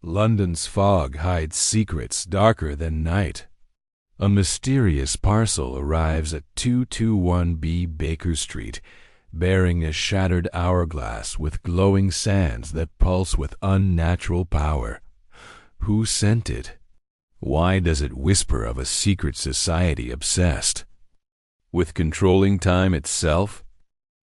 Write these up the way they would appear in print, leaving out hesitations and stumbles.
London's fog hides secrets darker than night. A mysterious parcel arrives at 221B Baker Street, bearing a shattered hourglass with glowing sands that pulse with unnatural power. Who sent it? Why does it whisper of a secret society obsessed with controlling time itself?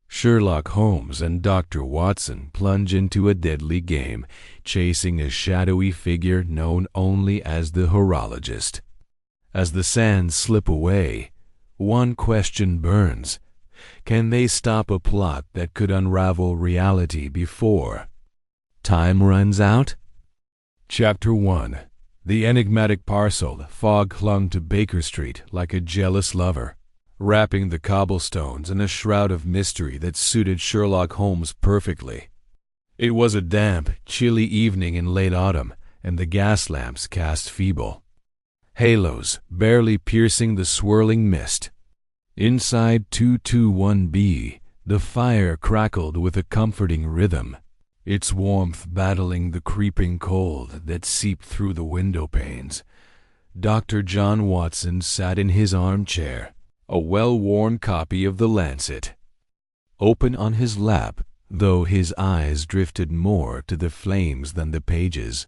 Sherlock Holmes and Dr. Watson plunge into a deadly game, chasing a shadowy figure known only as the horologist. As the sands slip away, one question burns. Can they stop a plot that could unravel reality before time runs out? Chapter 1. The enigmatic parcel. Fog clung to Baker Street like a jealous lover, wrapping the cobblestones in a shroud of mystery that suited Sherlock Holmes perfectly. It was a damp, chilly evening in late autumn, and the gas lamps cast feeble halos, barely piercing the swirling mist. Inside 221B, the fire crackled with a comforting rhythm, its warmth battling the creeping cold that seeped through the window panes. Dr. John Watson sat in his armchair, a well-worn copy of the Lancet open on his lap, though his eyes drifted more to the flames than the pages.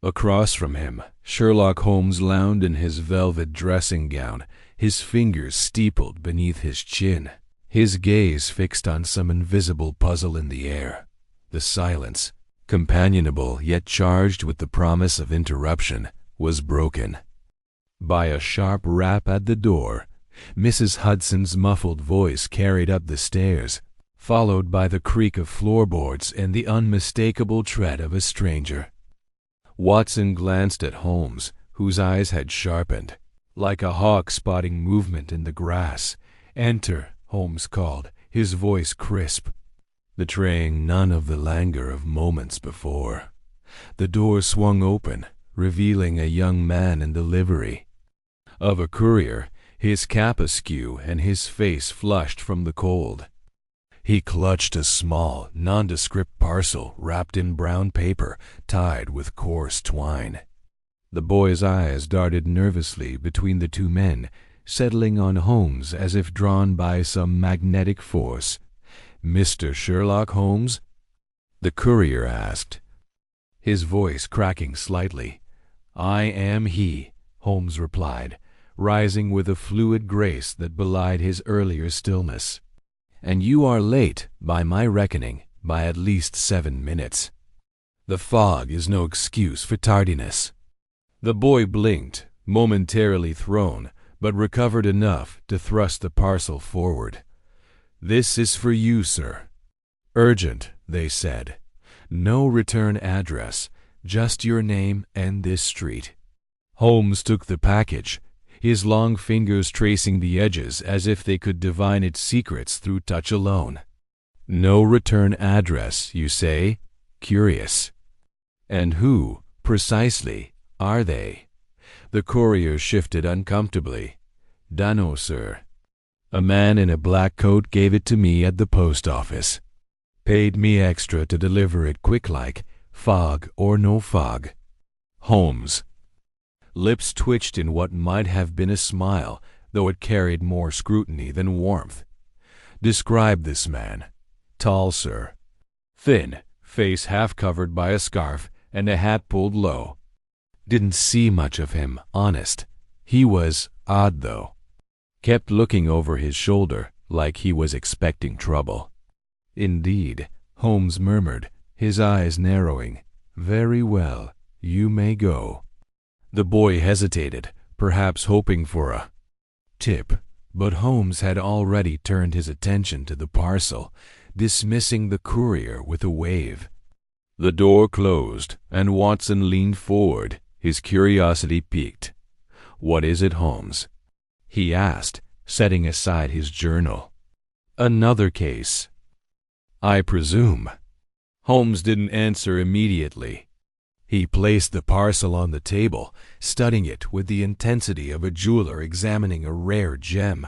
Across from him, Sherlock Holmes lounged in his velvet dressing gown, his fingers steepled beneath his chin, his gaze fixed on some invisible puzzle in the air. The silence, companionable yet charged with the promise of interruption, was broken by a sharp rap at the door. Mrs. Hudson's muffled voice carried up the stairs, followed by the creak of floorboards and the unmistakable tread of a stranger. Watson glanced at Holmes, whose eyes had sharpened, like a hawk spotting movement in the grass. "Enter," Holmes called, his voice crisp, betraying none of the languor of moments before. The door swung open, revealing a young man in the livery of a courier, his cap askew and his face flushed from the cold. He clutched a small, nondescript parcel wrapped in brown paper tied with coarse twine. The boy's eyes darted nervously between the two men, settling on Holmes as if drawn by some magnetic force. "Mr. Sherlock Holmes?" the courier asked, his voice cracking slightly. "I am he," Holmes replied, rising with a fluid grace that belied his earlier stillness. "And you are late, by my reckoning, by at least 7 minutes. The fog is no excuse for tardiness." The boy blinked, momentarily thrown, but recovered enough to thrust the parcel forward. "This is for you, sir." "Urgent," they said. "No return address, just your name and this street." Holmes took the package, his long fingers tracing the edges as if they could divine its secrets through touch alone. "No return address, you say? Curious. And who, precisely, are they?" The courier shifted uncomfortably. "Dunno, sir. A man in a black coat gave it to me at the post office. Paid me extra to deliver it quick-like, fog or no fog." Holmes' lips twitched in what might have been a smile, though it carried more scrutiny than warmth. "Describe this man." "Tall, sir. Thin, face half covered by a scarf and a hat pulled low. Didn't see much of him, honest. He was odd, though. Kept looking over his shoulder like he was expecting trouble." "Indeed," Holmes murmured, his eyes narrowing. "Very well, you may go." The boy hesitated, perhaps hoping for a tip, but Holmes had already turned his attention to the parcel, dismissing the courier with a wave. The door closed, and Watson leaned forward, his curiosity piqued. "What is it, Holmes?" he asked, setting aside his journal. "Another case, I presume." Holmes didn't answer immediately. He placed the parcel on the table, studying it with the intensity of a jeweler examining a rare gem.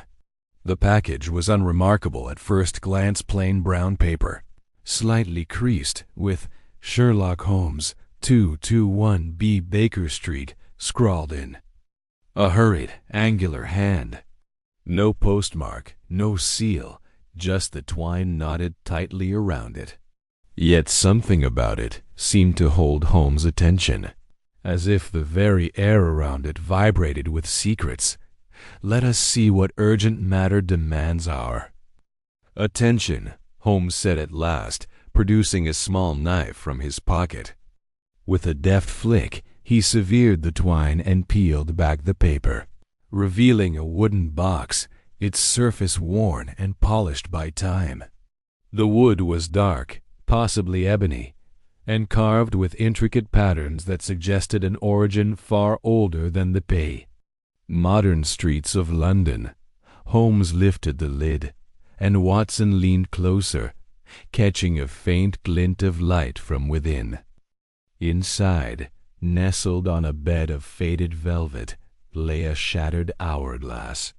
The package was unremarkable at first glance, plain brown paper, slightly creased with "Sherlock Holmes, 221B Baker Street scrawled in. A hurried, angular hand. No postmark, no seal, just the twine knotted tightly around it. Yet something about it seemed to hold Holmes' attention, as if the very air around it vibrated with secrets. Let us see what urgent matter demands our attention, Holmes said at last, producing a small knife from his pocket. With a deft flick, he severed the twine and peeled back the paper, revealing a wooden box, its surface worn and polished by time. The wood was dark, possibly ebony, and carved with intricate patterns that suggested an origin far older than the pay. Modern streets of London. Holmes lifted the lid, and Watson leaned closer, catching a faint glint of light from within. Inside, nestled on a bed of faded velvet, lay a shattered hourglass.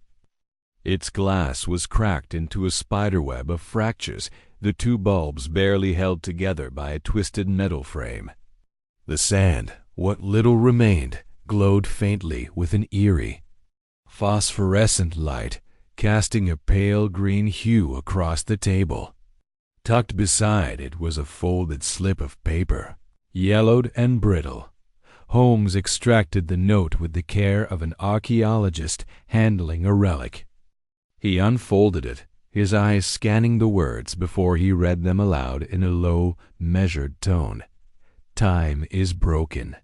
Its glass was cracked into a spiderweb of fractures, the two bulbs barely held together by a twisted metal frame. The sand, what little remained, glowed faintly with an eerie, phosphorescent light, casting a pale green hue across the table. Tucked beside it was a folded slip of paper, yellowed and brittle. Holmes extracted the note with the care of an archaeologist handling a relic. He unfolded it, his eyes scanning the words before he read them aloud in a low, measured tone. Time is broken.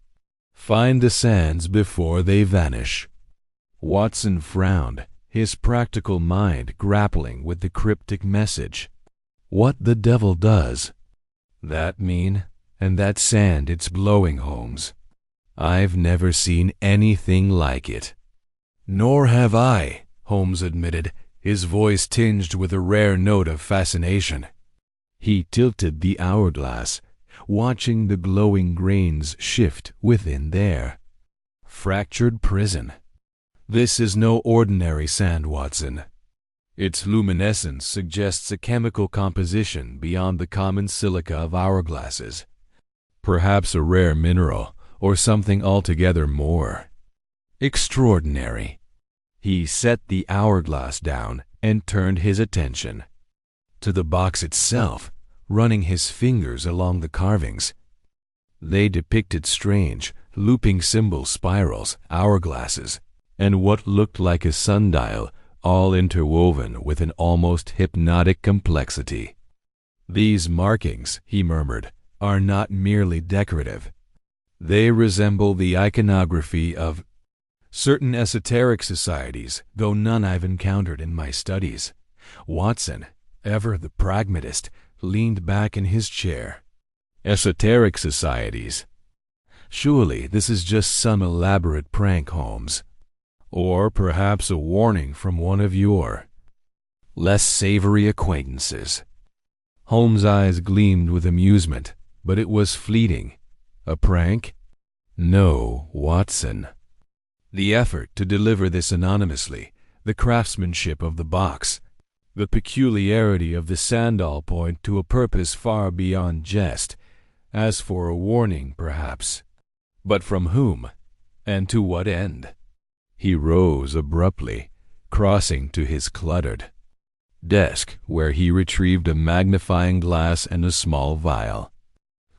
Find the sands before they vanish. Watson frowned, his practical mind grappling with the cryptic message. What the devil does that mean? And that sand it's blowing, Holmes. I've never seen anything like it. Nor have I, Holmes admitted, his voice tinged with a rare note of fascination. He tilted the hourglass, watching the glowing grains shift within there. Fractured prison. This is no ordinary sand, Watson. Its luminescence suggests a chemical composition beyond the common silica of hourglasses. Perhaps a rare mineral, or something altogether more extraordinary. He set the hourglass down and turned his attention to the box itself, running his fingers along the carvings. They depicted strange, looping symbol spirals, hourglasses, and what looked like a sundial, all interwoven with an almost hypnotic complexity. These markings, he murmured, are not merely decorative. They resemble the iconography of certain esoteric societies, though none I've encountered in my studies. Watson, ever the pragmatist, leaned back in his chair. Esoteric societies. Surely this is just some elaborate prank, Holmes. Or perhaps a warning from one of your less savory acquaintances. Holmes' eyes gleamed with amusement, but it was fleeting. A prank? No, Watson. The effort to deliver this anonymously, the craftsmanship of the box, the peculiarity of the sandal point to a purpose far beyond jest, as for a warning, perhaps. But from whom, and to what end? He rose abruptly, crossing to his cluttered desk, where he retrieved a magnifying glass and a small vial.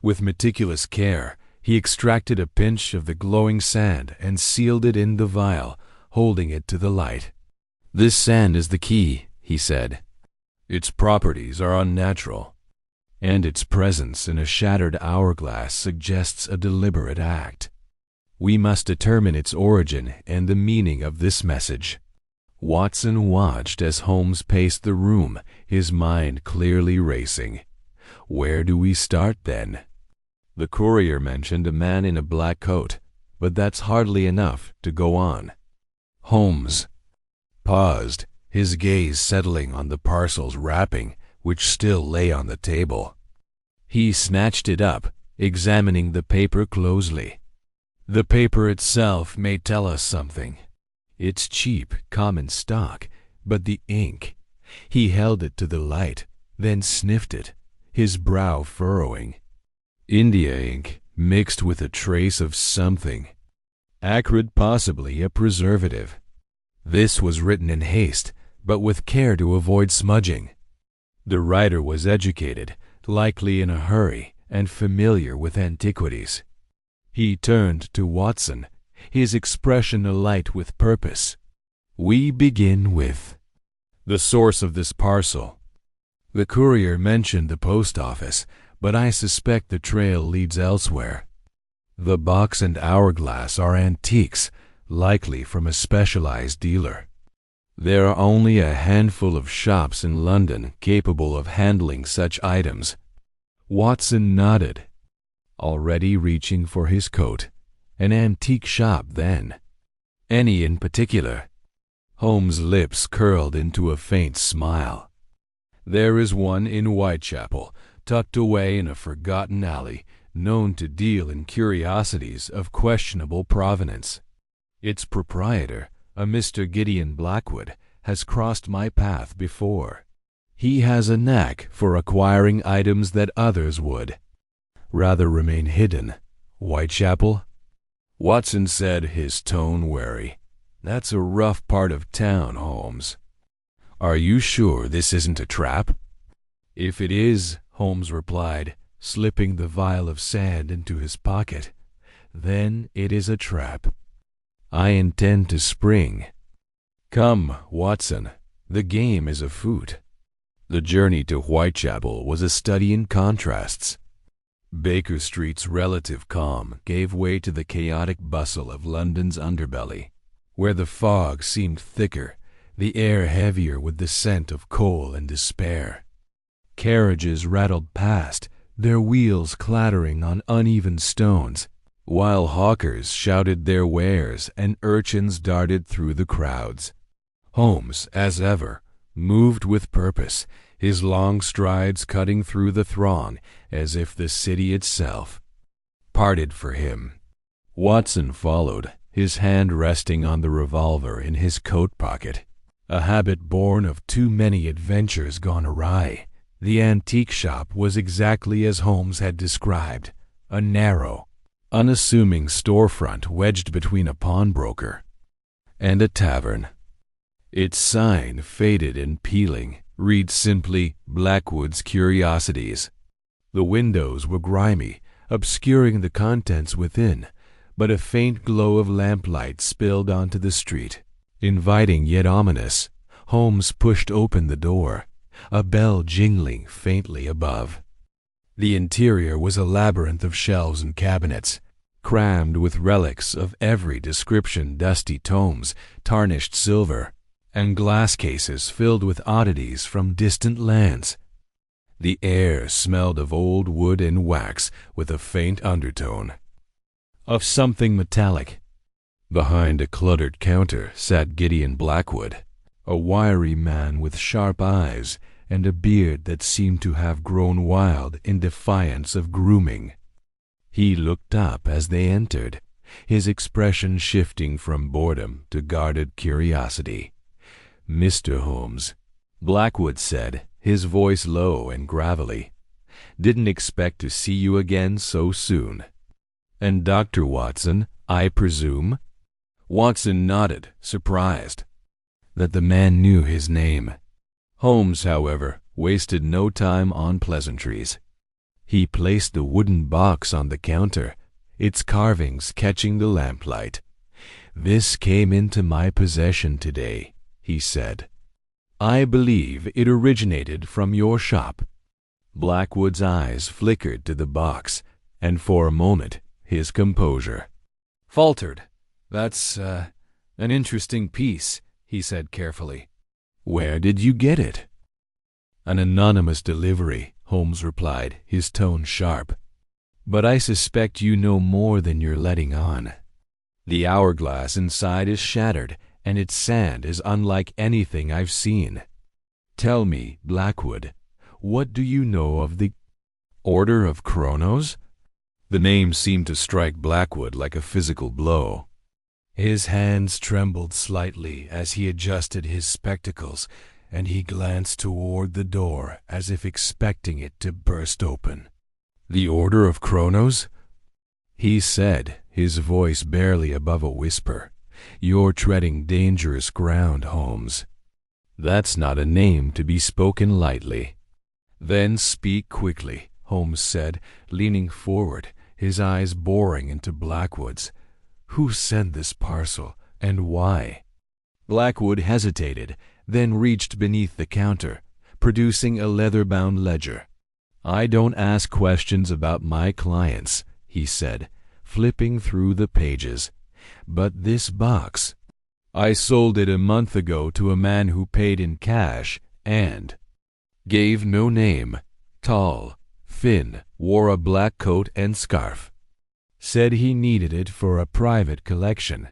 With meticulous care, he extracted a pinch of the glowing sand and sealed it in the vial, holding it to the light. This sand is the key, he said. Its properties are unnatural, and its presence in a shattered hourglass suggests a deliberate act. We must determine its origin and the meaning of this message. Watson watched as Holmes paced the room, his mind clearly racing. Where do we start, then? The courier mentioned a man in a black coat, but that's hardly enough to go on. Holmes paused, his gaze settling on the parcel's wrapping, which still lay on the table. He snatched it up, examining the paper closely. The paper itself may tell us something. It's cheap, common stock, but the ink. He held it to the light, then sniffed it, his brow furrowing. India ink, mixed with a trace of something. Acrid, possibly a preservative. This was written in haste, but with care to avoid smudging. The writer was educated, likely in a hurry, and familiar with antiquities. He turned to Watson, his expression alight with purpose. "We begin with the source of this parcel. The courier mentioned the post office, but I suspect the trail leads elsewhere. The box and hourglass are antiques, likely from a specialized dealer. There are only a handful of shops in London capable of handling such items." Watson nodded, already reaching for his coat. "An antique shop, then? Any in particular?" Holmes' lips curled into a faint smile. "There is one in Whitechapel, tucked away in a forgotten alley, known to deal in curiosities of questionable provenance. Its proprietor, a Mr. Gideon Blackwood, has crossed my path before. He has a knack for acquiring items that others would rather remain hidden. Whitechapel?" Watson said, his tone wary. "That's a rough part of town, Holmes. Are you sure this isn't a trap?" "If it is," Holmes replied, slipping the vial of sand into his pocket, "then it is a trap. I intend to spring. Come, Watson, the game is afoot." The journey to Whitechapel was a study in contrasts. Baker Street's relative calm gave way to the chaotic bustle of London's underbelly, where the fog seemed thicker, the air heavier with the scent of coal and despair. Carriages rattled past, their wheels clattering on uneven stones, while hawkers shouted their wares and urchins darted through the crowds. Holmes, as ever, moved with purpose, his long strides cutting through the throng as if the city itself parted for him. Watson followed, his hand resting on the revolver in his coat pocket, a habit born of too many adventures gone awry. The antique shop was exactly as Holmes had described, a narrow, unassuming storefront wedged between a pawnbroker and a tavern. Its sign, faded and peeling, read simply Blackwood's Curiosities. The windows were grimy, obscuring the contents within, but a faint glow of lamplight spilled onto the street. Inviting yet ominous, Holmes pushed open the door, a bell jingling faintly above. The interior was a labyrinth of shelves and cabinets, crammed with relics of every description, dusty tomes, tarnished silver, and glass cases filled with oddities from distant lands. The air smelled of old wood and wax with a faint undertone of something metallic. Behind a cluttered counter sat Gideon Blackwood, a wiry man with sharp eyes and a beard that seemed to have grown wild in defiance of grooming. He looked up as they entered, his expression shifting from boredom to guarded curiosity. "Mr. Holmes," Blackwood said, his voice low and gravelly, "didn't expect to see you again so soon. And Dr. Watson, I presume?" Watson nodded, surprised that the man knew his name. Holmes, however, wasted no time on pleasantries. He placed the wooden box on the counter, its carvings catching the lamplight. "This came into my possession today," he said. "I believe it originated from your shop." Blackwood's eyes flickered to the box, and for a moment his composure faltered. "That's an interesting piece," he said carefully. "Where did you get it?" "An anonymous delivery," Holmes replied, his tone sharp. "But I suspect you know more than you're letting on. The hourglass inside is shattered, and its sand is unlike anything I've seen. Tell me, Blackwood, what do you know of the Order of Chronos?" The name seemed to strike Blackwood like a physical blow. His hands trembled slightly as he adjusted his spectacles, and he glanced toward the door as if expecting it to burst open. "The Order of Chronos? He said, his voice barely above a whisper. "You're treading dangerous ground, Holmes. That's not a name to be spoken lightly." "Then speak quickly," Holmes said, leaning forward, his eyes boring into Blackwood's. "Who sent this parcel, and why?" Blackwood hesitated, then reached beneath the counter, producing a leather-bound ledger. "I don't ask questions about my clients," he said, flipping through the pages. "But this box, I sold it a month ago to a man who paid in cash and gave no name. Tall, thin, wore a black coat and scarf. Said he needed it for a private collection.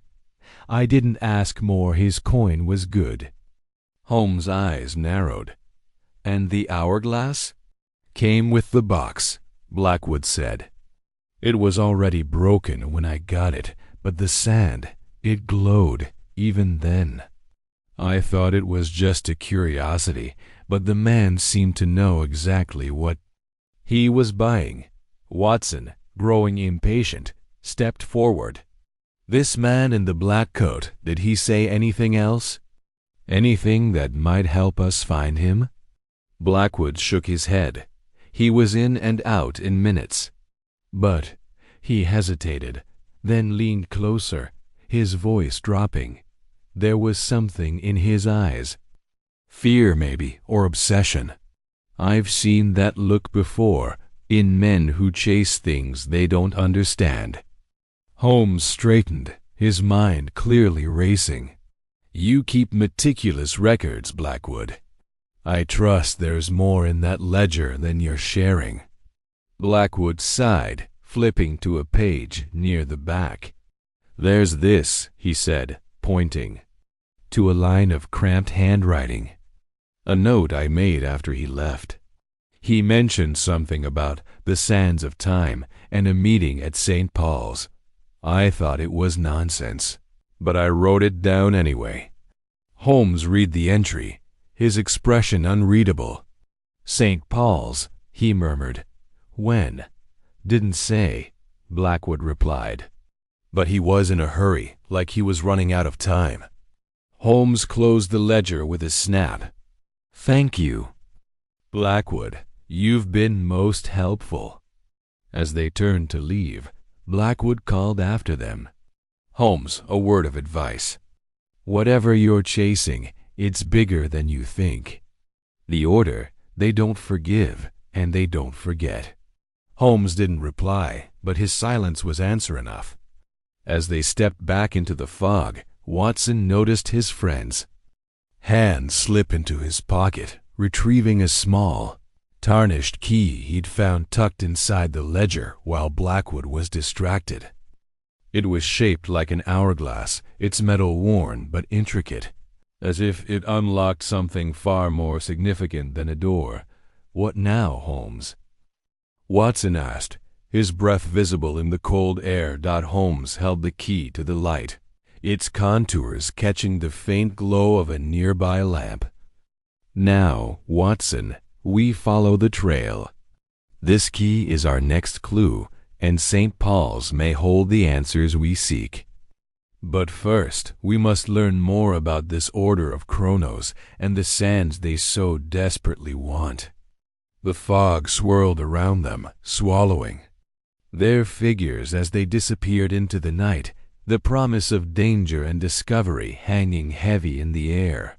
I didn't ask more. His coin was good." Holmes' eyes narrowed. "And the hourglass?" "Came with the box," Blackwood said. "It was already broken when I got it, but the sand, it glowed even then. I thought it was just a curiosity, but the man seemed to know exactly what he was buying." Watson, growing impatient, stepped forward. "This man in the black coat, did he say anything else? Anything that might help us find him?" Blackwood shook his head. "He was in and out in minutes." "But—" he hesitated, then leaned closer, his voice dropping. There was something in his eyes. Fear, maybe, or obsession. I've seen that look before, in men who chase things they don't understand." Holmes straightened, his mind clearly racing. "You keep meticulous records, Blackwood. I trust there's more in that ledger than you're sharing." Blackwood sighed, flipping to a page near the back. "There's this," he said, pointing to a line of cramped handwriting. "A note I made after he left. He mentioned something about the sands of time and a meeting at St. Paul's. I thought it was nonsense, but I wrote it down anyway." Holmes read the entry, his expression unreadable. "St. Paul's," he murmured. "When?" "Didn't say," Blackwood replied. "But he was in a hurry, like he was running out of time." Holmes closed the ledger with a snap. "Thank you, Blackwood. You've been most helpful." As they turned to leave, Blackwood called after them. "Holmes, a word of advice. Whatever you're chasing, it's bigger than you think. The order, they don't forgive, and they don't forget." Holmes didn't reply, but his silence was answer enough. As they stepped back into the fog, Watson noticed his friend's hand slip into his pocket, retrieving a small, tarnished key he'd found tucked inside the ledger while Blackwood was distracted. It was shaped like an hourglass, its metal worn but intricate, as if it unlocked something far more significant than a door. "What now, Holmes?" Watson asked, his breath visible in the cold air. Holmes held the key to the light, its contours catching the faint glow of a nearby lamp. "Now, Watson, we follow the trail. This key is our next clue, and St. Paul's may hold the answers we seek. But first, we must learn more about this order of Chronos and the sands they so desperately want." The fog swirled around them, swallowing their figures as they disappeared into the night, the promise of danger and discovery hanging heavy in the air.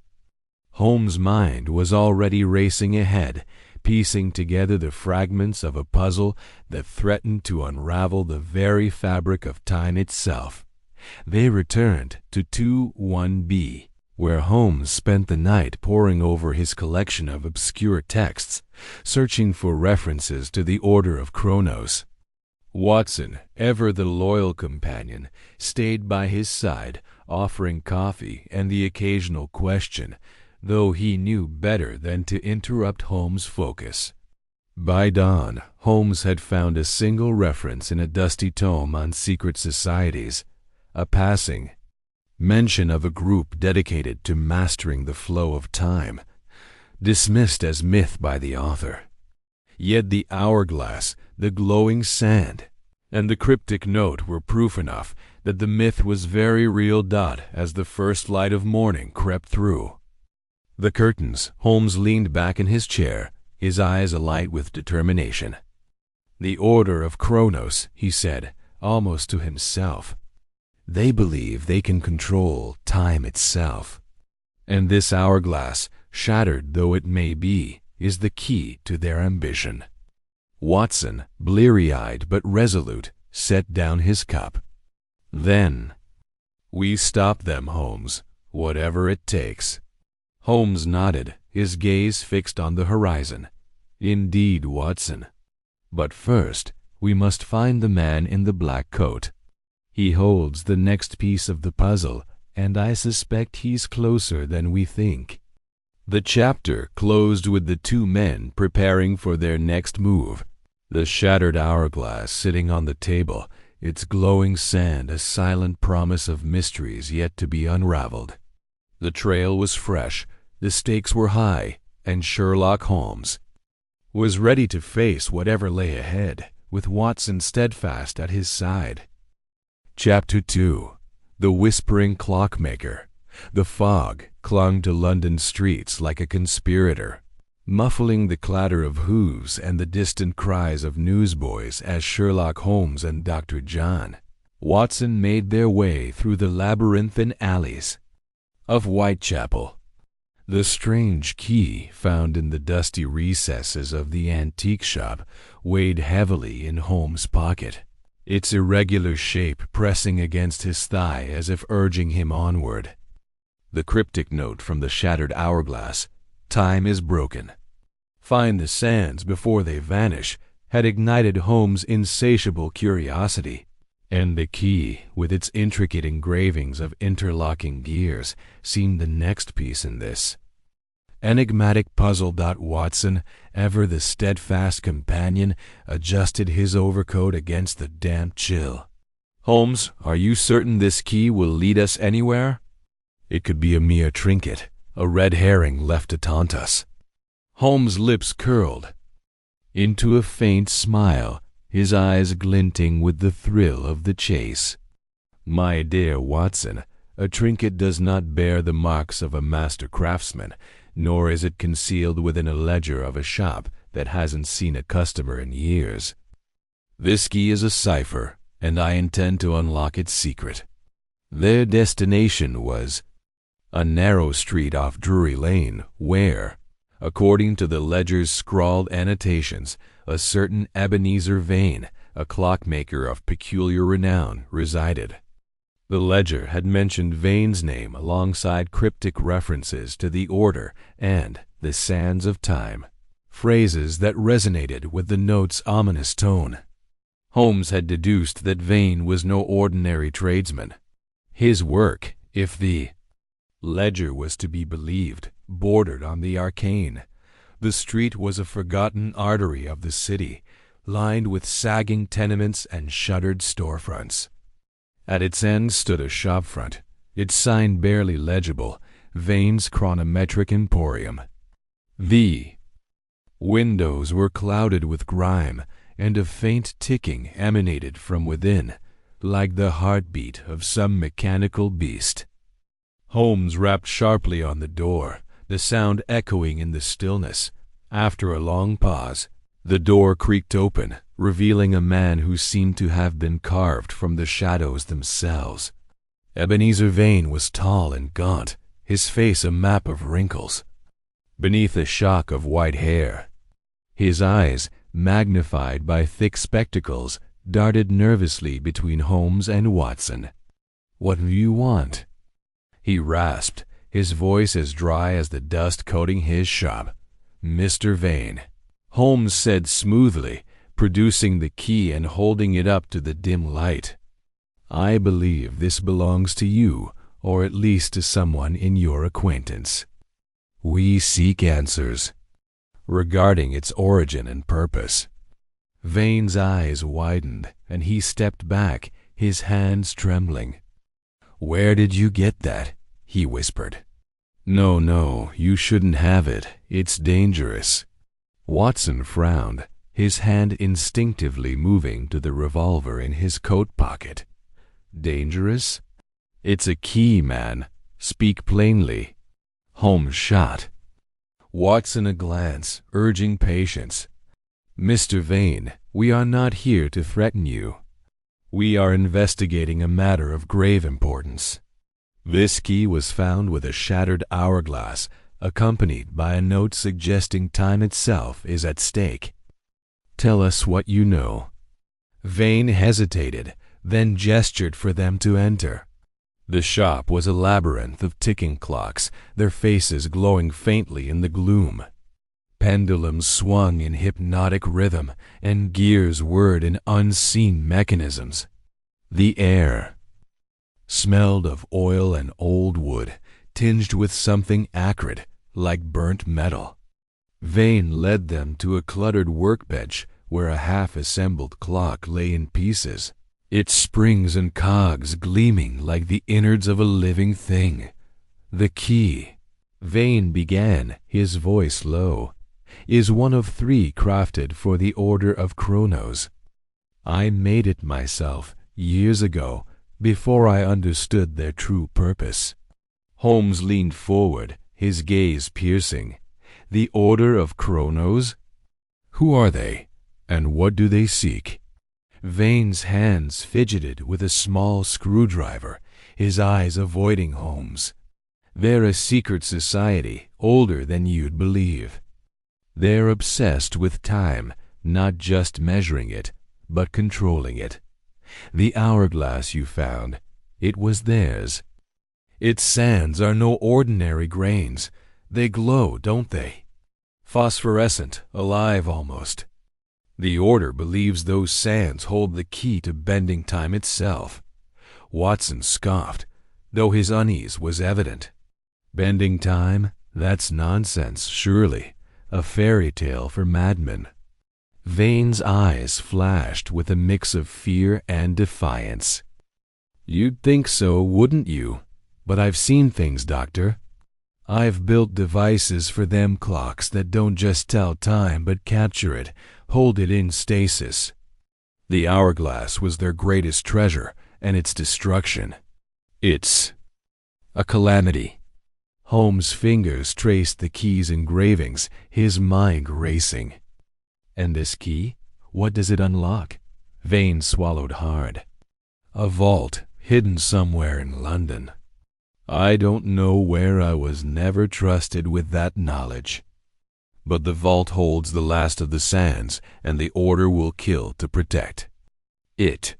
Holmes' mind was already racing ahead, piecing together the fragments of a puzzle that threatened to unravel the very fabric of time itself. They returned to 21B, where Holmes spent the night poring over his collection of obscure texts, searching for references to the Order of Chronos. Watson, ever the loyal companion, stayed by his side, offering coffee and the occasional question, though he knew better than to interrupt Holmes' focus. By dawn, Holmes had found a single reference in a dusty tome on secret societies, a passing mention of a group dedicated to mastering the flow of time, dismissed as myth by the author. Yet the hourglass, the glowing sand, and the cryptic note were proof enough that the myth was very real. As the first light of morning crept through the curtains, Holmes leaned back in his chair, his eyes alight with determination. "The Order of Kronos," he said, almost to himself. "They believe they can control time itself. And this hourglass, shattered though it may be, is the key to their ambition." Watson, bleary-eyed but resolute, set down his cup. "Then we stop them, Holmes, whatever it takes." Holmes nodded, his gaze fixed on the horizon. "Indeed, Watson. But first, we must find the man in the black coat. He holds the next piece of the puzzle, and I suspect he's closer than we think." The chapter closed with the two men preparing for their next move. The shattered hourglass sitting on the table, its glowing sand a silent promise of mysteries yet to be unraveled. The trail was fresh, the stakes were high, and Sherlock Holmes was ready to face whatever lay ahead, with Watson steadfast at his side. Chapter 2. The Whispering Clockmaker. The fog clung to London streets like a conspirator, muffling the clatter of hooves and the distant cries of newsboys as Sherlock Holmes and Dr. John Watson made their way through the labyrinthine alleys of Whitechapel. The strange key found in the dusty recesses of the antique shop weighed heavily in Holmes' pocket, its irregular shape pressing against his thigh as if urging him onward. The cryptic note from the shattered hourglass, "Time is broken. Find the sands before they vanish," had ignited Holmes' insatiable curiosity, and the key, with its intricate engravings of interlocking gears, seemed the next piece in this enigmatic puzzle. Watson, ever the steadfast companion, adjusted his overcoat against the damp chill. "Holmes, are you certain this key will lead us anywhere? It could be a mere trinket, a red herring left to taunt us." Holmes' lips curled into a faint smile, his eyes glinting with the thrill of the chase. "My dear Watson, a trinket does not bear the marks of a master craftsman, nor is it concealed within a ledger of a shop that hasn't seen a customer in years. This key is a cipher, and I intend to unlock its secret." Their destination was a narrow street off Drury Lane, where, according to the ledger's scrawled annotations, a certain Ebenezer Vane, a clockmaker of peculiar renown, resided. The ledger had mentioned Vane's name alongside cryptic references to the Order and the sands of time, phrases that resonated with the note's ominous tone. Holmes had deduced that Vane was no ordinary tradesman. His work, if the ledger was to be believed, bordered on the arcane. The street was a forgotten artery of the city, lined with sagging tenements and shuttered storefronts. At its end stood a shopfront, its sign barely legible, Vane's Chronometric Emporium. The windows were clouded with grime, and a faint ticking emanated from within, like the heartbeat of some mechanical beast. Holmes rapped sharply on the door, the sound echoing in the stillness. After a long pause, the door creaked open, revealing a man who seemed to have been carved from the shadows themselves. Ebenezer Vane was tall and gaunt, his face a map of wrinkles beneath a shock of white hair. His eyes, magnified by thick spectacles, darted nervously between Holmes and Watson. "What do you want?" he rasped, his voice as dry as the dust coating his shop. "Mr. Vane," Holmes said smoothly, producing the key and holding it up to the dim light. "I believe this belongs to you, or at least to someone in your acquaintance. We seek answers regarding its origin and purpose." Vane's eyes widened, and he stepped back, his hands trembling. "Where did you get that?" he whispered. No, you shouldn't have it. It's dangerous." Watson frowned. his hand instinctively moving to the revolver in his coat pocket. Dangerous? It's a key, man. Speak plainly. Holmes shot. Watson a glance, urging patience. Mr. Vane, we are not here to threaten you. We are investigating a matter of grave importance. This key was found with a shattered hourglass, accompanied by a note suggesting time itself is at stake. Tell us what you know. Vane hesitated, then gestured for them to enter. The shop was a labyrinth of ticking clocks, their faces glowing faintly in the gloom. Pendulums swung in hypnotic rhythm, and gears whirred in unseen mechanisms. The air smelled of oil and old wood, tinged with something acrid, like burnt metal. Vane led them to a cluttered workbench where a half-assembled clock lay in pieces, its springs and cogs gleaming like the innards of a living thing. The key, Vane began, his voice low, is one of 3 crafted for the Order of Chronos. I made it myself years ago, before I understood their true purpose. Holmes leaned forward, his gaze piercing. The Order of Chronos? Who are they, and what do they seek? Vane's hands fidgeted with a small screwdriver, his eyes avoiding Holmes. They're a secret society, older than you'd believe. They're obsessed with time, not just measuring it, but controlling it. The hourglass you found, it was theirs. Its sands are no ordinary grains. They glow, don't they? Phosphorescent, alive almost. The Order believes those sands hold the key to bending time itself. Watson scoffed, though his unease was evident. Bending time? That's nonsense, surely. A fairy tale for madmen. Vane's eyes flashed with a mix of fear and defiance. You'd think so, wouldn't you? But I've seen things, Doctor. I've built devices for them clocks that don't just tell time but capture it, hold it in stasis. The hourglass was their greatest treasure, and its destruction. It's a calamity. Holmes' fingers traced the key's engravings, his mind racing. And this key? What does it unlock? Vane swallowed hard. A vault hidden somewhere in London. I don't know where. I was never trusted with that knowledge. But the vault holds the last of the sands, and the Order will kill to protect it.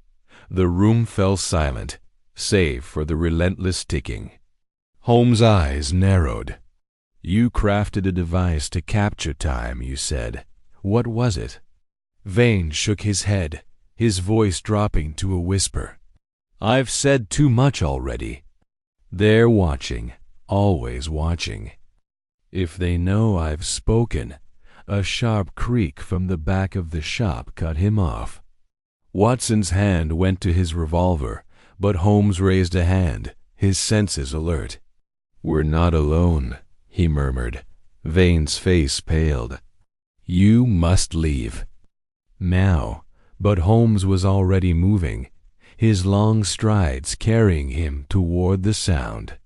The room fell silent, save for the relentless ticking. Holmes' eyes narrowed. You crafted a device to capture time, you said. What was it? Vane shook his head, his voice dropping to a whisper. I've said too much already. They're watching, always watching. If they know I've spoken, a sharp creak from the back of the shop cut him off. Watson's hand went to his revolver, but Holmes raised a hand, his senses alert. We're not alone, he murmured. Vane's face paled. You must leave. Now, but Holmes was already moving, his long strides carrying him toward the sound.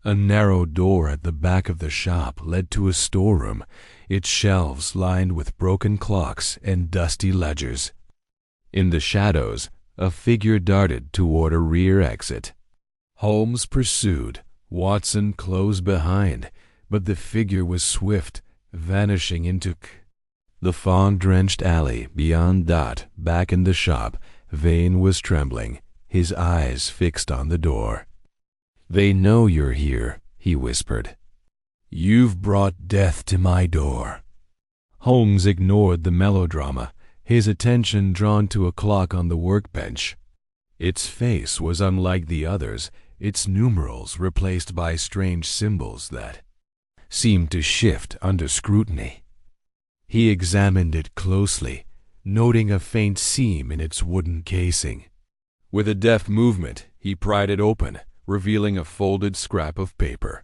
A narrow door at the back of the shop led to a storeroom, its shelves lined with broken clocks and dusty ledgers. In the shadows, a figure darted toward a rear exit. Holmes pursued, Watson close behind, but the figure was swift, vanishing into the fog-drenched alley beyond that. Back in the shop, Vane was trembling, his eyes fixed on the door. They know you're here, he whispered. You've brought death to my door. Holmes ignored the melodrama, his attention drawn to a clock on the workbench. Its face was unlike the others, its numerals replaced by strange symbols that seemed to shift under scrutiny. He examined it closely, noting a faint seam in its wooden casing. With a deft movement, he pried it open, revealing a folded scrap of paper.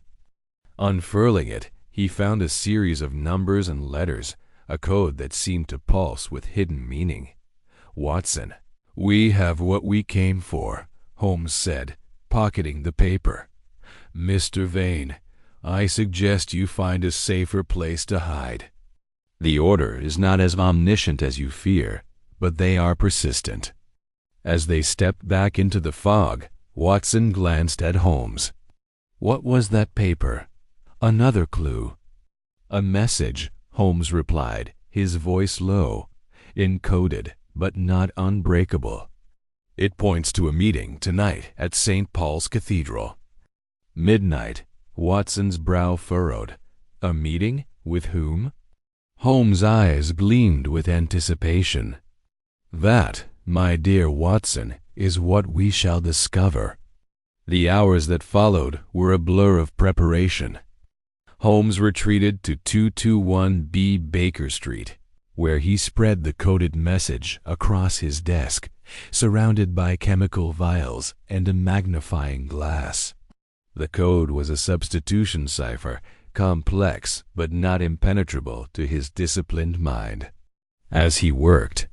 Unfurling it, he found a series of numbers and letters, a code that seemed to pulse with hidden meaning. "Watson, we have what we came for," Holmes said, pocketing the paper. "Mr. Vane, I suggest you find a safer place to hide. The Order is not as omniscient as you fear, but they are persistent." As they stepped back into the fog, Watson glanced at Holmes. What was that paper? Another clue. "A message," Holmes replied, his voice low, "encoded, but not unbreakable. It points to a meeting tonight at St. Paul's Cathedral." Midnight. Watson's brow furrowed. A meeting? With whom? Holmes' eyes gleamed with anticipation. "That, my dear Watson, is what we shall discover." The hours that followed were a blur of preparation. Holmes retreated to 221B Baker Street, where he spread the coded message across his desk, surrounded by chemical vials and a magnifying glass. The code was a substitution cipher, complex but not impenetrable to his disciplined mind. As he worked,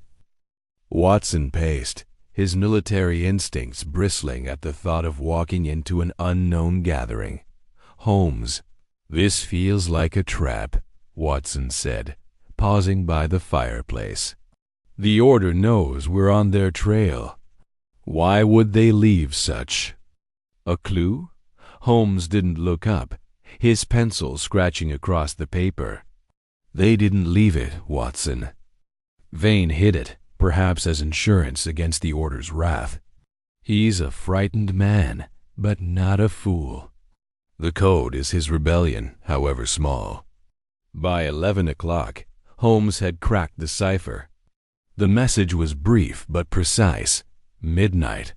Watson paced, his military instincts bristling at the thought of walking into an unknown gathering. "Holmes, this feels like a trap," Watson said, pausing by the fireplace. "The Order knows we're on their trail. Why would they leave such a clue?" Holmes didn't look up, his pencil scratching across the paper. "They didn't leave it, Watson." Vane hid it, perhaps as insurance against the Order's wrath. "He's a frightened man, but not a fool. The code is his rebellion, however small." By 11 o'clock, Holmes had cracked the cipher. The message was brief but precise. Midnight.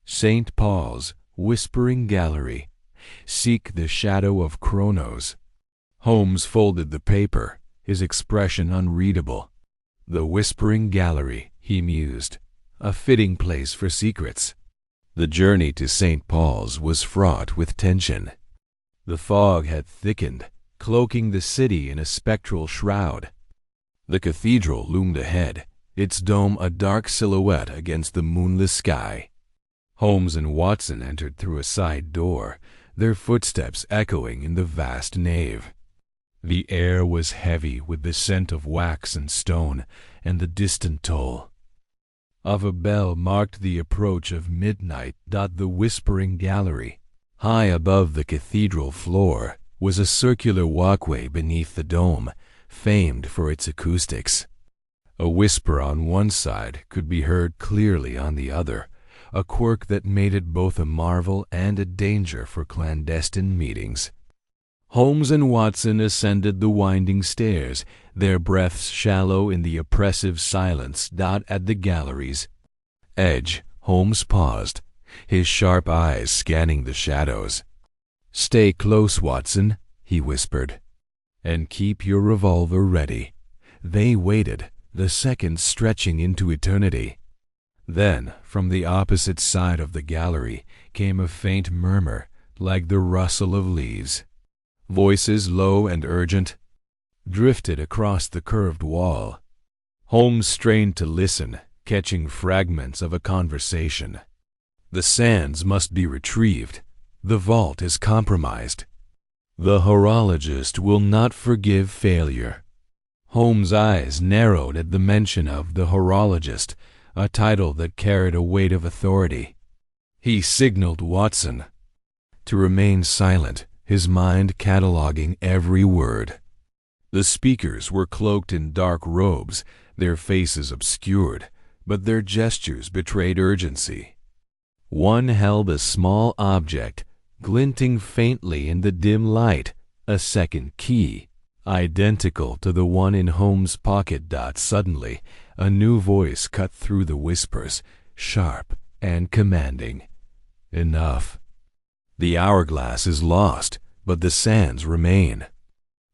"St. Paul's, Whispering Gallery. Seek the shadow of Chronos." Holmes folded the paper, his expression unreadable. The Whispering Gallery, he mused, a fitting place for secrets. The journey to St. Paul's was fraught with tension. The fog had thickened, cloaking the city in a spectral shroud. The cathedral loomed ahead, its dome a dark silhouette against the moonless sky. Holmes and Watson entered through a side door, their footsteps echoing in the vast nave. The air was heavy with the scent of wax and stone, and the distant toll of a bell marked the approach of midnight. The Whispering Gallery. High above the cathedral floor was a circular walkway beneath the dome, famed for its acoustics. A whisper on one side could be heard clearly on the other, a quirk that made it both a marvel and a danger for clandestine meetings. Holmes and Watson ascended the winding stairs, their breaths shallow in the oppressive silence. At the gallery's edge, Holmes paused, his sharp eyes scanning the shadows. "Stay close, Watson," he whispered, "and keep your revolver ready." They waited, the seconds stretching into eternity. Then, from the opposite side of the gallery, came a faint murmur, like the rustle of leaves. Voices low and urgent drifted across the curved wall. Holmes strained to listen, catching fragments of a conversation. "The sands must be retrieved. The vault is compromised. The horologist will not forgive failure." Holmes' eyes narrowed at the mention of the horologist, a title that carried a weight of authority. He signaled Watson to remain silent, his mind cataloging every word. The speakers were cloaked in dark robes, their faces obscured, but their gestures betrayed urgency. One held a small object, glinting faintly in the dim light, a second key, identical to the one in Holmes' pocket. Suddenly, a new voice cut through the whispers, sharp and commanding. "Enough. The hourglass is lost, but the sands remain.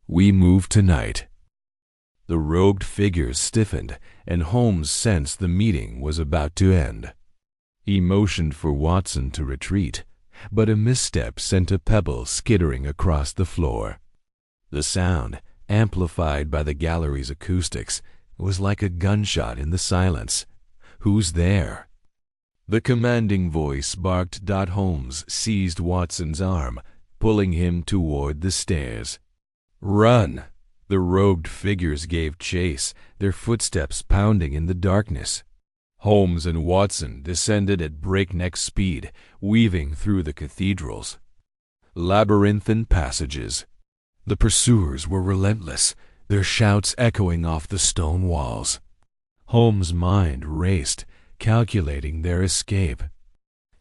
We move tonight." The robed figures stiffened, and Holmes sensed the meeting was about to end. He motioned for Watson to retreat, but a misstep sent a pebble skittering across the floor. The sound, amplified by the gallery's acoustics, was like a gunshot in the silence. "Who's there?" The commanding voice barked. Holmes seized Watson's arm, pulling him toward the stairs. "Run!" The robed figures gave chase, their footsteps pounding in the darkness. Holmes and Watson descended at breakneck speed, weaving through the cathedrals. Labyrinthine passages. The pursuers were relentless, their shouts echoing off the stone walls. Holmes' mind raced, calculating their escape.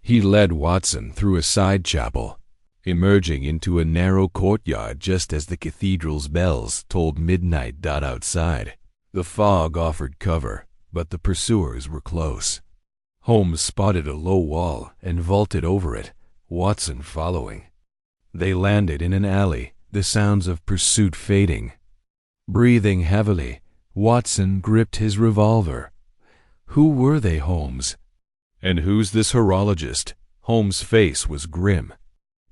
He led Watson through a side chapel, emerging into a narrow courtyard just as the cathedral's bells tolled midnight. Outside, the fog offered cover, but the pursuers were close. Holmes spotted a low wall and vaulted over it, Watson following. They landed in an alley, the sounds of pursuit fading. Breathing heavily, Watson gripped his revolver. Who were they, Holmes? And who's this horologist? Holmes' face was grim.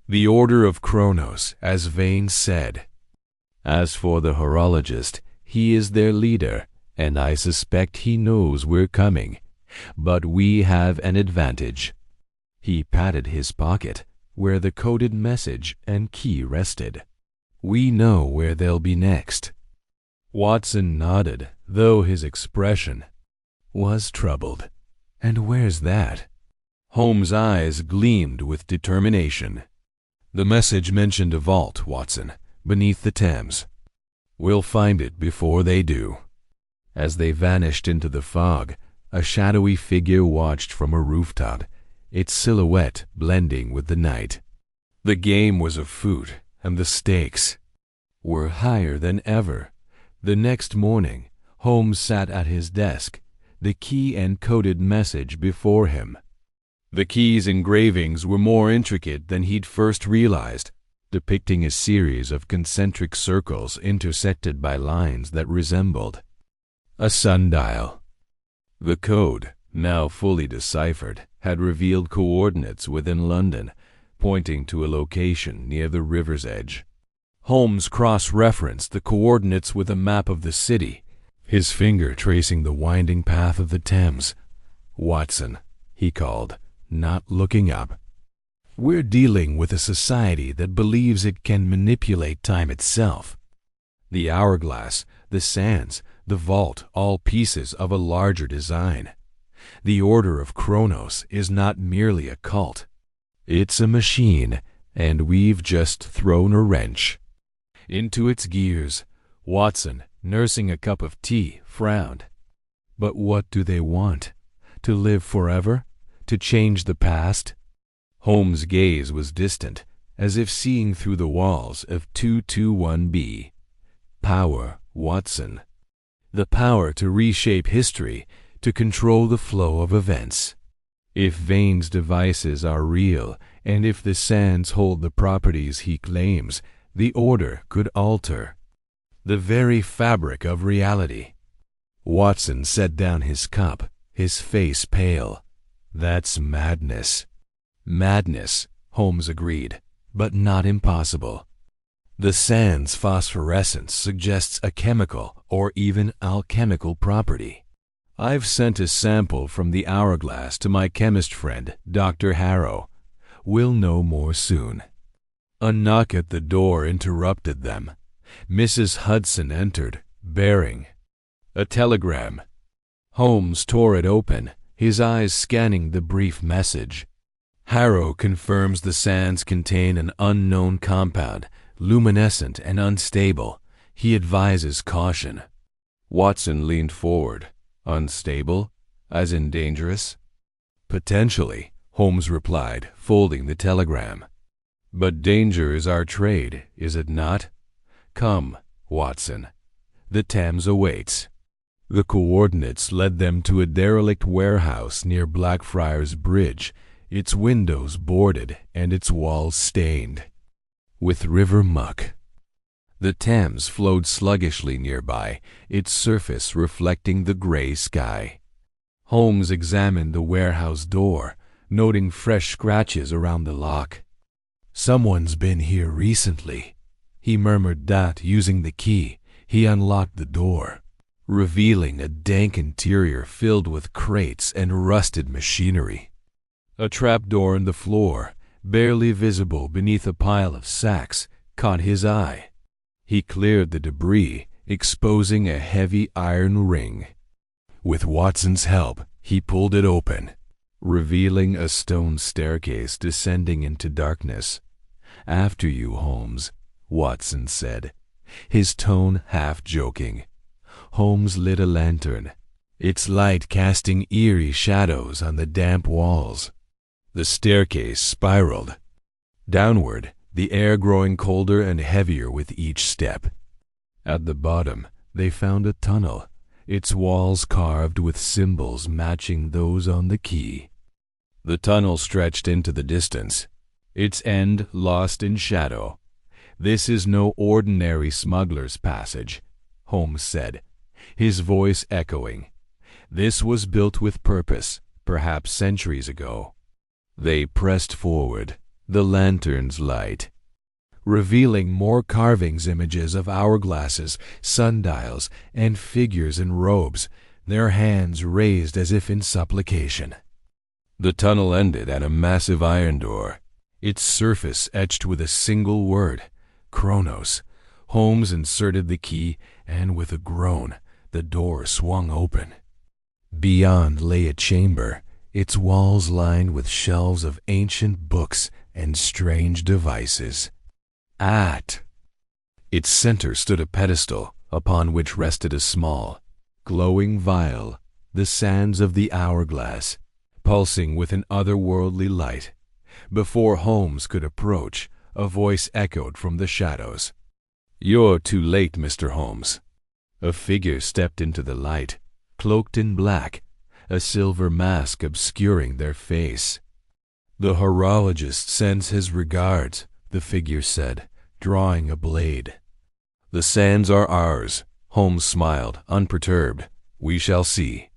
The Order of Kronos, as Vane said. As for the horologist, he is their leader, and I suspect he knows we're coming. But we have an advantage. He patted his pocket, where the coded message and key rested. We know where they'll be next. Watson nodded, though his expression was troubled. And where's that? Holmes' eyes gleamed with determination. The message mentioned a vault, Watson, beneath the Thames. We'll find it before they do. As they vanished into the fog, a shadowy figure watched from a rooftop, its silhouette blending with the night. The game was afoot, and the stakes were higher than ever. The next morning, Holmes sat at his desk, the key and coded message before him. The key's engravings were more intricate than he'd first realized, depicting a series of concentric circles intersected by lines that resembled a sundial. The code, now fully deciphered, had revealed coordinates within London, pointing to a location near the river's edge. Holmes cross-referenced the coordinates with a map of the city, his finger tracing the winding path of the Thames. "Watson," he called, not looking up. "We're dealing with a society that believes it can manipulate time itself. The hourglass, the sands, the vault, all pieces of a larger design. The Order of Kronos is not merely a cult. It's a machine, and we've just thrown a wrench into its gears." Watson, nursing a cup of tea, frowned. "But what do they want? To live forever? To change the past?" Holmes' gaze was distant, as if seeing through the walls of 221B. "Power, Watson. The power to reshape history, to control the flow of events. If Vane's devices are real, and if the sands hold the properties he claims, the Order could alter the very fabric of reality." Watson set down his cup, his face pale. "That's madness." "Madness," Holmes agreed, "but not impossible. The sand's phosphorescence suggests a chemical or even alchemical property. I've sent a sample from the hourglass to my chemist friend, Dr. Harrow. We'll know more soon." A knock at the door interrupted them. Mrs. Hudson entered, bearing a telegram. Holmes tore it open, his eyes scanning the brief message. "Harrow confirms the sands contain an unknown compound, luminescent and unstable. He advises caution." Watson leaned forward. "Unstable? As in dangerous?" "Potentially," Holmes replied, folding the telegram. "But danger is our trade, is it not? Come, Watson. The Thames awaits." The coordinates led them to a derelict warehouse near Blackfriars Bridge, its windows boarded and its walls stained with river muck. The Thames flowed sluggishly nearby, its surface reflecting the gray sky. Holmes examined the warehouse door, noting fresh scratches around the lock. "Someone's been here recently," he murmured that, using the key, He unlocked the door, revealing a dank interior filled with crates and rusted machinery. A trapdoor in the floor, barely visible beneath a pile of sacks, caught his eye. He cleared the debris, exposing a heavy iron ring. With Watson's help, he pulled it open, revealing a stone staircase descending into darkness. "After you, Holmes," Watson said, his tone half joking. Holmes lit a lantern, its light casting eerie shadows on the damp walls. The staircase spiraled downward, the air growing colder and heavier with each step. At the bottom, they found a tunnel, its walls carved with symbols matching those on the key. The tunnel stretched into the distance, its end lost in shadow. "This is no ordinary smuggler's passage," Holmes said, his voice echoing. "This was built with purpose, perhaps centuries ago." They pressed forward, the lantern's light, revealing more carvings, images of hourglasses, sundials, and figures in robes, their hands raised as if in supplication. The tunnel ended at a massive iron door, its surface etched with a single word, Chronos. Holmes inserted the key, and with a groan, the door swung open. Beyond lay a chamber, its walls lined with shelves of ancient books and strange devices. At its center stood a pedestal, upon which rested a small, glowing vial, the sands of the hourglass, pulsing with an otherworldly light. Before Holmes could approach, a voice echoed from the shadows. "You're too late, Mr. Holmes." A figure stepped into the light, cloaked in black, a silver mask obscuring their face. "The horologist sends his regards," the figure said, drawing a blade. "The sands are ours," Holmes smiled, unperturbed. "We shall see."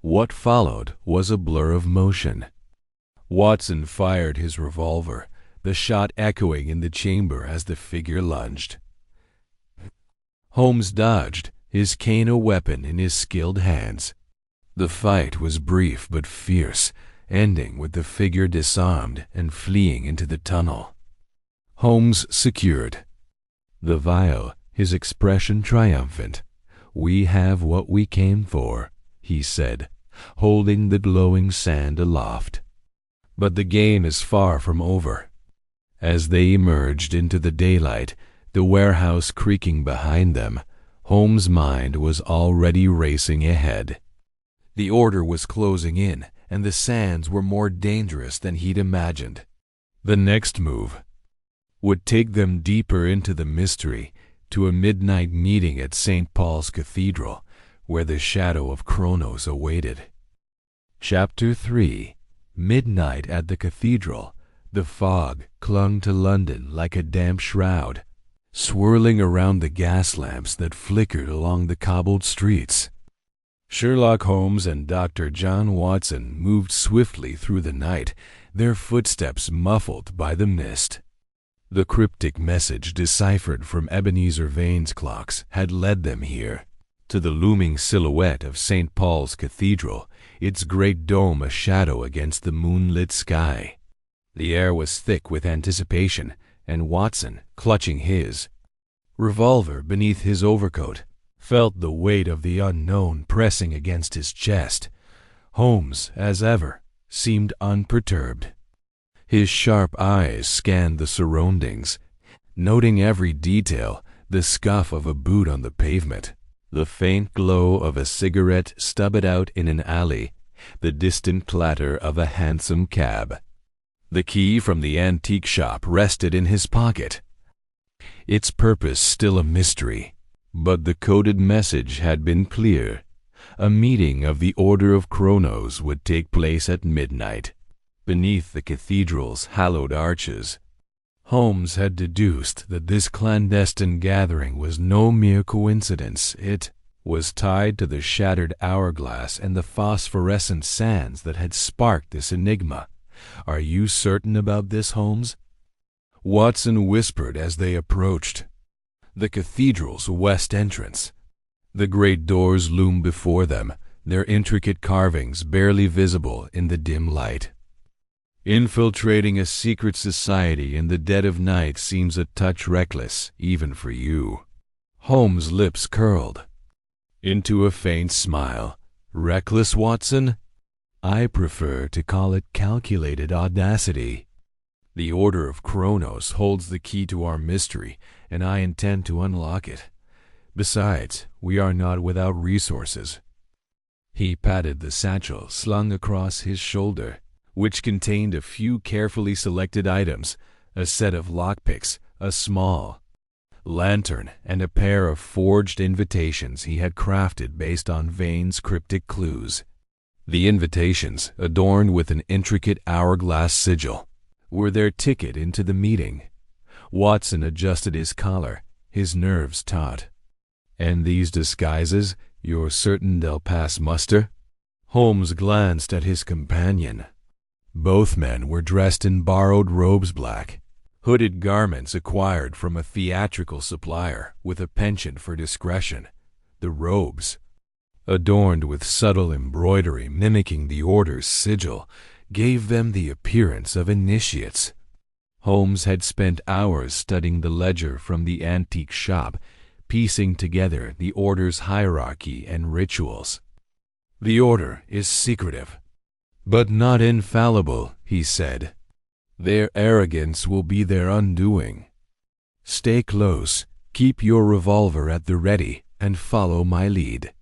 What followed was a blur of motion. Watson fired his revolver, the shot echoing in the chamber as the figure lunged. Holmes dodged, his cane a weapon in his skilled hands. The fight was brief but fierce, ending with the figure disarmed and fleeing into the tunnel. Holmes secured the vial, his expression triumphant. "We have what we came for," he said, holding the glowing sand aloft. But the game is far from over. As they emerged into the daylight, the warehouse creaking behind them, Holmes' mind was already racing ahead. The order was closing in, and the sands were more dangerous than he'd imagined. The next move would take them deeper into the mystery, to a midnight meeting at St. Paul's Cathedral, where the shadow of Chronos awaited. Chapter 3. Midnight at the Cathedral. The fog clung to London like a damp shroud, swirling around the gas lamps that flickered along the cobbled streets. Sherlock Holmes and Dr. John Watson moved swiftly through the night, their footsteps muffled by the mist. The cryptic message deciphered from Ebenezer Vane's clocks had led them here, to the looming silhouette of St. Paul's Cathedral, its great dome a shadow against the moonlit sky. The air was thick with anticipation, and Watson, clutching his revolver beneath his overcoat, felt the weight of the unknown pressing against his chest. Holmes, as ever, seemed unperturbed. His sharp eyes scanned the surroundings, noting every detail, the scuff of a boot on the pavement, the faint glow of a cigarette stubbed out in an alley, the distant clatter of a hansom cab. The key from the antique shop rested in his pocket, its purpose still a mystery. But the coded message had been clear. A meeting of the Order of Chronos would take place at midnight, beneath the cathedral's hallowed arches. Holmes had deduced that this clandestine gathering was no mere coincidence. It was tied to the shattered hourglass and the phosphorescent sands that had sparked this enigma. "Are you certain about this, Holmes?" Watson whispered as they approached. the cathedral's west entrance. The great doors loom before them, their intricate carvings barely visible in the dim light. Infiltrating a secret society in the dead of night seems a touch reckless, even for you. Holmes' lips curled into a faint smile. Reckless, Watson? I prefer to call it calculated audacity. The Order of Kronos holds the key to our mystery, and I intend to unlock it. Besides, we are not without resources. He patted the satchel slung across his shoulder, which contained a few carefully selected items, a set of lockpicks, a small lantern, and a pair of forged invitations he had crafted based on Vane's cryptic clues. The invitations, adorned with an intricate hourglass sigil, were their ticket into the meeting. Watson adjusted his collar, his nerves taut. And these disguises, you're certain they'll pass muster? Holmes glanced at his companion. Both men were dressed in borrowed robes black, hooded garments acquired from a theatrical supplier with a penchant for discretion. The robes, adorned with subtle embroidery mimicking the order's sigil, gave them the appearance of initiates. Holmes had spent hours studying the ledger from the antique shop, piecing together the order's hierarchy and rituals. The order is secretive, but not infallible, he said. Their arrogance will be their undoing. Stay close, keep your revolver at the ready, and follow my lead.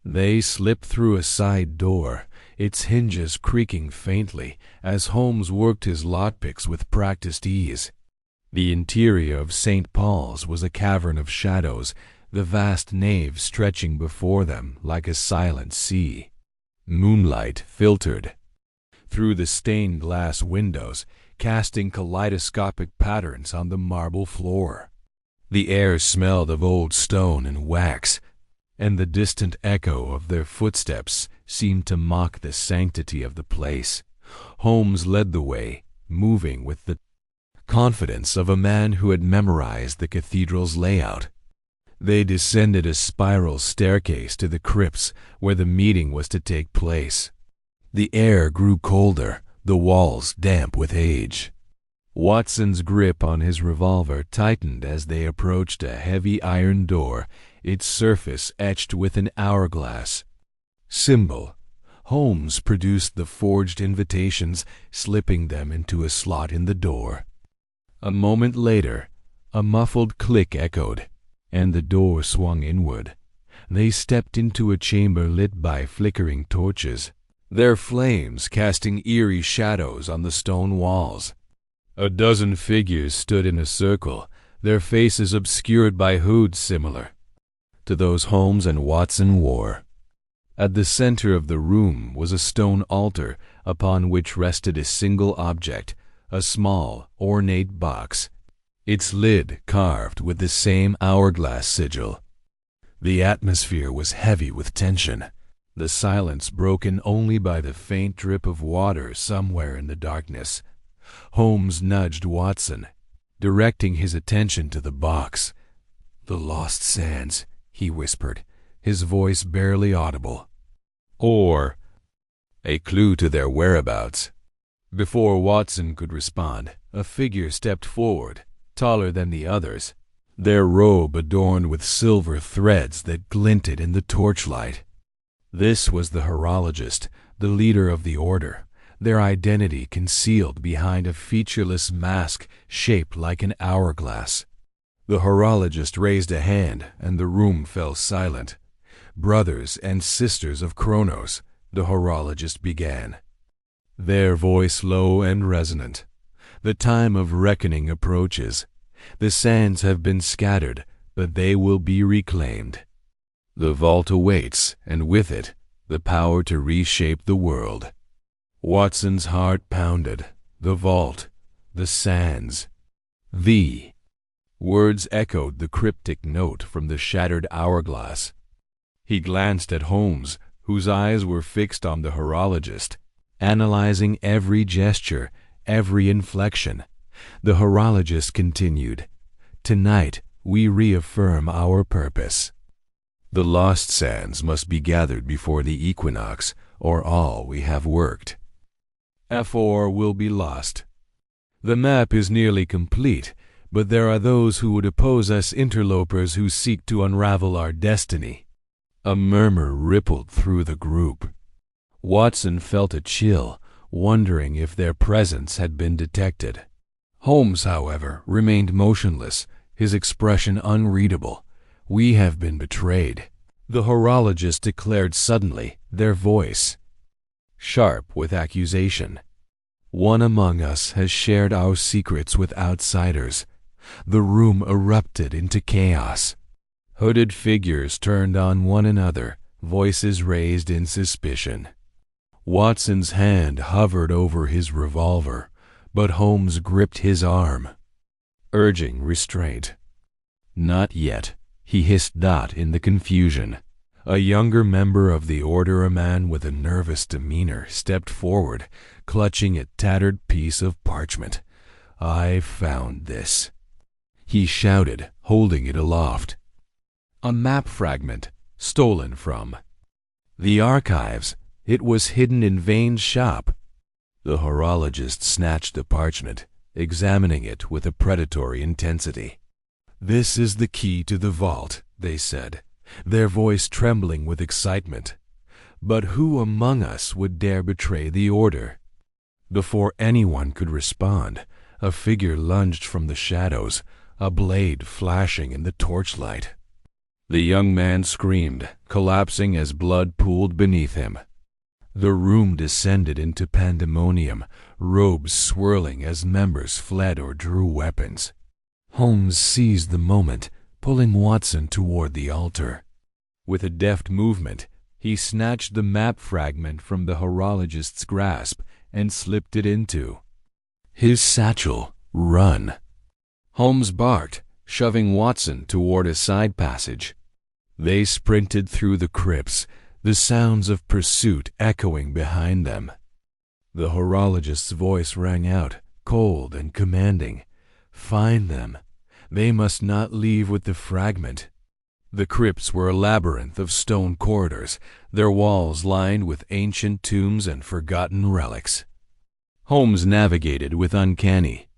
They slipped through a side door, its hinges creaking faintly as Holmes worked his lockpicks with practiced ease. The interior of St. Paul's was a cavern of shadows, the vast nave stretching before them like a silent sea. Moonlight filtered through the stained glass windows, casting kaleidoscopic patterns on the marble floor. The air smelled of old stone and wax, and the distant echo of their footsteps seemed to mock the sanctity of the place. Holmes led the way, moving with the confidence of a man who had memorized the cathedral's layout. They descended a spiral staircase to the crypts where the meeting was to take place. The air grew colder, the walls damp with age. Watson's grip on his revolver tightened as they approached a heavy iron door, its surface etched with an hourglass symbol. Holmes produced the forged invitations, slipping them into a slot in the door. A moment later, a muffled click echoed, and the door swung inward. They stepped into a chamber lit by flickering torches, their flames casting eerie shadows on the stone walls. A dozen figures stood in a circle, their faces obscured by hoods similar to those Holmes and Watson wore. At the center of the room was a stone altar upon which rested a single object, a small, ornate box, its lid carved with the same hourglass sigil. The atmosphere was heavy with tension, the silence broken only by the faint drip of water somewhere in the darkness. Holmes nudged Watson, directing his attention to the box. "The lost sands," he whispered, his voice barely audible. "Or a clue to their whereabouts." Before Watson could respond, a figure stepped forward, taller than the others, their robe adorned with silver threads that glinted in the torchlight. This was the horologist, the leader of the order, their identity concealed behind a featureless mask shaped like an hourglass. The horologist raised a hand, and the room fell silent. "Brothers and sisters of Kronos," the horologist began, their voice low and resonant. "The time of reckoning approaches. The sands have been scattered, but they will be reclaimed. The vault awaits, and with it, the power to reshape the world." Watson's heart pounded. The vault, the sands, the words echoed the cryptic note from the shattered hourglass. He glanced at Holmes, whose eyes were fixed on the horologist, analyzing every gesture, every inflection. The horologist continued, "Tonight we reaffirm our purpose. The lost sands must be gathered before the equinox, or all we have worked. F4 will be lost. The map is nearly complete, but there are those who would oppose us interlopers who seek to unravel our destiny. A murmur rippled through the group. Watson felt a chill, wondering if their presence had been detected. Holmes, however, remained motionless, his expression unreadable. "We have been betrayed," the horologist declared suddenly, their voice sharp with accusation. "One among us has shared our secrets with outsiders." The room erupted into chaos. Hooded figures turned on one another, voices raised in suspicion. Watson's hand hovered over his revolver, but Holmes gripped his arm, urging restraint. "Not yet," he hissed Dot in the confusion. A younger member of the order, a man with a nervous demeanor, stepped forward, clutching a tattered piece of parchment. "I found this," he shouted, holding it aloft. A map fragment, stolen from the archives. It was hidden in Vane's shop. The horologist snatched the parchment, examining it with a predatory intensity. "This is the key to the vault," they said, their voice trembling with excitement. "But who among us would dare betray the order?" Before anyone could respond, a figure lunged from the shadows, a blade flashing in the torchlight. The young man screamed, collapsing as blood pooled beneath him. The room descended into pandemonium, robes swirling as members fled or drew weapons. Holmes seized the moment, pulling Watson toward the altar. With a deft movement, he snatched the map fragment from the horologist's grasp and slipped it into his satchel. "Run!" Holmes barked, shoving Watson toward a side passage. They sprinted through the crypts, the sounds of pursuit echoing behind them. The horologist's voice rang out, cold and commanding. "Find them. They must not leave with the fragment." The crypts were a labyrinth of stone corridors, their walls lined with ancient tombs and forgotten relics. Holmes navigated with uncanny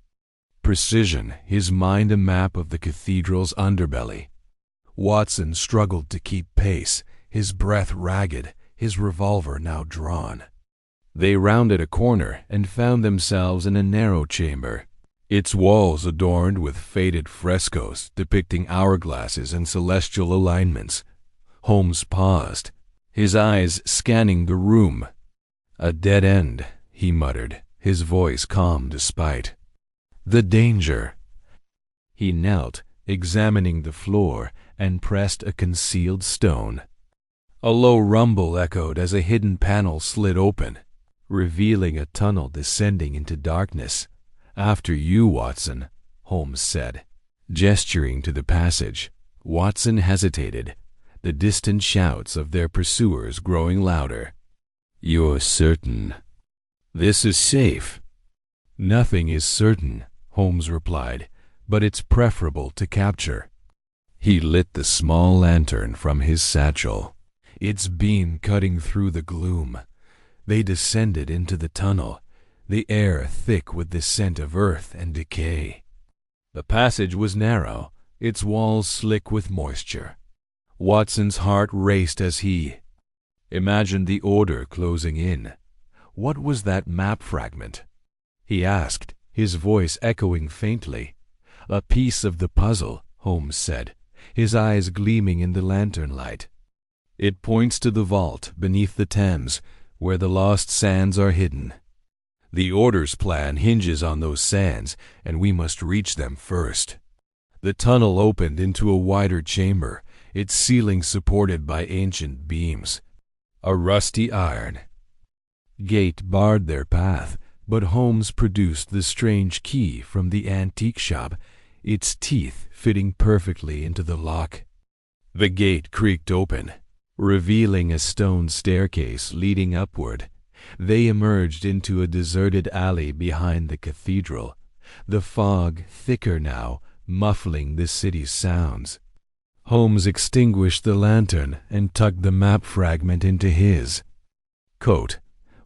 precision, his mind a map of the cathedral's underbelly. Watson struggled to keep pace, his breath ragged, his revolver now drawn. They rounded a corner and found themselves in a narrow chamber, its walls adorned with faded frescoes depicting hourglasses and celestial alignments. Holmes paused, his eyes scanning the room. "A dead end," he muttered, his voice calm despite the danger. He knelt, examining the floor, and pressed a concealed stone. A low rumble echoed as a hidden panel slid open, revealing a tunnel descending into darkness. "After you, Watson," Holmes said, gesturing to the passage. Watson hesitated, the distant shouts of their pursuers growing louder. "You're certain this is safe?" "Nothing is certain," Holmes replied, "but it's preferable to capture." He lit the small lantern from his satchel, its beam cutting through the gloom. They descended into the tunnel, the air thick with the scent of earth and decay. The passage was narrow, its walls slick with moisture. Watson's heart raced as he imagined the order closing in. What was that map fragment? He asked, his voice echoing faintly. "A piece of the puzzle," Holmes said, his eyes gleaming in the lantern light. "It points to the vault beneath the Thames, where the lost sands are hidden. The Order's plan hinges on those sands, and we must reach them first." The tunnel opened into a wider chamber, its ceiling supported by ancient beams. A rusty iron gate barred their path, but Holmes produced the strange key from the antique shop, its teeth fitting perfectly into the lock. The gate creaked open, revealing a stone staircase leading upward. They emerged into a deserted alley behind the cathedral, the fog thicker now, muffling the city's sounds. Holmes extinguished the lantern and tucked the map fragment into his coat.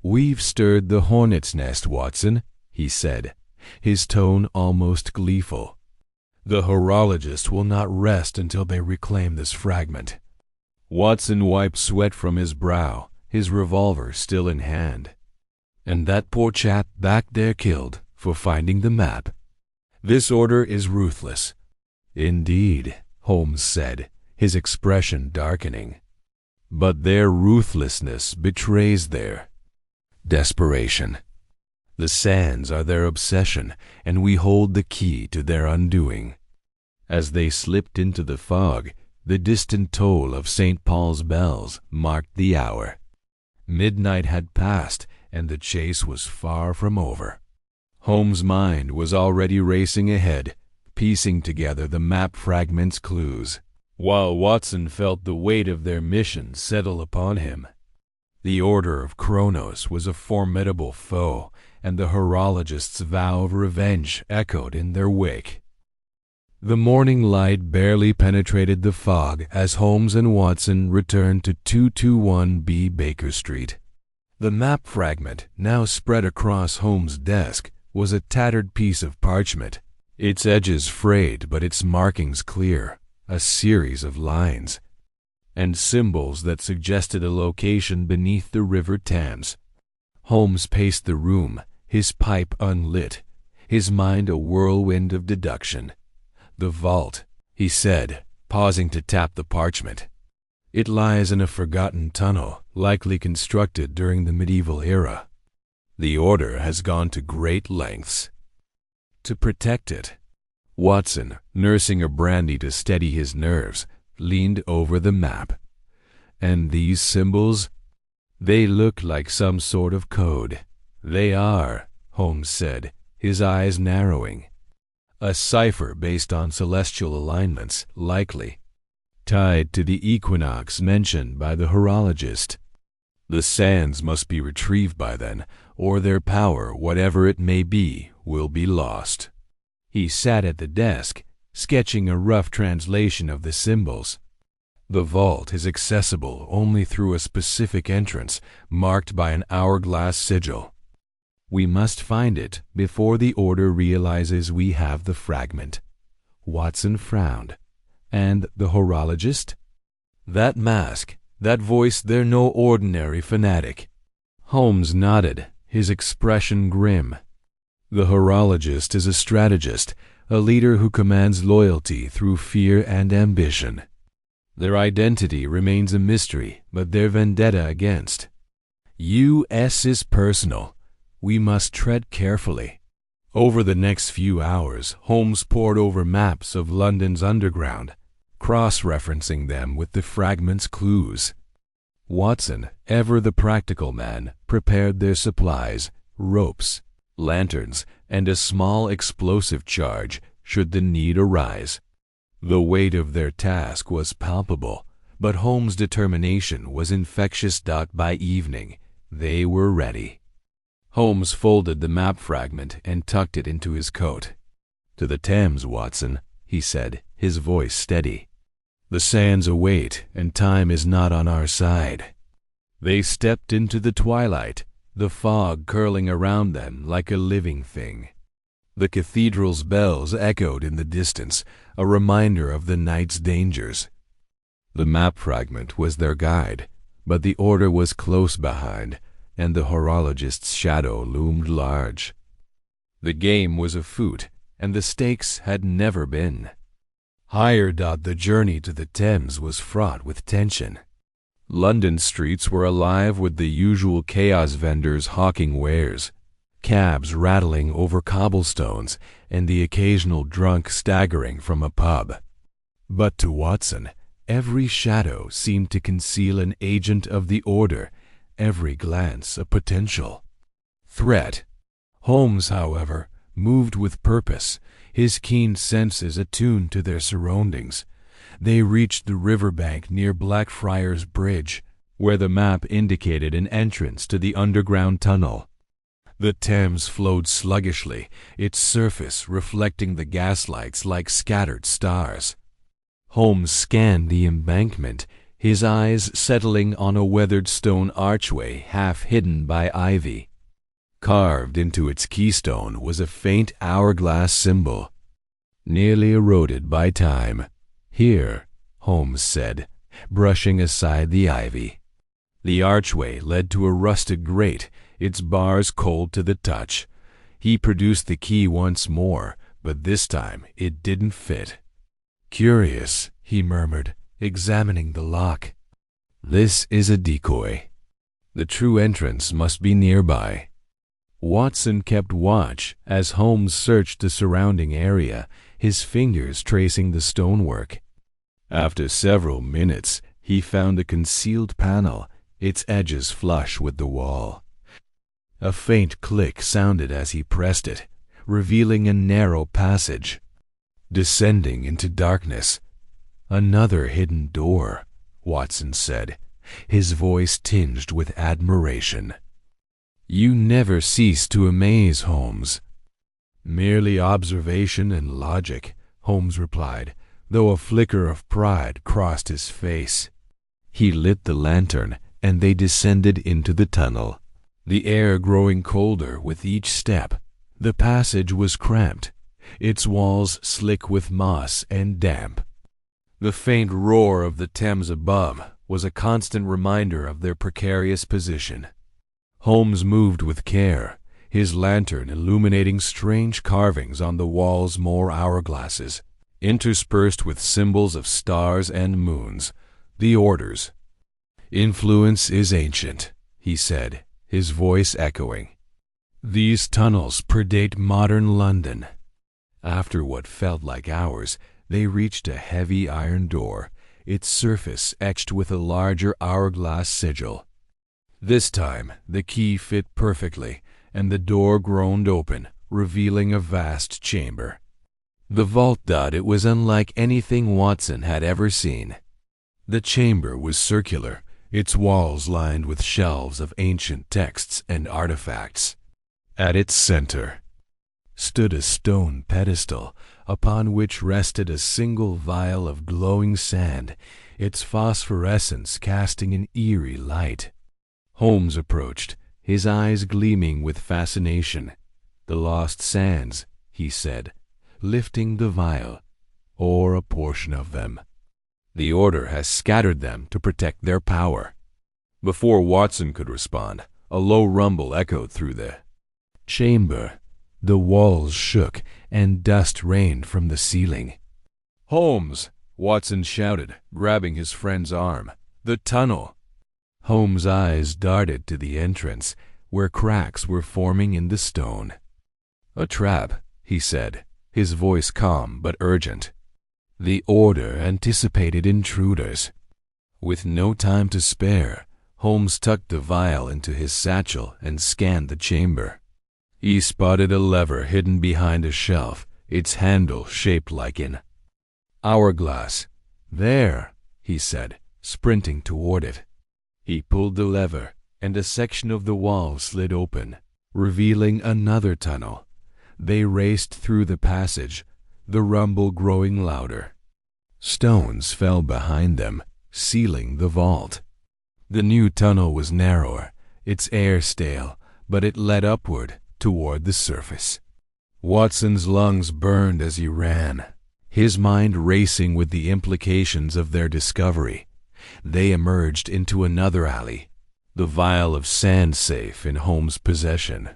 "We've stirred the hornet's nest, Watson," he said, his tone almost gleeful. "The horologist will not rest until they reclaim this fragment." Watson wiped sweat from his brow, his revolver still in hand. "And that poor chap back there killed for finding the map. This order is ruthless." "Indeed," Holmes said, his expression darkening. "But their ruthlessness betrays their desperation. The sands are their obsession, and we hold the key to their undoing." As they slipped into the fog, the distant toll of St. Paul's bells marked the hour. Midnight had passed, and the chase was far from over. Holmes' mind was already racing ahead, piecing together the map fragment's clues, while Watson felt the weight of their mission settle upon him. The Order of Kronos was a formidable foe, and the horologist's vow of revenge echoed in their wake. The morning light barely penetrated the fog as Holmes and Watson returned to 221B Baker Street. The map fragment, now spread across Holmes' desk, was a tattered piece of parchment, its edges frayed but its markings clear, a series of lines and symbols that suggested a location beneath the River Thames. Holmes paced the room, his pipe unlit, his mind a whirlwind of deduction. "The vault," he said, pausing to tap the parchment. "It lies in a forgotten tunnel, likely constructed during the medieval era. The Order has gone to great lengths to protect it." Watson, nursing a brandy to steady his nerves, leaned over the map. "And these symbols? They look like some sort of code." "They are," Holmes said, his eyes narrowing. "A cipher based on celestial alignments, likely tied to the equinox mentioned by the horologist. The sands must be retrieved by then, or their power, whatever it may be, will be lost." He sat at the desk, sketching a rough translation of the symbols. "The vault is accessible only through a specific entrance marked by an hourglass sigil. We must find it before the Order realizes we have the fragment." Watson frowned. "And the horologist?" "That mask, that voice, they're no ordinary fanatic." Holmes nodded, his expression grim. "The horologist is a strategist, a leader who commands loyalty through fear and ambition. Their identity remains a mystery, but their vendetta against U.S. is personal. We must tread carefully." Over the next few hours, Holmes pored over maps of London's underground, cross-referencing them with the fragment's clues. Watson, ever the practical man, prepared their supplies, ropes, lanterns, and a small explosive charge should the need arise. The weight of their task was palpable, but Holmes' determination was infectious. By evening, they were ready. Holmes folded the map fragment and tucked it into his coat. "To the Thames, Watson," he said, his voice steady. "The sands await, and time is not on our side." They stepped into the twilight, the fog curling around them like a living thing. The cathedral's bells echoed in the distance, a reminder of the night's dangers. The map fragment was their guide, but the Order was close behind, and the horologist's shadow loomed large. The game was afoot, and the stakes had never been higher. The journey to the Thames was fraught with tension. London streets were alive with the usual chaos, vendors hawking wares, cabs rattling over cobblestones, and the occasional drunk staggering from a pub. But to Watson, every shadow seemed to conceal an agent of the Order, every glance a potential threat. Holmes, however, moved with purpose, his keen senses attuned to their surroundings. They reached the riverbank near Blackfriars Bridge, where the map indicated an entrance to the underground tunnel. The Thames flowed sluggishly, its surface reflecting the gaslights like scattered stars. Holmes scanned the embankment, his eyes settling on a weathered stone archway half hidden by ivy. Carved into its keystone was a faint hourglass symbol, nearly eroded by time. "Here," Holmes said, brushing aside the ivy. The archway led to a rusted grate, its bars cold to the touch. He produced the key once more, but this time it didn't fit. "Curious," he murmured, examining the lock. "This is a decoy. The true entrance must be nearby." Watson kept watch as Holmes searched the surrounding area, his fingers tracing the stonework. After several minutes, he found a concealed panel, its edges flush with the wall. A faint click sounded as he pressed it, revealing a narrow passage. Descending into darkness. "Another hidden door," Watson said, his voice tinged with admiration. "You never cease to amaze, Holmes." "Merely observation and logic," Holmes replied, though a flicker of pride crossed his face. He lit the lantern, and they descended into the tunnel. The air growing colder with each step, the passage was cramped, its walls slick with moss and damp. The faint roar of the Thames above was a constant reminder of their precarious position. Holmes moved with care, his lantern illuminating strange carvings on the wall's more hourglasses, interspersed with symbols of stars and moons, the orders. "Influence is ancient," he said, his voice echoing. "These tunnels predate modern London." After what felt like hours, they reached a heavy iron door, its surface etched with a larger hourglass sigil. This time, the key fit perfectly, and the door groaned open, revealing a vast chamber. The vault thought it was unlike anything Watson had ever seen. The chamber was circular, its walls lined with shelves of ancient texts and artifacts. At its center stood a stone pedestal, upon which rested a single vial of glowing sand, its phosphorescence casting an eerie light. Holmes approached, his eyes gleaming with fascination. "The lost sands," he said, lifting the vial, "or a portion of them. The Order has scattered them to protect their power." Before Watson could respond, a low rumble echoed through the chamber. The walls shook, and dust rained from the ceiling. "Holmes!" Watson shouted, grabbing his friend's arm. "The tunnel!" Holmes' eyes darted to the entrance, where cracks were forming in the stone. "A trap," he said, his voice calm but urgent. "The Order anticipated intruders." With no time to spare, Holmes tucked the vial into his satchel and scanned the chamber. He spotted a lever hidden behind a shelf, its handle shaped like an hourglass. "There," he said, sprinting toward it. He pulled the lever, and a section of the wall slid open, revealing another tunnel. They raced through the passage, the rumble growing louder. Stones fell behind them, sealing the vault. The new tunnel was narrower, its air stale, but it led upward, toward the surface. Watson's lungs burned as he ran, his mind racing with the implications of their discovery. They emerged into another alley, the vial of sand safe in Holmes' possession.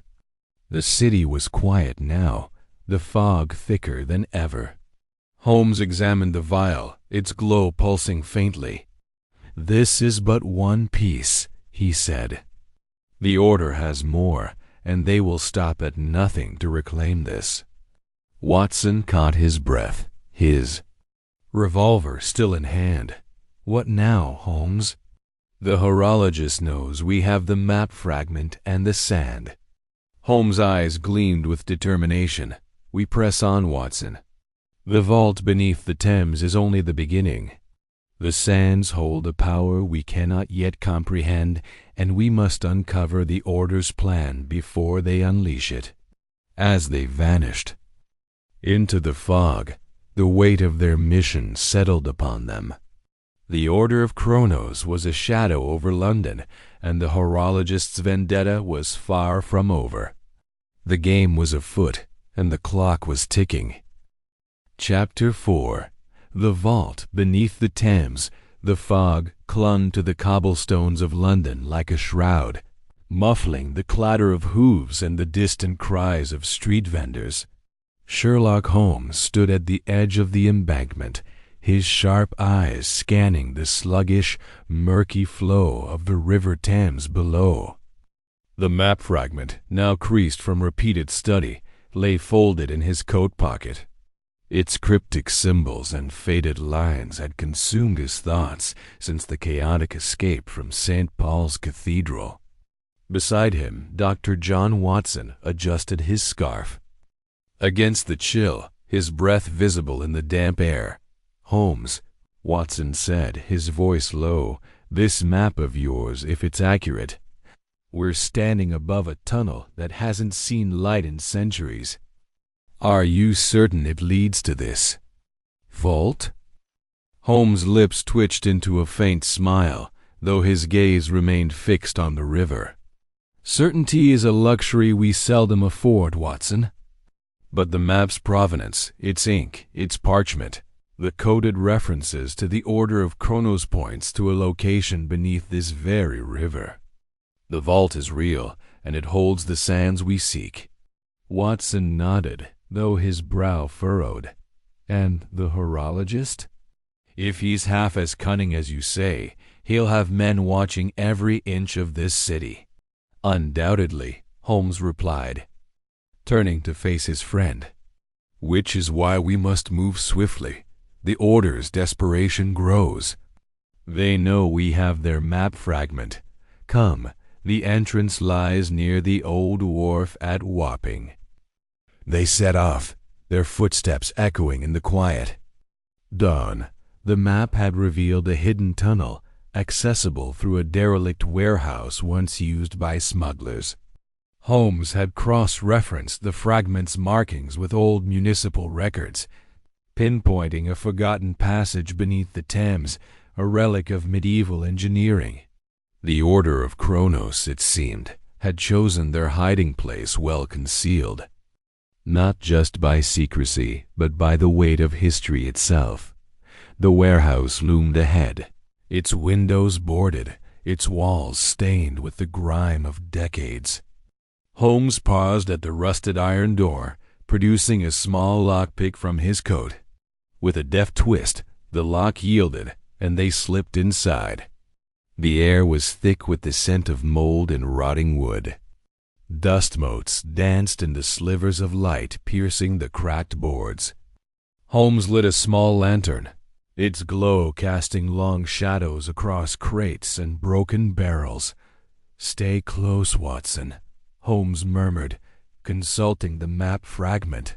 The city was quiet now, the fog thicker than ever. Holmes examined the vial, its glow pulsing faintly. "This is but one piece," he said. "The Order has more, and they will stop at nothing to reclaim this." Watson caught his breath, his revolver still in hand. "What now, Holmes?" "The horologist knows we have the map fragment and the sand." Holmes' eyes gleamed with determination. "We press on, Watson. The vault beneath the Thames is only the beginning." The sands hold a power we cannot yet comprehend, and we must uncover the Order's plan before they unleash it. As they vanished into the fog, the weight of their mission settled upon them. The Order of Kronos was a shadow over London, and the horologist's vendetta was far from over. The game was afoot, and the clock was ticking. Chapter 4. The vault beneath the Thames. The fog clung to the cobblestones of London like a shroud, muffling the clatter of hooves and the distant cries of street vendors. Sherlock Holmes stood at the edge of the embankment, his sharp eyes scanning the sluggish, murky flow of the River Thames below. The map fragment, now creased from repeated study, lay folded in his coat pocket. Its cryptic symbols and faded lines had consumed his thoughts since the chaotic escape from St. Paul's Cathedral. Beside him, Dr. John Watson adjusted his scarf. Against the chill, his breath visible in the damp air. "Holmes," Watson said, his voice low, "this map of yours, if it's accurate, we're standing above a tunnel that hasn't seen light in centuries. Are you certain it leads to this vault?" Holmes' lips twitched into a faint smile, though his gaze remained fixed on the river. "Certainty is a luxury we seldom afford, Watson. But the map's provenance, its ink, its parchment, the coded references to the Order of Kronos points to a location beneath this very river. The vault is real, and it holds the sands we seek." Watson nodded, though his brow furrowed. "And the horologist?" "If he's half as cunning as you say, he'll have men watching every inch of this city." "Undoubtedly," Holmes replied, turning to face his friend. "Which is why we must move swiftly. The Order's desperation grows. They know we have their map fragment. Come, the entrance lies near the old wharf at Wapping." They set off, their footsteps echoing in the quiet. Dawn. The map had revealed a hidden tunnel, accessible through a derelict warehouse once used by smugglers. Holmes had cross-referenced the fragment's markings with old municipal records, pinpointing a forgotten passage beneath the Thames, a relic of medieval engineering. The Order of Kronos, it seemed, had chosen their hiding place well concealed, not just by secrecy, but by the weight of history itself. The warehouse loomed ahead, its windows boarded, its walls stained with the grime of decades. Holmes paused at the rusted iron door, producing a small lockpick from his coat. With a deft twist, the lock yielded, and they slipped inside. The air was thick with the scent of mold and rotting wood. Dust motes danced in the slivers of light piercing the cracked boards. Holmes lit a small lantern, its glow casting long shadows across crates and broken barrels. "Stay close, Watson," Holmes murmured, consulting the map fragment.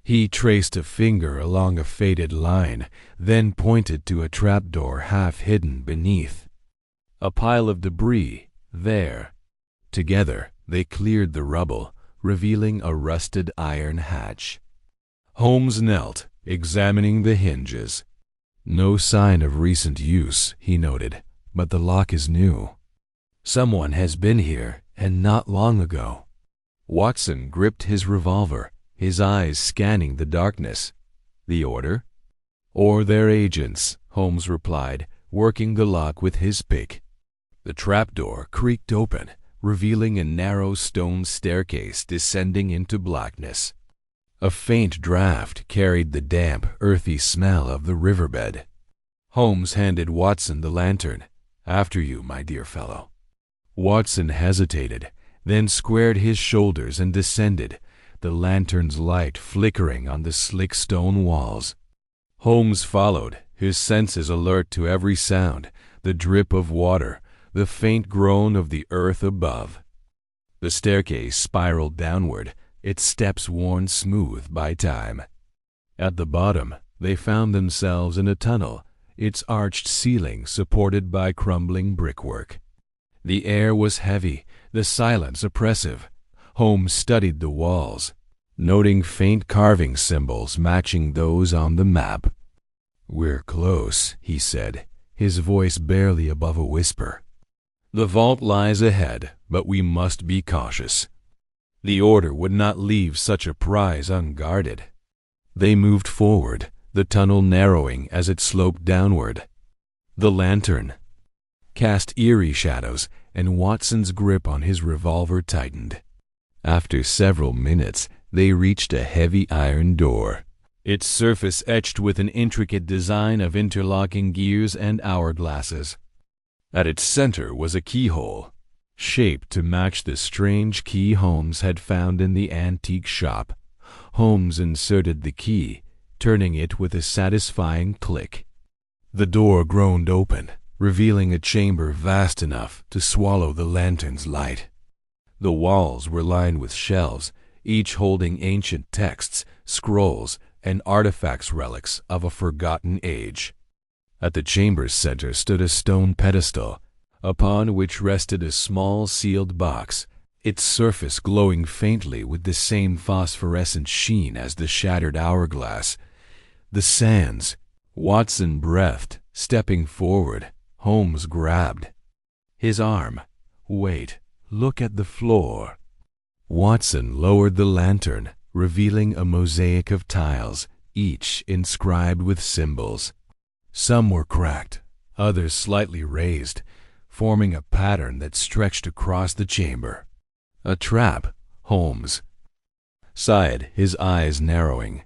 He traced a finger along a faded line, then pointed to a trapdoor half hidden beneath. A pile of debris, there. Together, they cleared the rubble, revealing a rusted iron hatch. Holmes knelt, examining the hinges. "No sign of recent use," he noted, "but the lock is new. Someone has been here, and not long ago." Watson gripped his revolver, his eyes scanning the darkness. "The Order?" "Or their agents," Holmes replied, working the lock with his pick. The trapdoor creaked open, revealing a narrow stone staircase descending into blackness. A faint draft carried the damp, earthy smell of the riverbed. Holmes handed Watson the lantern. "After you, my dear fellow." Watson hesitated, then squared his shoulders and descended, the lantern's light flickering on the slick stone walls. Holmes followed, his senses alert to every sound, the drip of water, the faint groan of the earth above. The staircase spiraled downward, its steps worn smooth by time. At the bottom, they found themselves in a tunnel, its arched ceiling supported by crumbling brickwork. The air was heavy, the silence oppressive. Holmes studied the walls, noting faint carving symbols matching those on the map. "We're close," he said, his voice barely above a whisper. "The vault lies ahead, but we must be cautious. The Order would not leave such a prize unguarded." They moved forward, the tunnel narrowing as it sloped downward. The lantern cast eerie shadows, and Watson's grip on his revolver tightened. After several minutes, they reached a heavy iron door, its surface etched with an intricate design of interlocking gears and hourglasses. At its center was a keyhole, shaped to match the strange key Holmes had found in the antique shop. Holmes inserted the key, turning it with a satisfying click. The door groaned open, revealing a chamber vast enough to swallow the lantern's light. The walls were lined with shelves, each holding ancient texts, scrolls, and artifacts relics of a forgotten age. At the chamber's center stood a stone pedestal, upon which rested a small sealed box, its surface glowing faintly with the same phosphorescent sheen as the shattered hourglass. The sands. Watson breathed, stepping forward. Holmes grabbed his arm. "Wait, look at the floor." Watson lowered the lantern, revealing a mosaic of tiles, each inscribed with symbols. Some were cracked, others slightly raised, forming a pattern that stretched across the chamber. "A trap," Holmes sighed, his eyes narrowing.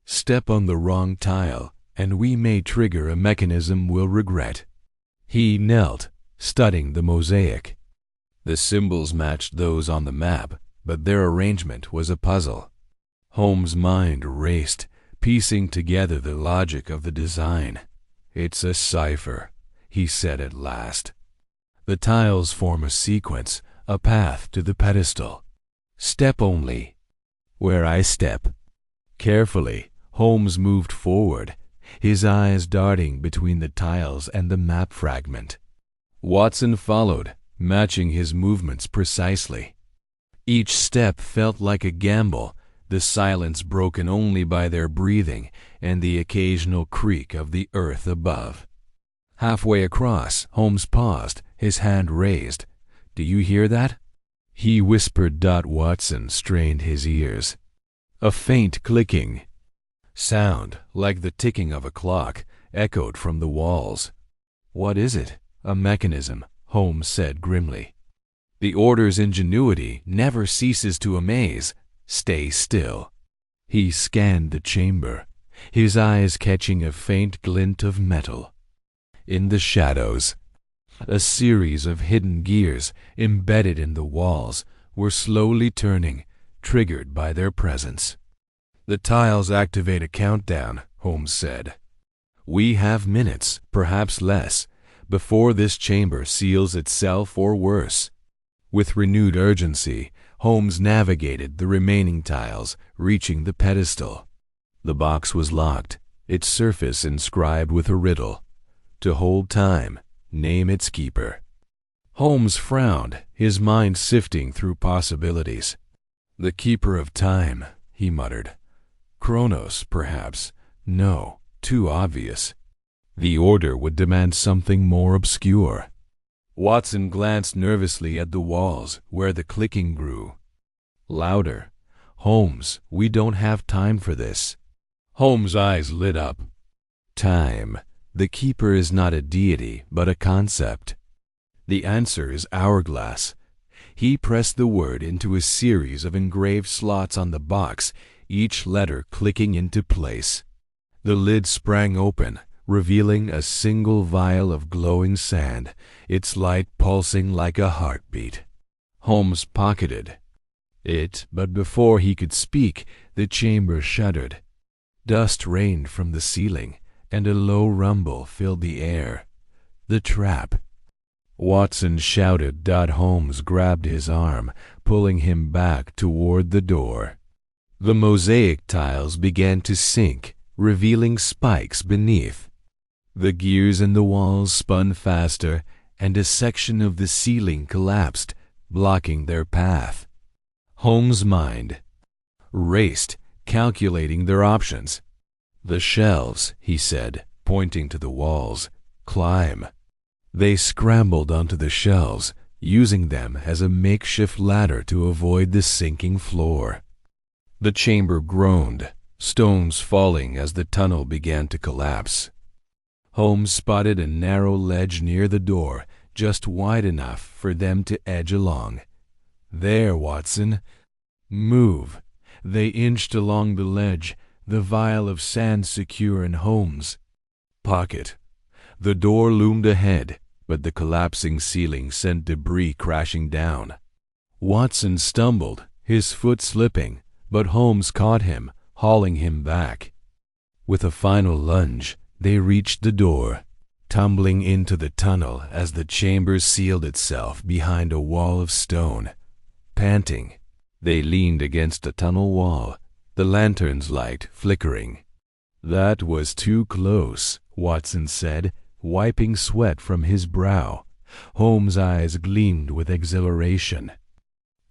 "Step on the wrong tile, and we may trigger a mechanism we'll regret." He knelt, studying the mosaic. The symbols matched those on the map, but their arrangement was a puzzle. Holmes' mind raced, piecing together the logic of the design. "It's a cipher," he said at last. "The tiles form a sequence, a path to the pedestal. Step only where I step." Carefully, Holmes moved forward, his eyes darting between the tiles and the map fragment. Watson followed, matching his movements precisely. Each step felt like a gamble, the silence broken only by their breathing and the occasional creak of the earth above. Halfway across, Holmes paused, his hand raised. "Do you hear that?" he whispered. Watson strained his ears. A faint clicking sound, like the ticking of a clock, echoed from the walls. "What is it?" "A mechanism," Holmes said grimly. "The Order's ingenuity never ceases to amaze. Stay still." He scanned the chamber, his eyes catching a faint glint of metal. In the shadows, a series of hidden gears embedded in the walls were slowly turning, triggered by their presence. "The tiles activate a countdown," Holmes said. "We have minutes, perhaps less, before this chamber seals itself or worse." With renewed urgency, Holmes navigated the remaining tiles, reaching the pedestal. The box was locked, its surface inscribed with a riddle. "To hold time, name its keeper." Holmes frowned, his mind sifting through possibilities. "The keeper of time," he muttered. "Kronos, perhaps. No, too obvious. The Order would demand something more obscure." Watson glanced nervously at the walls, where the clicking grew louder. "Holmes, we don't have time for this." Holmes' eyes lit up. "Time. The keeper is not a deity, but a concept. The answer is hourglass." He pressed the word into a series of engraved slots on the box, each letter clicking into place. The lid sprang open, revealing a single vial of glowing sand, its light pulsing like a heartbeat. Holmes pocketed it, but before he could speak, the chamber shuddered. Dust rained from the ceiling, and a low rumble filled the air. "The trap!" Watson shouted. Holmes grabbed his arm, pulling him back toward the door. The mosaic tiles began to sink, revealing spikes beneath. The gears in the walls spun faster, and a section of the ceiling collapsed, blocking their path. Holmes' mind raced, calculating their options. "The shelves," he said, pointing to the walls. "Climb." They scrambled onto the shelves, using them as a makeshift ladder to avoid the sinking floor. The chamber groaned, stones falling as the tunnel began to collapse. Holmes spotted a narrow ledge near the door, just wide enough for them to edge along. "There, Watson. Move." They inched along the ledge, the vial of sand secure in Holmes' pocket. The door loomed ahead, but the collapsing ceiling sent debris crashing down. Watson stumbled, his foot slipping, but Holmes caught him, hauling him back. With a final lunge, they reached the door, tumbling into the tunnel as the chamber sealed itself behind a wall of stone. Panting, they leaned against the tunnel wall, the lantern's light flickering. "That was too close," Watson said, wiping sweat from his brow. Holmes' eyes gleamed with exhilaration.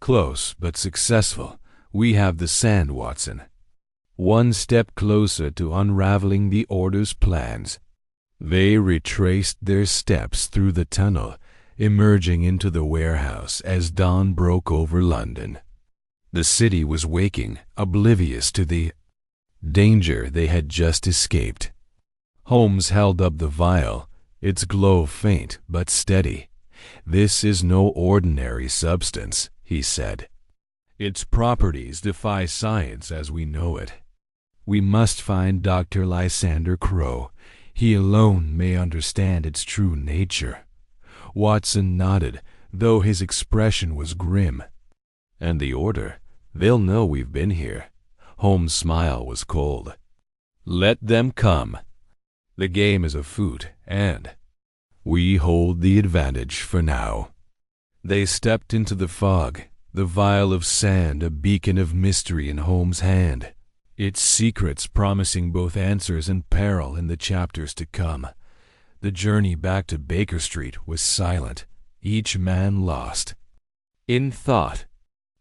"Close, but successful. We have the sand, Watson. One step closer to unraveling the Order's plans." They retraced their steps through the tunnel, emerging into the warehouse as dawn broke over London. The city was waking, oblivious to the danger they had just escaped. Holmes held up the vial, its glow faint but steady. "This is no ordinary substance," he said. "Its properties defy science as we know it. We must find Dr. Lysander Crow. He alone may understand its true nature." Watson nodded, though his expression was grim. "And the Order? They'll know we've been here." Holmes' smile was cold. "Let them come. The game is afoot, and we hold the advantage for now." They stepped into the fog, the vial of sand a beacon of mystery in Holmes' hand, its secrets promising both answers and peril in the chapters to come. The journey back to Baker Street was silent, each man lost in thought.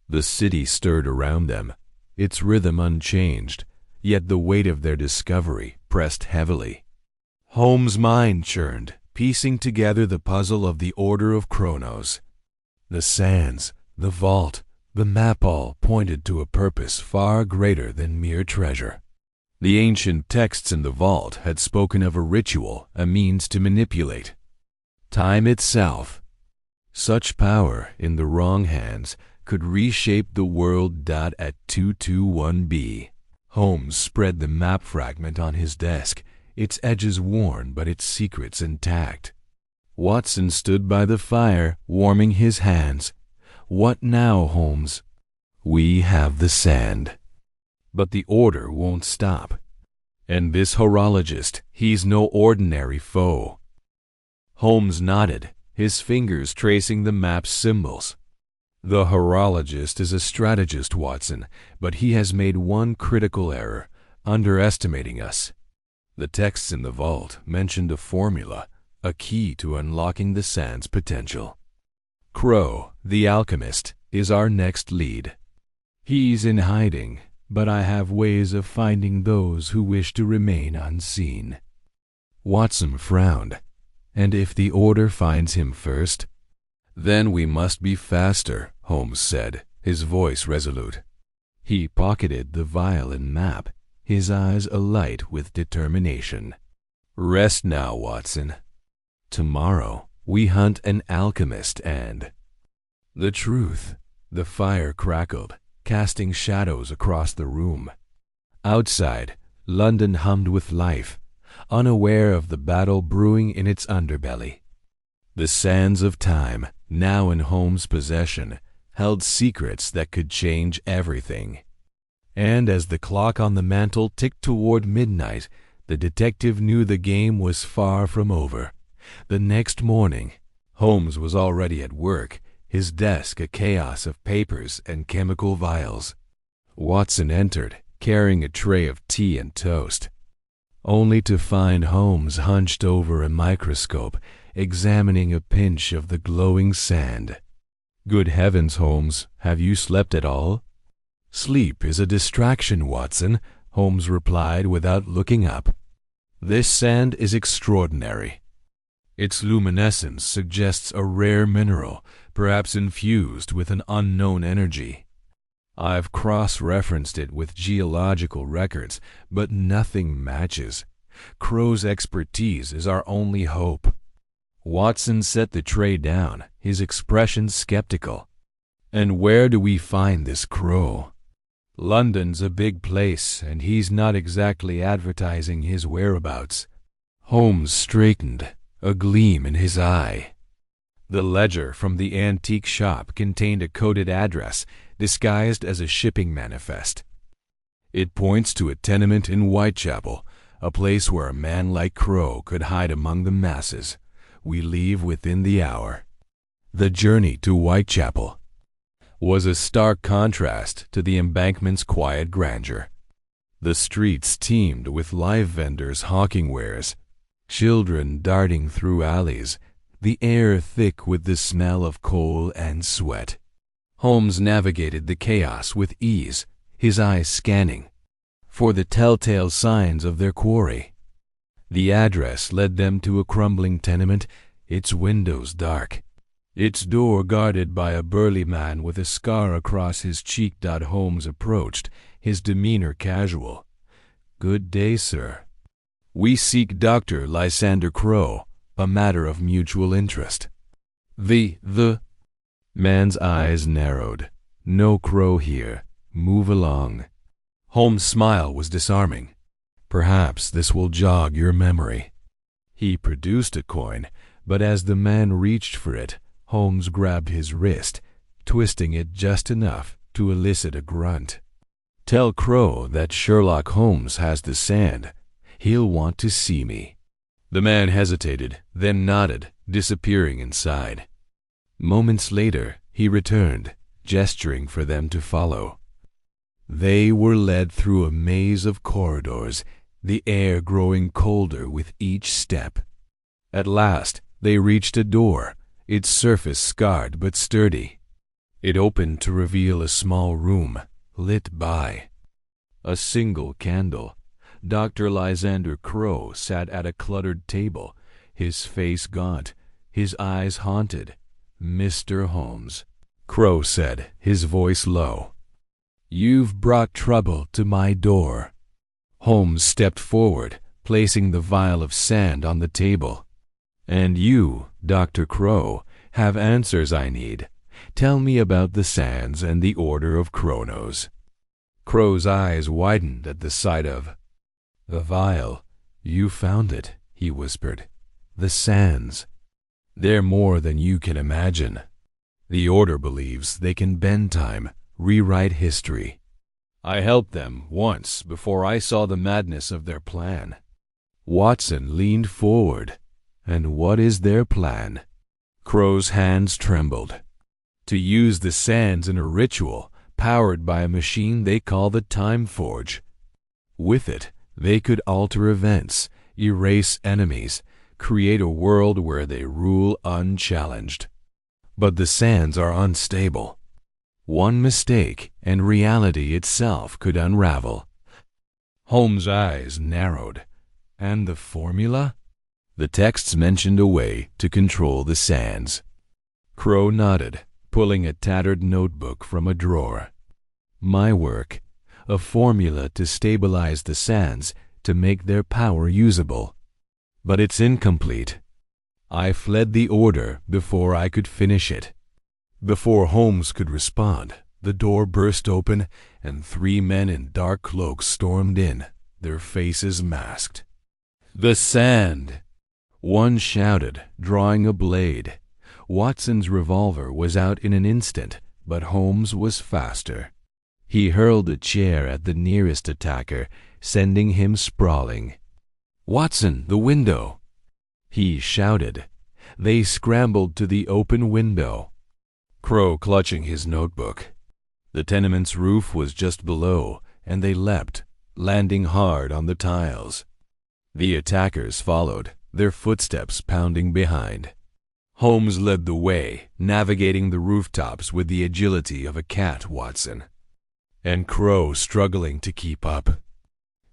The city stirred around them, its rhythm unchanged, yet the weight of their discovery pressed heavily. Holmes' mind churned, piecing together the puzzle of the Order of Chronos. The sands, the vault, the map all pointed to a purpose far greater than mere treasure. The ancient texts in the vault had spoken of a ritual, a means to manipulate time itself. Such power, in the wrong hands, could reshape the world. At 221B. Holmes spread the map fragment on his desk, its edges worn but its secrets intact. Watson stood by the fire, warming his hands. "What now, Holmes?" "We have the sand. But the Order won't stop. And this horologist, he's no ordinary foe." Holmes nodded, his fingers tracing the map's symbols. "The horologist is a strategist, Watson, but he has made one critical error, underestimating us. The texts in the vault mentioned a formula, a key to unlocking the sand's potential. Crow, the alchemist, is our next lead. He's in hiding, but I have ways of finding those who wish to remain unseen." Watson frowned. "And if the Order finds him first?" "Then we must be faster," Holmes said, his voice resolute. He pocketed the vial and map, his eyes alight with determination. "Rest now, Watson. Tomorrow we hunt an alchemist and—" "The truth." The fire crackled, casting shadows across the room. Outside, London hummed with life, unaware of the battle brewing in its underbelly. The sands of time, now in Holmes' possession, held secrets that could change everything. And as the clock on the mantel ticked toward midnight, the detective knew the game was far from over. The next morning, Holmes was already at work, his desk a chaos of papers and chemical vials. Watson entered, carrying a tray of tea and toast. only to find Holmes hunched over a microscope, examining a pinch of the glowing sand. "Good heavens, Holmes, have you slept at all?" "Sleep is a distraction, Watson," Holmes replied without looking up. "This sand is extraordinary. Its luminescence suggests a rare mineral, perhaps infused with an unknown energy. I've cross-referenced it with geological records, but nothing matches. Crow's expertise is our only hope." Watson set the tray down, his expression skeptical. "And where do we find this Crow?" "London's a big place, and he's not exactly advertising his whereabouts." Holmes straightened, a gleam in his eye. The ledger from the antique shop contained a coded address disguised as a shipping manifest. "It points to a tenement in Whitechapel, a place where a man like Crow could hide among the masses. We leave within the hour." The journey to Whitechapel was a stark contrast to the Embankment's quiet grandeur. The streets teemed with live vendors hawking wares, children darting through alleys, the air thick with the smell of coal and sweat. Holmes navigated the chaos with ease, his eyes scanning for the telltale signs of their quarry. The address led them to a crumbling tenement, its windows dark, its door guarded by a burly man with a scar across his cheek. Holmes approached, his demeanor casual. "Good day, sir. We seek Dr. Lysander Crow, a matter of mutual interest." The man's eyes narrowed. "No Crow here. Move along." Holmes' smile was disarming. "Perhaps this will jog your memory." He produced a coin, but as the man reached for it, Holmes grabbed his wrist, twisting it just enough to elicit a grunt. "Tell Crow that Sherlock Holmes has the sand. He'll want to see me." The man hesitated, then nodded, disappearing inside. Moments later, he returned, gesturing for them to follow. They were led through a maze of corridors, the air growing colder with each step. At last, they reached a door, its surface scarred but sturdy. It opened to reveal a small room, lit by a single candle. Dr. Lysander Crow sat at a cluttered table, his face gaunt, his eyes haunted. "Mr. Holmes," Crow said, his voice low, "you've brought trouble to my door." Holmes stepped forward, placing the vial of sand on the table. "And you, Dr. Crow, have answers I need. Tell me about the sands and the Order of Chronos." Crow's eyes widened at the sight of the vial. "You found it," he whispered. "The sands. They're more than you can imagine. The Order believes they can bend time, rewrite history. I helped them once before I saw the madness of their plan." Watson leaned forward. "And what is their plan?" Crow's hands trembled. "To use the sands in a ritual powered by a machine they call the Time Forge. With it, they could alter events, erase enemies, create a world where they rule unchallenged. But the sands are unstable. One mistake, and reality itself could unravel." Holmes' eyes narrowed. "And the formula?" "The texts mentioned a way to control the sands." Crow nodded, pulling a tattered notebook from a drawer. "My work, a formula to stabilize the sands, to make their power usable. But it's incomplete. I fled the Order before I could finish it." Before Holmes could respond, the door burst open, and 3 men in dark cloaks stormed in, their faces masked. "The sand!" one shouted, drawing a blade. Watson's revolver was out in an instant, but Holmes was faster. He hurled a chair at the nearest attacker, sending him sprawling. "Watson, the window!" he shouted. They scrambled to the open window, Crow clutching his notebook. The tenement's roof was just below, and they leapt, landing hard on the tiles. The attackers followed, their footsteps pounding behind. Holmes led the way, navigating the rooftops with the agility of a cat, Watson, and Crow struggling to keep up.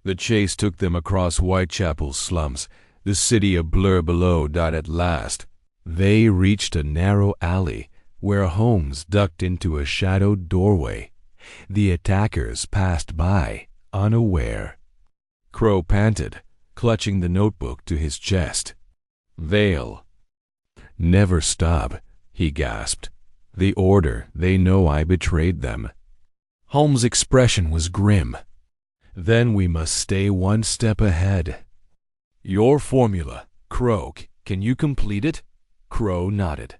The chase took them across Whitechapel's slums, the city a blur below. At last, they reached a narrow alley where Holmes ducked into a shadowed doorway. The attackers passed by, unaware. Crow panted, clutching the notebook to his chest. "Veil." "Never stop," he gasped. "The order, they know I betrayed them." Holmes' expression was grim. "Then we must stay one step ahead." "Your formula, Crow, can you complete it?" Crow nodded.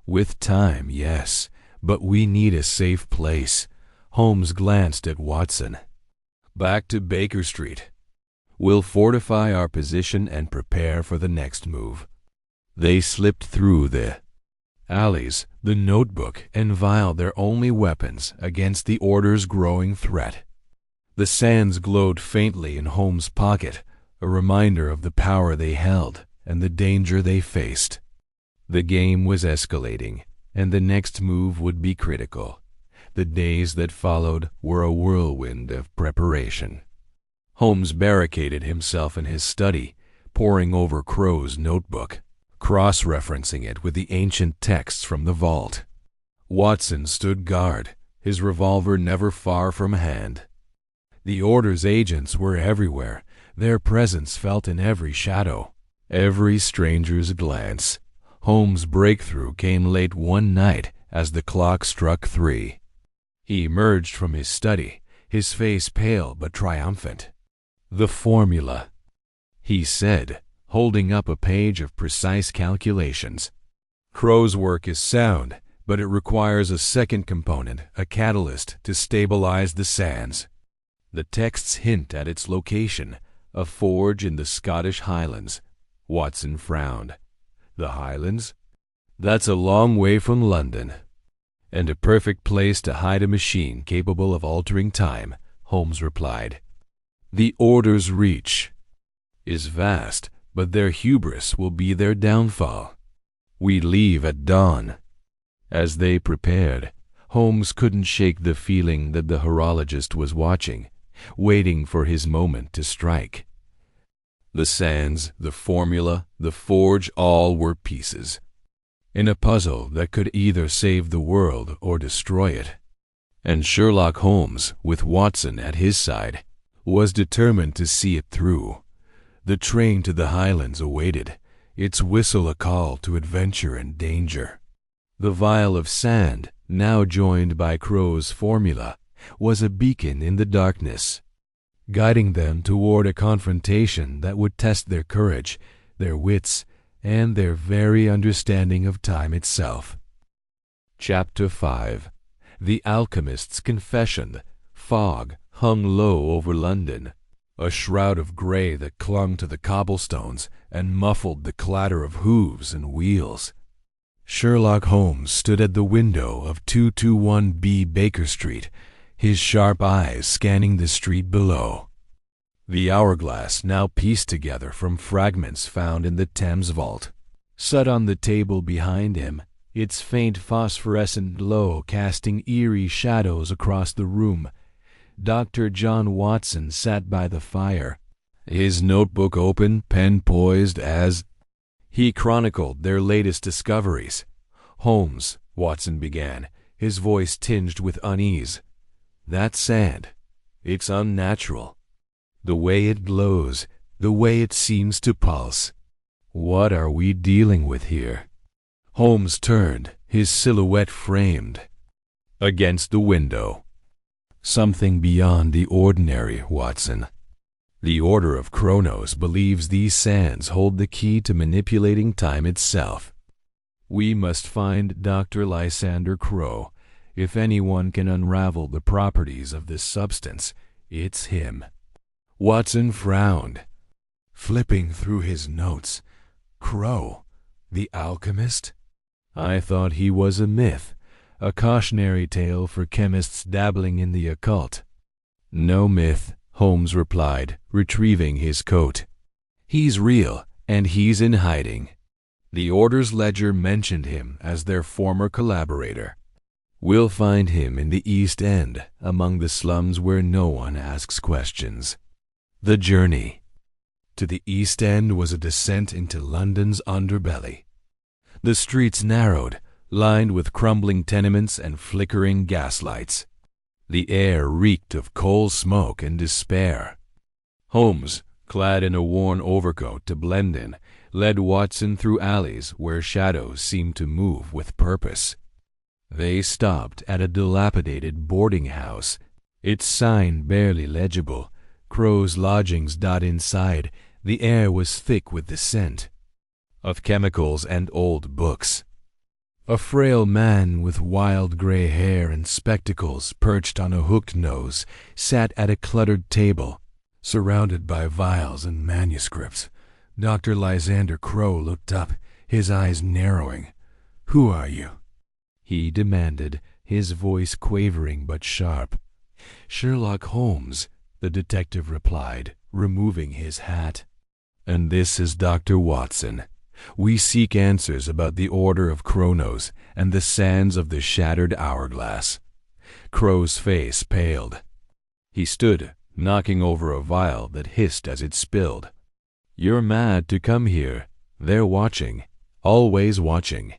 "With time, yes, but we need a safe place." Holmes glanced at Watson. "Back to Baker Street. We'll fortify our position and prepare for the next move." They slipped through the alleys, the notebook and vial their only weapons against the order's growing threat. The sands glowed faintly in Holmes' pocket, a reminder of the power they held and the danger they faced. The game was escalating, and the next move would be critical. The days that followed were a whirlwind of preparation. Holmes barricaded himself in his study, poring over Crow's notebook, cross-referencing it with the ancient texts from the vault. Watson stood guard, his revolver never far from hand. The Order's agents were everywhere, their presence felt in every shadow, every stranger's glance. Holmes' breakthrough came late one night as the clock struck 3. He emerged from his study, his face pale but triumphant. "The formula," he said, holding up a page of precise calculations. "Crow's work is sound, but it requires a second component, a catalyst, to stabilize the sands. The texts hint at its location, a forge in the Scottish Highlands." Watson frowned. "The Highlands? That's a long way from London." "And a perfect place to hide a machine capable of altering time," Holmes replied. "The Order's reach is vast, but their hubris will be their downfall. We leave at dawn." As they prepared, Holmes couldn't shake the feeling that the horologist was watching, waiting for his moment to strike. The sands, the formula, the forge, all were pieces in a puzzle that could either save the world or destroy it. And Sherlock Holmes, with Watson at his side, was determined to see it through. The train to the Highlands awaited, its whistle a call to adventure and danger. The vial of sand, now joined by Crow's formula, was a beacon in the darkness, guiding them toward a confrontation that would test their courage, their wits, and their very understanding of time itself. Chapter 5. The Alchemist's Confession. Fog hung low over London, a shroud of gray that clung to the cobblestones and muffled the clatter of hooves and wheels. Sherlock Holmes stood at the window of 221B Baker Street, his sharp eyes scanning the street below. The hourglass, now pieced together from fragments found in the Thames vault, sat on the table behind him, its faint phosphorescent glow casting eerie shadows across the room. Dr. John Watson sat by the fire, his notebook open, pen poised as he chronicled their latest discoveries. "Holmes," Watson began, his voice tinged with unease, "that sand, it's unnatural. The way it glows, the way it seems to pulse. What are we dealing with here?" Holmes turned, his silhouette framed against the window. "Something beyond the ordinary, Watson. The Order of Chronos believes these sands hold the key to manipulating time itself. We must find Dr. Lysander Crow. If anyone can unravel the properties of this substance, it's him." Watson frowned, flipping through his notes. Crow, the alchemist? I thought he was a myth, a cautionary tale for chemists dabbling in the occult. "No myth," Holmes replied, retrieving his coat. He's real, and he's in hiding. The Order's ledger mentioned him as their former collaborator. We'll find him in the East End, among the slums where no one asks questions. The journey to the East End was a descent into London's underbelly. The streets narrowed, lined with crumbling tenements and flickering gaslights. The air reeked of coal smoke and despair. Holmes, clad in a worn overcoat to blend in, led Watson through alleys where shadows seemed to move with purpose. They stopped at a dilapidated boarding house, its sign barely legible. Crow's lodgings. Inside, the air was thick with the scent of chemicals and old books. A frail man with wild gray hair and spectacles perched on a hooked nose sat at a cluttered table, surrounded by vials and manuscripts. Dr. Lysander Crow looked up, his eyes narrowing. "Who are you?" he demanded, his voice quavering but sharp. "Sherlock Holmes," the detective replied, removing his hat. "And this is Dr. Watson. We seek answers about the Order of Chronos and the sands of the shattered hourglass." Crow's face paled. He stood, knocking over a vial that hissed as it spilled. "You're mad to come here. They're watching, always watching."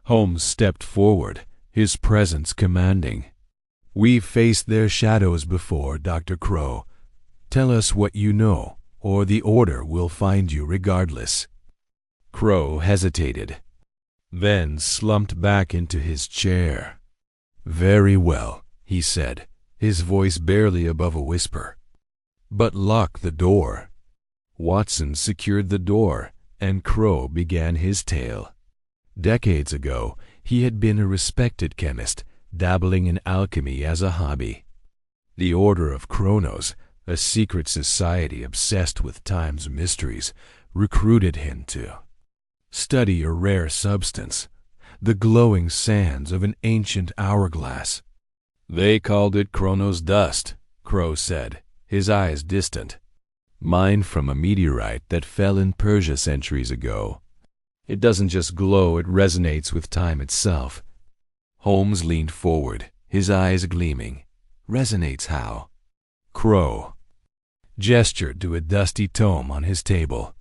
Holmes stepped forward, his presence commanding. "We've faced their shadows before, Dr. Crow. Tell us what you know, or the Order will find you regardless." Crow hesitated, then slumped back into his chair. "Very well," he said, his voice barely above a whisper. "But lock the door." Watson secured the door, and Crow began his tale. Decades ago, he had been a respected chemist, dabbling in alchemy as a hobby. The Order of Chronos, a secret society obsessed with time's mysteries, recruited him to study a rare substance, the glowing sands of an ancient hourglass. "They called it Chronos dust," Crow said, his eyes distant. "Mined from a meteorite that fell in Persia centuries ago. It doesn't just glow, it resonates with time itself." Holmes leaned forward, his eyes gleaming. "Resonates how?" Crow gestured to a dusty tome on his table.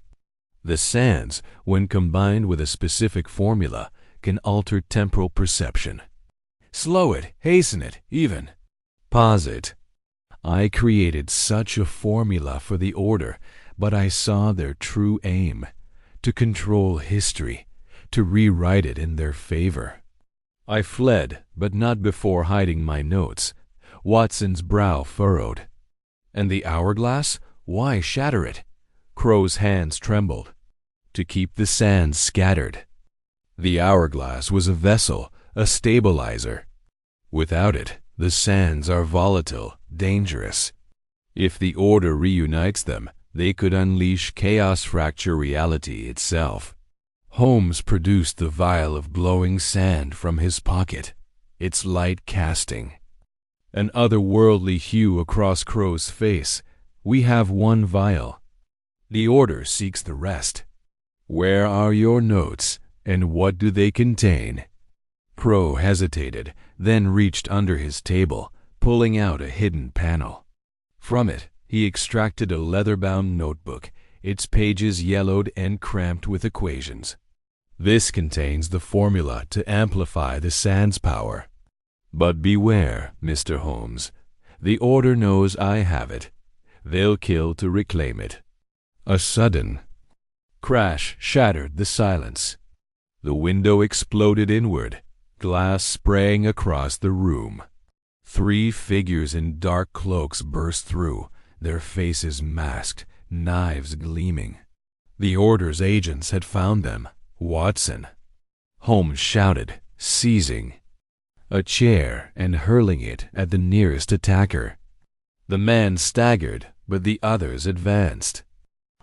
"The sands, when combined with a specific formula, can alter temporal perception. Slow it, hasten it, even. Pause it. I created such a formula for the Order, but I saw their true aim, to control history, to rewrite it in their favor. I fled, but not before hiding my notes." Watson's brow furrowed. "And the hourglass? Why shatter it?" Crow's hands trembled. "To keep the sands scattered. The hourglass was a vessel, a stabilizer. Without it, the sands are volatile, dangerous. If the Order reunites them, they could unleash chaos, fracture reality itself." Holmes produced the vial of glowing sand from his pocket, its light casting an otherworldly hue across Crow's face. "We have one vial. The Order seeks the rest. Where are your notes, and what do they contain?" Crow hesitated, then reached under his table, pulling out a hidden panel. From it, he extracted a leather-bound notebook, its pages yellowed and cramped with equations. "This contains the formula to amplify the sand's power. But beware, Mr. Holmes. The Order knows I have it. They'll kill to reclaim it." A sudden crash shattered the silence. The window exploded inward, glass spraying across the room. 3 figures in dark cloaks burst through, their faces masked, knives gleaming. The Order's agents had found them. "Watson!" Holmes shouted, seizing a chair and hurling it at the nearest attacker. The man staggered, but the others advanced.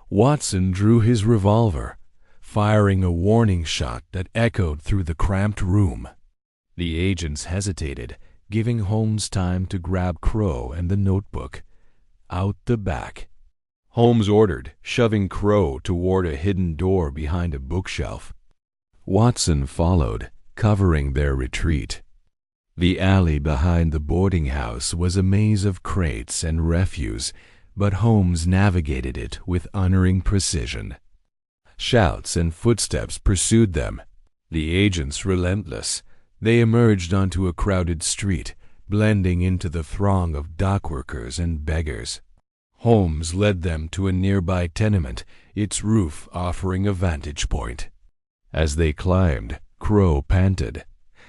Watson drew his revolver, firing a warning shot that echoed through the cramped room. The agents hesitated, giving Holmes time to grab Crow and the notebook. Out the back, Holmes ordered, shoving Crow toward a hidden door behind a bookshelf. Watson followed, covering their retreat. The alley behind the boarding house was a maze of crates and refuse, but Holmes navigated it with unerring precision. Shouts and footsteps pursued them. The agents relentless. They emerged onto a crowded street, blending into the throng of dockworkers and beggars. Holmes led them to a nearby tenement, its roof offering a vantage point. As they climbed, Crow panted,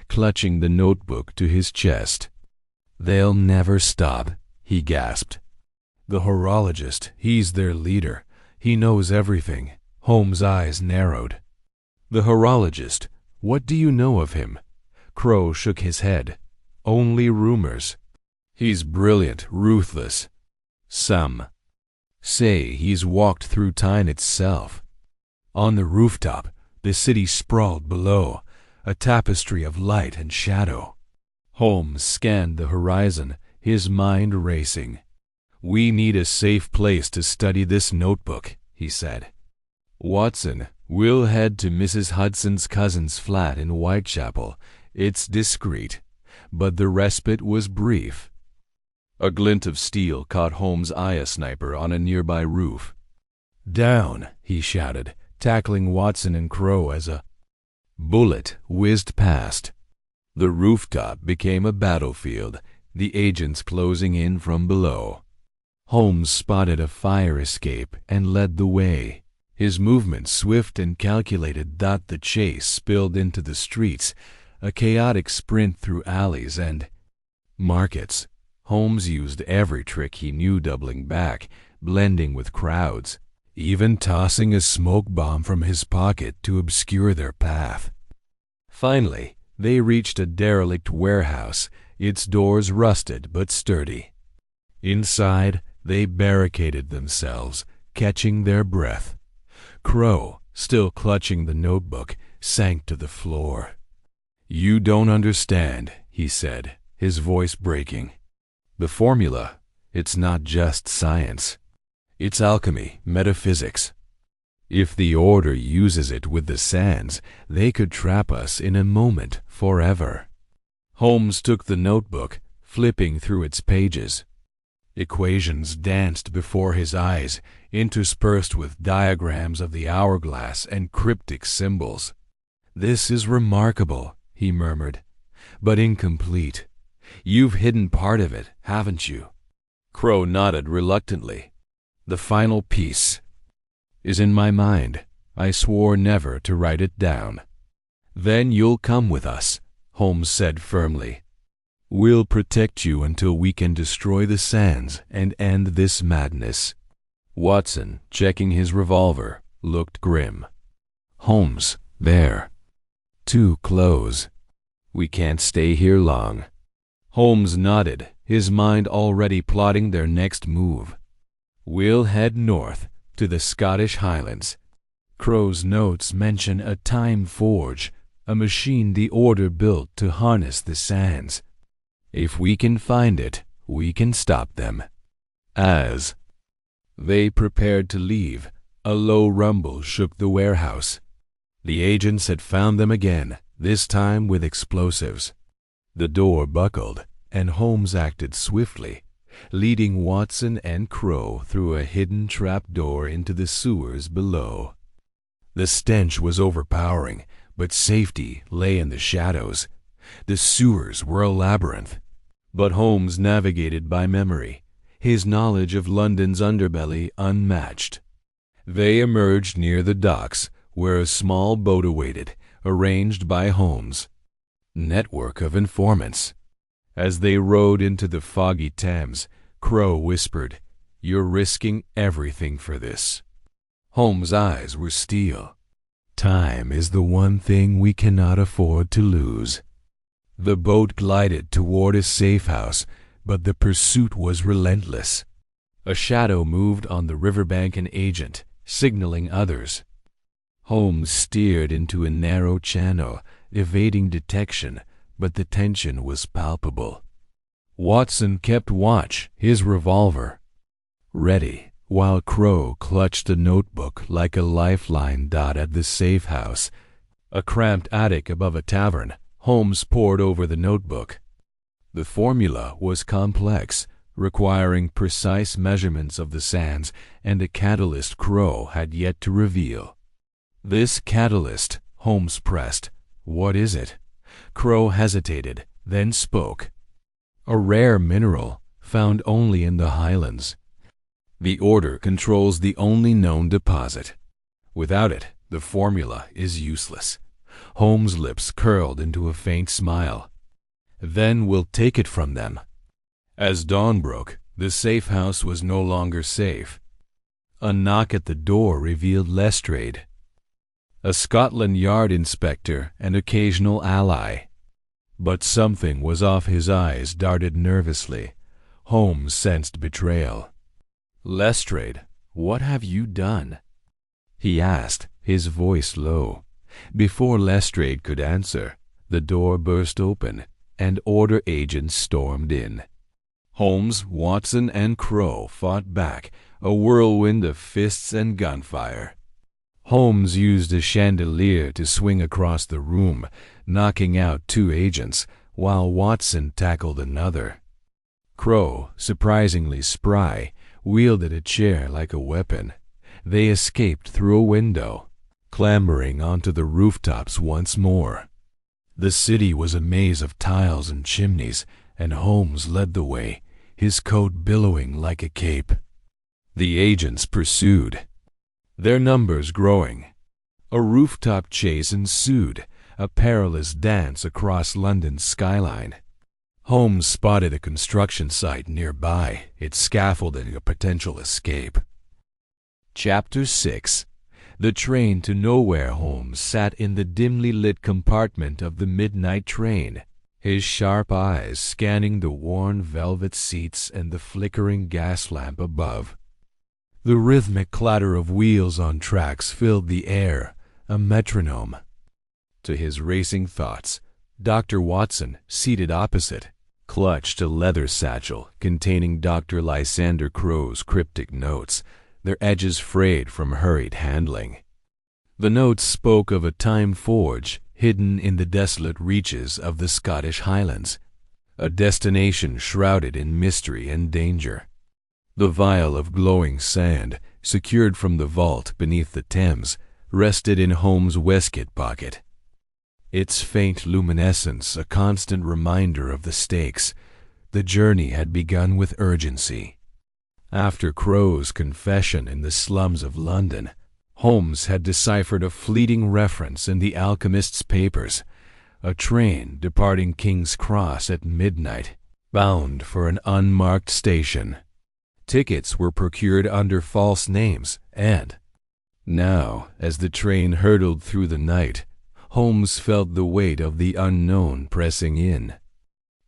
clutching the notebook to his chest. "They'll never stop," he gasped. "The horologist, he's their leader. He knows everything." Holmes' eyes narrowed. "The horologist? What do you know of him?" Crow shook his head. "Only rumors. He's brilliant, ruthless. Some say he's walked through time itself." On the rooftop, the city sprawled below, a tapestry of light and shadow. Holmes scanned the horizon, his mind racing. "We need a safe place to study this notebook," he said. "Watson, we'll head to Mrs. Hudson's cousin's flat in Whitechapel. It's discreet." But the respite was brief. A glint of steel caught Holmes' eye a sniper on a nearby roof. "Down!" he shouted, tackling Watson and Crow as a bullet whizzed past. The rooftop became a battlefield, the agents closing in from below. Holmes spotted a fire escape and led the way. His movements swift and calculated. The chase spilled into the streets, a chaotic sprint through alleys and markets. Holmes used every trick he knew, doubling back, blending with crowds, even tossing a smoke bomb from his pocket to obscure their path. Finally, they reached a derelict warehouse, its doors rusted but sturdy. Inside, they barricaded themselves, catching their breath. Crow, still clutching the notebook, sank to the floor. "You don't understand," he said, his voice breaking. "The formula, it's not just science. It's alchemy, metaphysics. If the Order uses it with the sands, they could trap us in a moment, forever." Holmes took the notebook, flipping through its pages. Equations danced before his eyes, interspersed with diagrams of the hourglass and cryptic symbols. "This is remarkable," he murmured, "but incomplete. You've hidden part of it, haven't you?" Crow nodded reluctantly. "The final piece is in my mind. I swore never to write it down." "Then you'll come with us," Holmes said firmly. "We'll protect you until we can destroy the sands and end this madness." Watson, checking his revolver, looked grim. "Holmes, there. Too close. We can't stay here long." Holmes nodded, his mind already plotting their next move. "We'll head north to the Scottish Highlands. Crow's notes mention a time forge, a machine the Order built to harness the sands. If we can find it, we can stop them." As they prepared to leave, a low rumble shook the warehouse. The agents had found them again, this time with explosives. The door buckled, and Holmes acted swiftly, leading Watson and Crow through a hidden trapdoor into the sewers below. The stench was overpowering, but safety lay in the shadows. The sewers were a labyrinth. But Holmes navigated by memory, his knowledge of London's underbelly unmatched. They emerged near the docks, where a small boat awaited, arranged by Holmes' network of informants. As they rowed into the foggy Thames, Crow whispered, "You're risking everything for this." Holmes' eyes were steel. "Time is the one thing we cannot afford to lose." The boat glided toward a safe house, but the pursuit was relentless. A shadow moved on the riverbank, an agent, signaling others. Holmes steered into a narrow channel, evading detection, but the tension was palpable. Watson kept watch, his revolver ready, While Crow clutched a notebook like a lifeline dot at the safe house, a cramped attic above a tavern, Holmes pored over the notebook. The formula was complex, requiring precise measurements of the sands and a catalyst Crow had yet to reveal. "This catalyst," Holmes pressed. "What is it?" Crow hesitated, then spoke. "A rare mineral, found only in the highlands. The order controls the only known deposit. Without it, the formula is useless." Holmes' lips curled into a faint smile. "Then we'll take it from them." As dawn broke, the safe house was no longer safe. A knock at the door revealed Lestrade, a Scotland Yard inspector and occasional ally. But something was off. His eyes darted nervously. Holmes sensed betrayal. "Lestrade, what have you done?" he asked, his voice low. Before Lestrade could answer, the door burst open, and order agents stormed in. Holmes, Watson, and Crow fought back, a whirlwind of fists and gunfire. Holmes used a chandelier to swing across the room, knocking out 2 agents, while Watson tackled another. Crow, surprisingly spry, wielded a chair like a weapon. They escaped through a window, clambering onto the rooftops once more. The city was a maze of tiles and chimneys, and Holmes led the way, his coat billowing like a cape. The agents pursued, their numbers growing. A rooftop chase ensued, a perilous dance across London's skyline. Holmes spotted a construction site nearby, its scaffolding a potential escape. Chapter 6. The train to nowhere. Holmes sat in the dimly lit compartment of the midnight train, his sharp eyes scanning the worn velvet seats and the flickering gas lamp above. The rhythmic clatter of wheels on tracks filled the air, a metronome. To his racing thoughts, Dr. Watson, seated opposite, clutched a leather satchel containing Dr. Lysander Crow's cryptic notes, their edges frayed from hurried handling. The notes spoke of a time forge hidden in the desolate reaches of the Scottish Highlands, a destination shrouded in mystery and danger. The vial of glowing sand, secured from the vault beneath the Thames, rested in Holmes' waistcoat pocket. Its faint luminescence a constant reminder of the stakes. The journey had begun with urgency. After Crow's confession in the slums of London, Holmes had deciphered a fleeting reference in the alchemist's papers, a train departing King's Cross at midnight, bound for an unmarked station. Tickets were procured under false names, and now, as the train hurtled through the night, Holmes felt the weight of the unknown pressing in.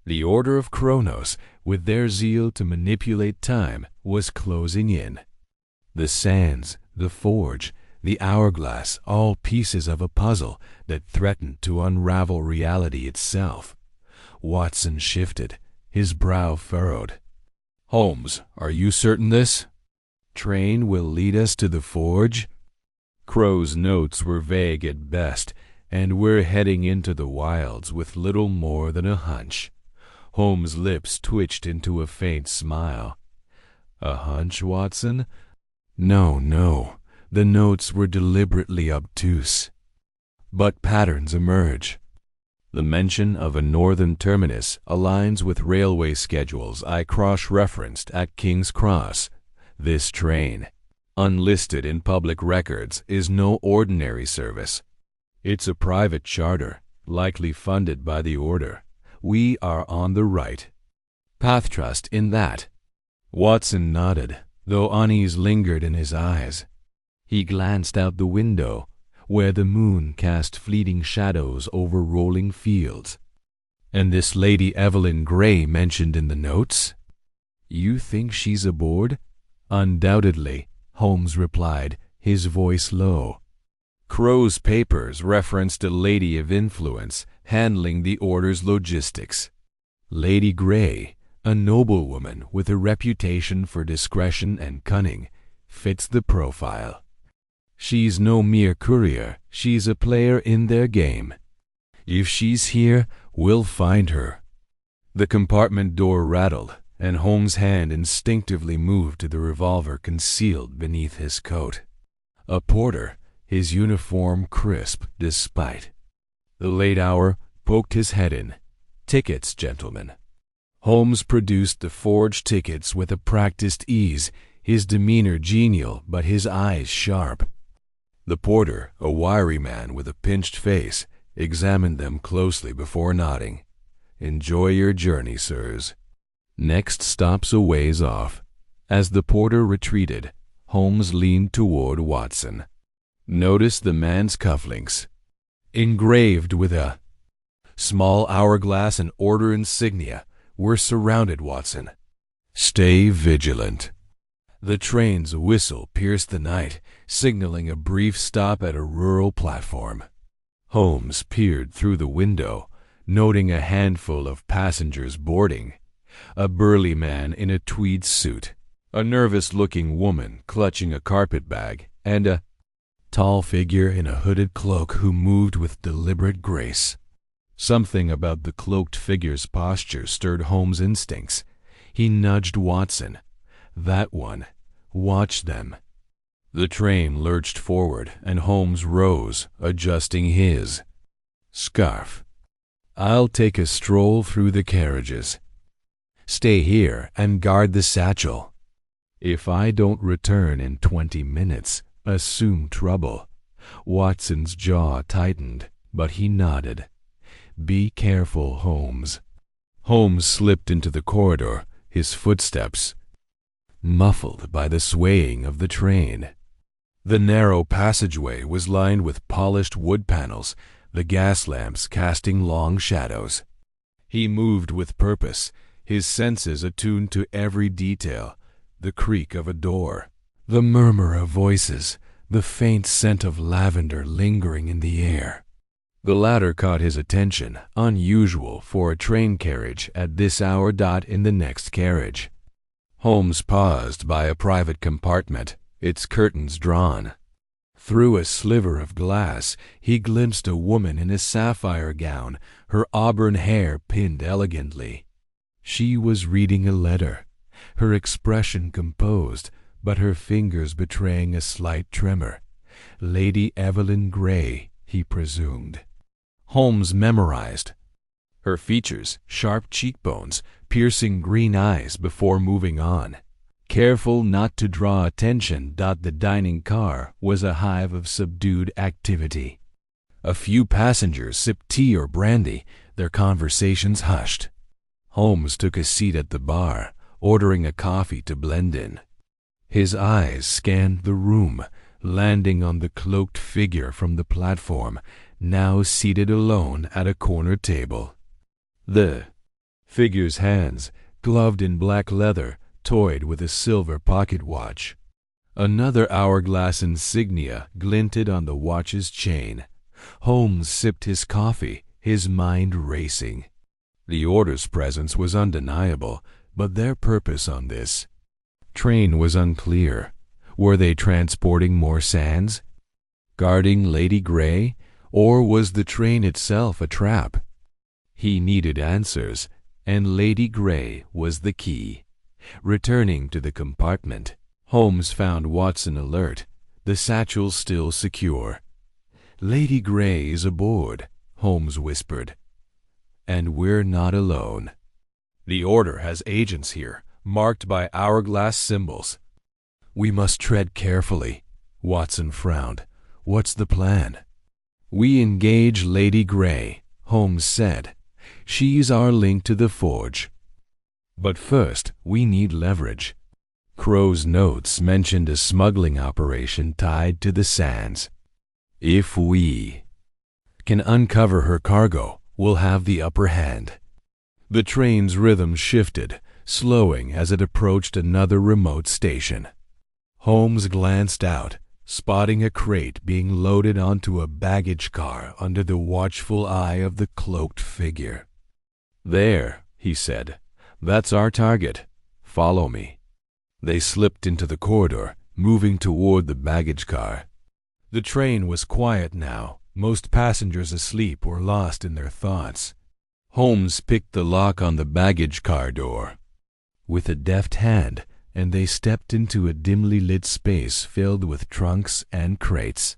The Order of Kronos, with their zeal to manipulate time, was closing in. The sands, the forge, the hourglass, all pieces of a puzzle that threatened to unravel reality itself. Watson shifted, his brow furrowed. "Holmes, are you certain this train will lead us to the forge?" Crow's notes were vague at best, and we're heading into the wilds with little more than a hunch. Holmes' lips twitched into a faint smile. "A hunch, Watson?" No. The notes were deliberately obtuse. But patterns emerge. The mention of a northern terminus aligns with railway schedules I cross-referenced at King's Cross. This train, unlisted in public records, is no ordinary service. It's a private charter, likely funded by the Order. We are on the right path. Trust in that." Watson nodded, though unease lingered in his eyes. He glanced out the window, where the moon cast fleeting shadows over rolling fields. "And this Lady Evelyn Grey mentioned in the notes? You think she's aboard?" "Undoubtedly," Holmes replied, his voice low. Crow's papers referenced a lady of influence handling the Order's logistics. Lady Grey, a noblewoman with a reputation for discretion and cunning, fits the profile. She's no mere courier, she's a player in their game. If she's here, we'll find her. The compartment door rattled, and Holmes' hand instinctively moved to the revolver concealed beneath his coat. A porter, his uniform crisp despite the late hour, poked his head in. "Tickets, gentlemen." Holmes produced the forged tickets with a practiced ease, his demeanor genial but his eyes sharp. The porter, a wiry man with a pinched face, examined them closely before nodding. "Enjoy your journey, sirs. Next stop's a ways off." As the porter retreated, Holmes leaned toward Watson. "Notice the man's cufflinks. Engraved with a small hourglass and order insignia. We're surrounded, Watson. Stay vigilant." The train's whistle pierced the night, signaling a brief stop at a rural platform. Holmes peered through the window, noting a handful of passengers boarding. A burly man in a tweed suit, a nervous-looking woman clutching a carpet bag, and a tall figure in a hooded cloak who moved with deliberate grace. Something about the cloaked figure's posture stirred Holmes' instincts. He nudged Watson. "That one. Watch them." The train lurched forward, and Holmes rose, adjusting his scarf. "I'll take a stroll through the carriages. Stay here and guard the satchel. If I don't return in 20 minutes, assume trouble." Watson's jaw tightened, but he nodded. "Be careful, Holmes." Holmes slipped into the corridor, his footsteps muffled by the swaying of the train. The narrow passageway was lined with polished wood panels, the gas lamps casting long shadows. He moved with purpose, his senses attuned to every detail: the creak of a door, the murmur of voices, the faint scent of lavender lingering in the air. The latter caught his attention, unusual for a train carriage at this hour. In the next carriage, Holmes paused by a private compartment, its curtains drawn. Through a sliver of glass, he glimpsed a woman in a sapphire gown, her auburn hair pinned elegantly. She was reading a letter, her expression composed, but her fingers betraying a slight tremor. Lady Evelyn Grey, he presumed. Holmes memorized her features, sharp cheekbones, piercing green eyes before moving on. Careful not to draw attention. The dining car was a hive of subdued activity. A few passengers sipped tea or brandy, their conversations hushed. Holmes took a seat at the bar, ordering a coffee to blend in. His eyes scanned the room, landing on the cloaked figure from the platform, now seated alone at a corner table. The figure's hands, gloved in black leather, toyed with a silver pocket watch. Another hourglass insignia glinted on the watch's chain. Holmes sipped his coffee, his mind racing. The order's presence was undeniable, but their purpose on this train was unclear. Were they transporting more sands? Guarding Lady Grey? Or was the train itself a trap? He needed answers, and Lady Grey was the key. Returning to the compartment, Holmes found Watson alert, the satchel still secure. "Lady Grey is aboard," Holmes whispered. "And we're not alone. The order has agents here, marked by hourglass symbols." "We must tread carefully." Watson frowned. "What's the plan?" "We engage Lady Grey," Holmes said. "She's our link to the forge. But first, we need leverage." Crow's notes mentioned a smuggling operation tied to the sands. "If we can uncover her cargo, we'll have the upper hand." The train's rhythm shifted, slowing as it approached another remote station. Holmes glanced out, spotting a crate being loaded onto a baggage car under the watchful eye of the cloaked figure. "There," he said. "That's our target. Follow me." They slipped into the corridor, moving toward the baggage car. The train was quiet now, most passengers asleep or lost in their thoughts. Holmes picked the lock on the baggage car door with a deft hand, and they stepped into a dimly lit space filled with trunks and crates.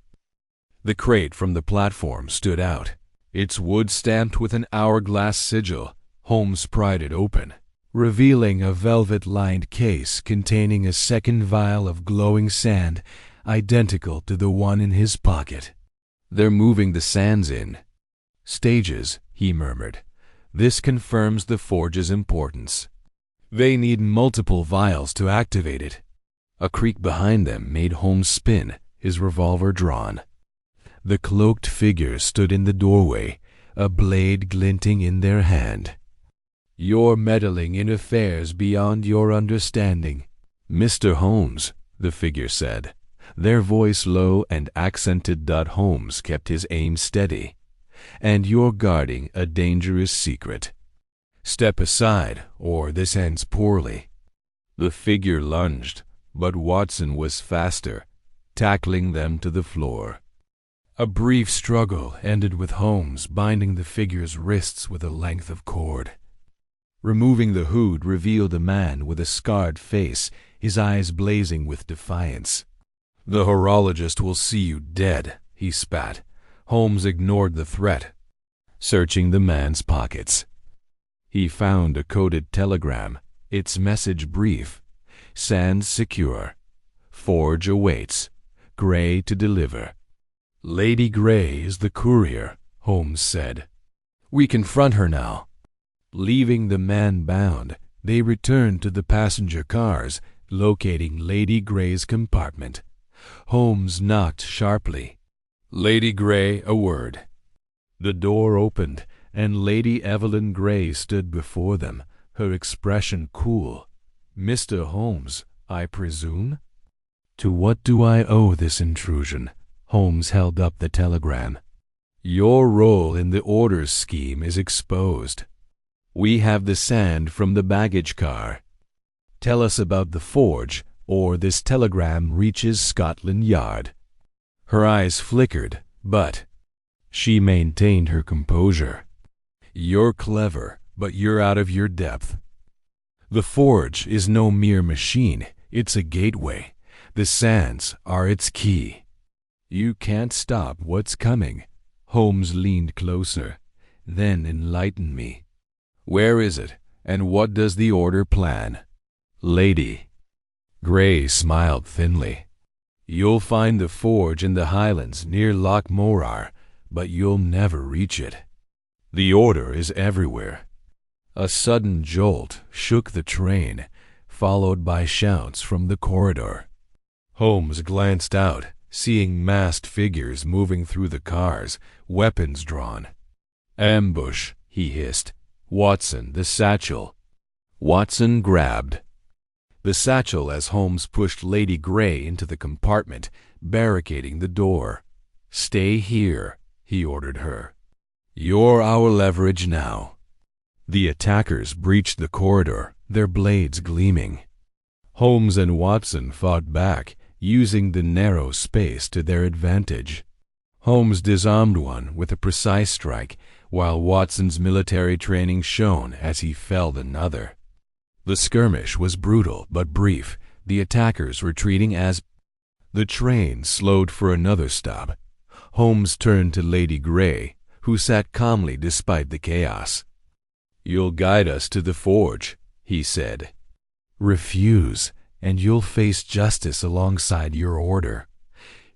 The crate from the platform stood out, its wood stamped with an hourglass sigil. Holmes pried it open, revealing a velvet-lined case containing a second vial of glowing sand identical to the one in his pocket. "They're moving the sands in stages," he murmured. "This confirms the forge's importance. They need multiple vials to activate it." A creak behind them made Holmes spin, his revolver drawn. The cloaked figure stood in the doorway, a blade glinting in their hand. "You're meddling in affairs beyond your understanding, Mr. Holmes," the figure said, their voice low and accented. Holmes kept his aim steady. "And you're guarding a dangerous secret. Step aside, or this ends poorly." The figure lunged, but Watson was faster, tackling them to the floor. A brief struggle ended with Holmes binding the figure's wrists with a length of cord. Removing the hood revealed a man with a scarred face, his eyes blazing with defiance. "The horologist will see you dead," he spat. Holmes ignored the threat, searching the man's pockets. He found a coded telegram, its message brief: "Sands secure. Forge awaits. Gray to deliver." "Lady Gray is the courier," Holmes said. "We confront her now." Leaving the man bound, they returned to the passenger cars, locating Lady Gray's compartment. Holmes knocked sharply. "Lady Gray, a word." The door opened, and Lady Evelyn Gray stood before them, her expression cool. "Mr. Holmes, I presume?" "To what do I owe this intrusion?" Holmes held up the telegram. "Your role in the orders scheme is exposed. We have the sand from the baggage car. Tell us about the forge, or this telegram reaches Scotland Yard." Her eyes flickered, but she maintained her composure. "You're clever, but you're out of your depth. The forge is no mere machine, it's a gateway. The sands are its key. You can't stop what's coming." Holmes leaned closer. "Then enlighten me. Where is it, and what does the order plan?" "Lady." Gray smiled thinly. "You'll find the forge in the Highlands near Loch Morar, but you'll never reach it. The order is everywhere." A sudden jolt shook the train, followed by shouts from the corridor. Holmes glanced out, seeing masked figures moving through the cars, weapons drawn. "Ambush," he hissed. "Watson, the satchel." Watson grabbed the satchel as Holmes pushed Lady Gray into the compartment, barricading the door. "Stay here," he ordered her. "You're our leverage now." The attackers breached the corridor, their blades gleaming. Holmes and Watson fought back, using the narrow space to their advantage. Holmes disarmed one with a precise strike, while Watson's military training shone as he felled another. The skirmish was brutal but brief, the attackers retreating as the train slowed for another stop. Holmes turned to Lady Gray, who sat calmly despite the chaos. "You'll guide us to the forge," he said. "Refuse, and you'll face justice alongside your order."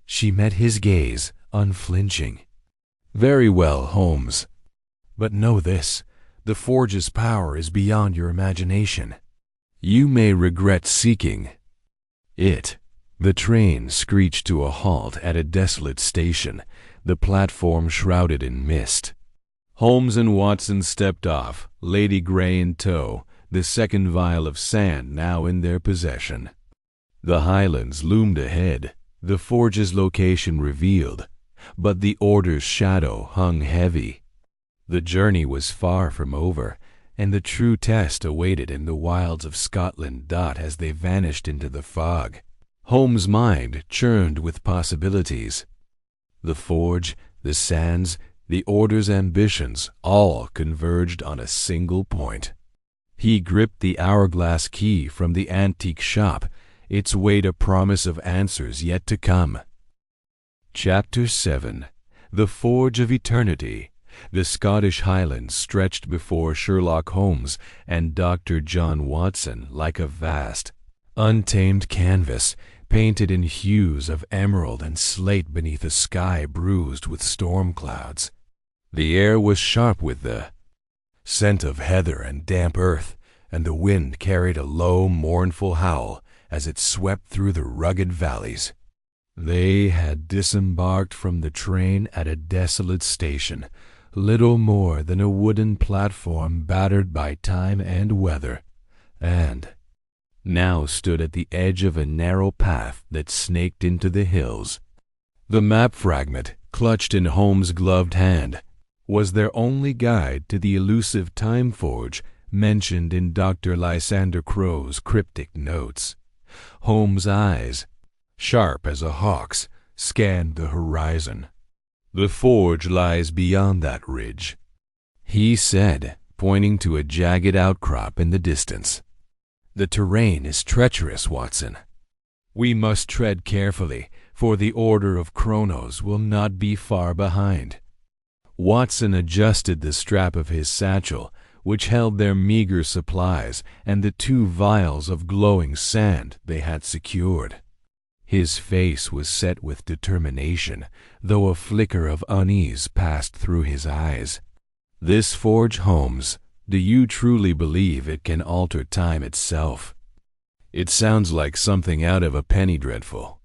She met his gaze, unflinching. "Very well, Holmes. But know this, the forge's power is beyond your imagination. You may regret seeking it." The train screeched to a halt at a desolate station, the platform shrouded in mist. Holmes and Watson stepped off, Lady Gray in tow, the second vial of sand now in their possession. The Highlands loomed ahead, the forge's location revealed, but the order's shadow hung heavy. The journey was far from over, and the true test awaited in the wilds of Scotland. As they vanished into the fog, Holmes' mind churned with possibilities. The forge, the sands, the order's ambitions all converged on a single point. He gripped the hourglass key from the antique shop, its weight a promise of answers yet to come. Chapter 7. The Forge of Eternity. The Scottish Highlands stretched before Sherlock Holmes and Dr. John Watson like a vast, untamed canvas, painted in hues of emerald and slate beneath a sky bruised with storm clouds. The air was sharp with the scent of heather and damp earth, and the wind carried a low, mournful howl as it swept through the rugged valleys. They had disembarked from the train at a desolate station, little more than a wooden platform battered by time and weather, and now stood at the edge of a narrow path that snaked into the hills. The map fragment, clutched in Holmes' gloved hand, was their only guide to the elusive time forge mentioned in Dr. Lysander Crow's cryptic notes. Holmes' eyes, sharp as a hawk's, scanned the horizon. "The forge lies beyond that ridge," he said, pointing to a jagged outcrop in the distance. "The terrain is treacherous, Watson. We must tread carefully, for the Order of Chronos will not be far behind." Watson adjusted the strap of his satchel, which held their meager supplies and the 2 vials of glowing sand they had secured. His face was set with determination, though a flicker of unease passed through his eyes. "This forge, Holmes, do you truly believe it can alter time itself?" "It sounds like something out of a penny dreadful."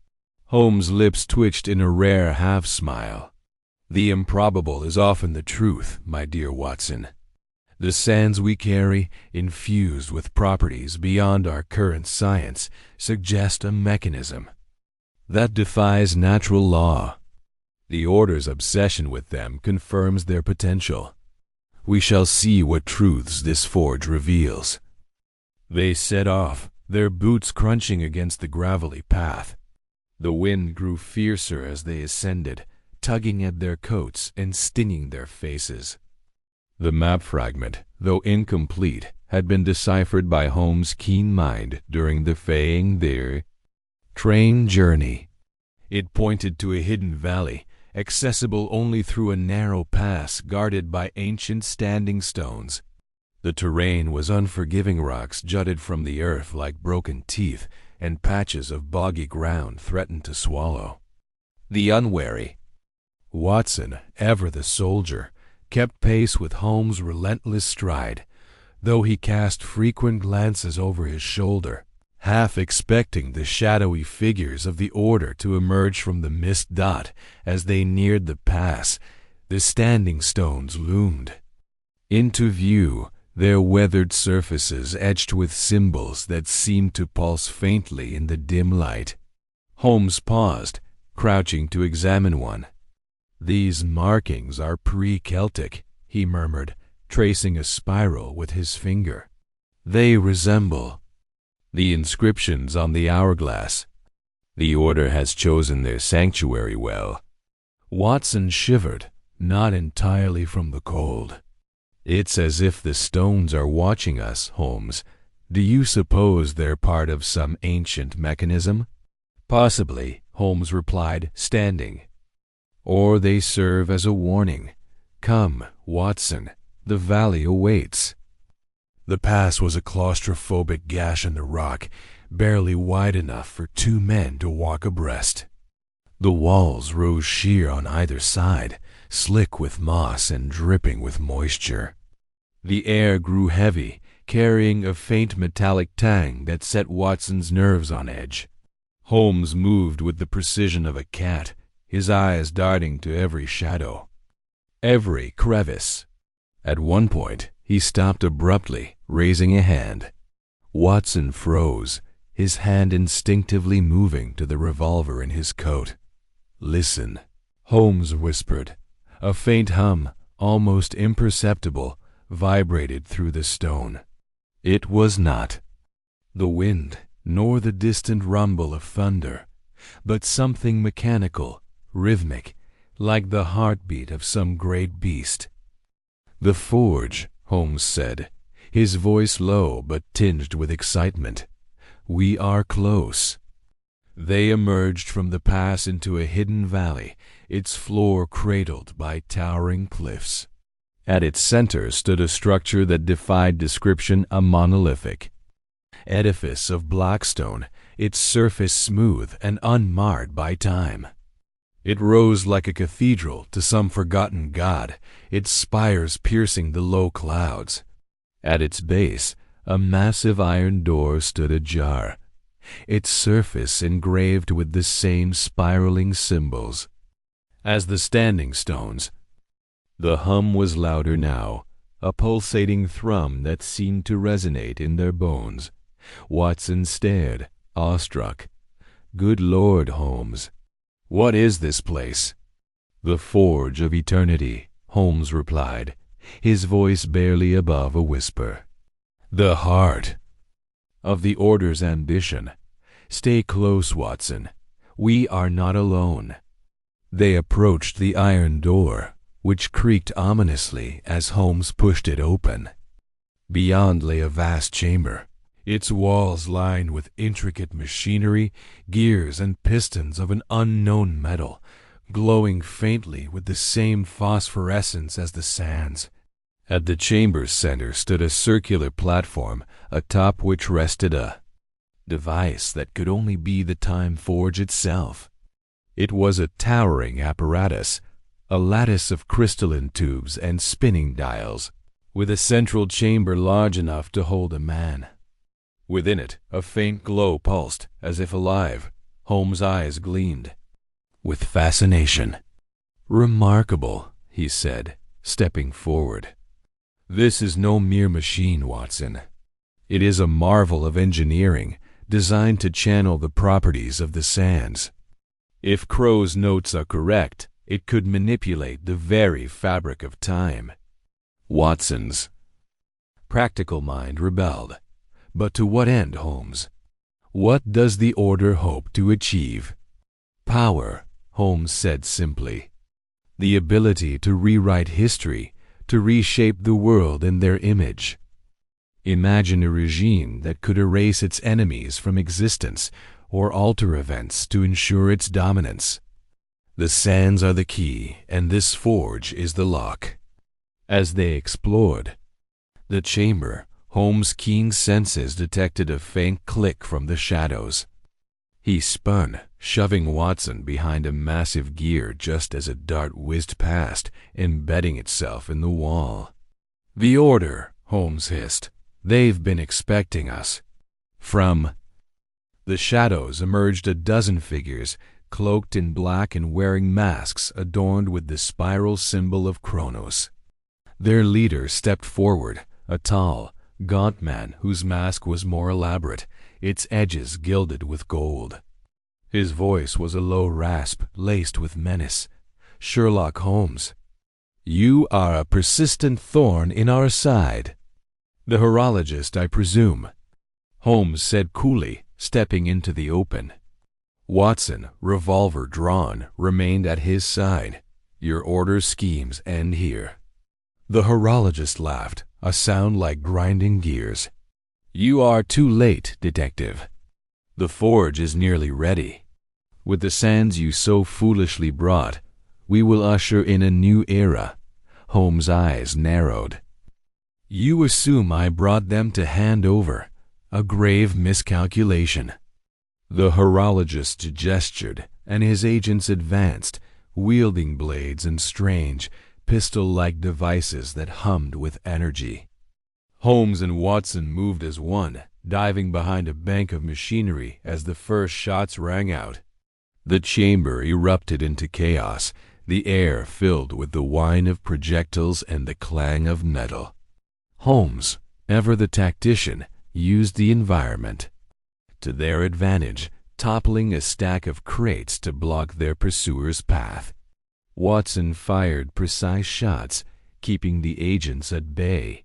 Holmes' lips twitched in a rare half-smile. "The improbable is often the truth, my dear Watson. The sands we carry, infused with properties beyond our current science, suggest a mechanism that defies natural law. The Order's obsession with them confirms their potential. We shall see what truths this forge reveals." They set off, their boots crunching against the gravelly path. The wind grew fiercer as they ascended, tugging at their coats and stinging their faces. The map fragment, though incomplete, had been deciphered by Holmes' keen mind during the faying their train journey. It pointed to a hidden valley, accessible only through a narrow pass guarded by ancient standing stones. The terrain was unforgiving. Rocks jutted from the earth like broken teeth, and patches of boggy ground threatened to swallow the unwary. Watson, ever the soldier, kept pace with Holmes' relentless stride, though he cast frequent glances over his shoulder, half expecting the shadowy figures of the Order to emerge from the mist dot. As they neared the pass, the standing stones loomed into view, their weathered surfaces etched with symbols that seemed to pulse faintly in the dim light. Holmes paused, crouching to examine one. "These markings are pre-Celtic," he murmured, tracing a spiral with his finger. "They resemble the inscriptions on the hourglass. The Order has chosen their sanctuary well." Watson shivered, not entirely from the cold. "It's as if the stones are watching us, Holmes. Do you suppose they're part of some ancient mechanism?" "Possibly," Holmes replied, standing. "Or they serve as a warning. Come, Watson, the valley awaits." The pass was a claustrophobic gash in the rock, barely wide enough for 2 men to walk abreast. The walls rose sheer on either side, slick with moss and dripping with moisture. The air grew heavy, carrying a faint metallic tang that set Watson's nerves on edge. Holmes moved with the precision of a cat, his eyes darting to every shadow, every crevice. At one point, he stopped abruptly, raising a hand. Watson froze, his hand instinctively moving to the revolver in his coat. "Listen," Holmes whispered. A faint hum, almost imperceptible, vibrated through the stone. It was not the wind, nor the distant rumble of thunder, but something mechanical, rhythmic, like the heartbeat of some great beast. "The forge," Holmes said, his voice low but tinged with excitement. "We are close." They emerged from the pass into a hidden valley, its floor cradled by towering cliffs. At its center stood a structure that defied description, a monolithic edifice of black stone, its surface smooth and unmarred by time. It rose like a cathedral to some forgotten god, its spires piercing the low clouds. At its base, a massive iron door stood ajar, its surface engraved with the same spiraling symbols as the standing stones. The hum was louder now, a pulsating thrum that seemed to resonate in their bones. Watson stared, awestruck. "Good Lord, Holmes, what is this place?" "The Forge of Eternity," Holmes replied, his voice barely above a whisper. "The heart of the Order's ambition. Stay close, Watson. We are not alone." They approached the iron door, which creaked ominously as Holmes pushed it open. Beyond lay a vast chamber, its walls lined with intricate machinery, gears and pistons of an unknown metal, glowing faintly with the same phosphorescence as the sands. At the chamber's center stood a circular platform, atop which rested a device that could only be the time forge itself. It was a towering apparatus, a lattice of crystalline tubes and spinning dials, with a central chamber large enough to hold a man. Within it, a faint glow pulsed, as if alive. Holmes' eyes gleamed with fascination. "Remarkable," he said, stepping forward. "This is no mere machine, Watson. It is a marvel of engineering, designed to channel the properties of the sands. If Crow's notes are correct, it could manipulate the very fabric of time." Watson's practical mind rebelled. "But to what end, Holmes? What does the Order hope to achieve?" "Power," Holmes said simply. "The ability to rewrite history, to reshape the world in their image. Imagine a regime that could erase its enemies from existence or alter events to ensure its dominance. The sands are the key, and this forge is the lock." As they explored the chamber, Holmes' keen senses detected a faint click from the shadows. He spun, shoving Watson behind a massive gear just as a dart whizzed past, embedding itself in the wall. "The Order," Holmes hissed. "They've been expecting us." From the shadows emerged a dozen figures, cloaked in black and wearing masks adorned with the spiral symbol of Kronos. Their leader stepped forward, a tall, gaunt man whose mask was more elaborate, its edges gilded with gold. His voice was a low rasp laced with menace. "Sherlock Holmes, you are a persistent thorn in our side." "The horologist, I presume," Holmes said coolly, stepping into the open. Watson, revolver drawn, remained at his side. "Your Order's schemes end here." The horologist laughed, a sound like grinding gears. "You are too late, detective. The forge is nearly ready. With the sands you so foolishly brought, we will usher in a new era." Holmes' eyes narrowed. "You assume I brought them to hand over. A grave miscalculation." The horologist gestured, and his agents advanced, wielding blades and strange, pistol-like devices that hummed with energy. Holmes and Watson moved as one, diving behind a bank of machinery as the first shots rang out. The chamber erupted into chaos, the air filled with the whine of projectiles and the clang of metal. Holmes, ever the tactician, used the environment to their advantage, toppling a stack of crates to block their pursuers' path. Watson fired precise shots, keeping the agents at bay.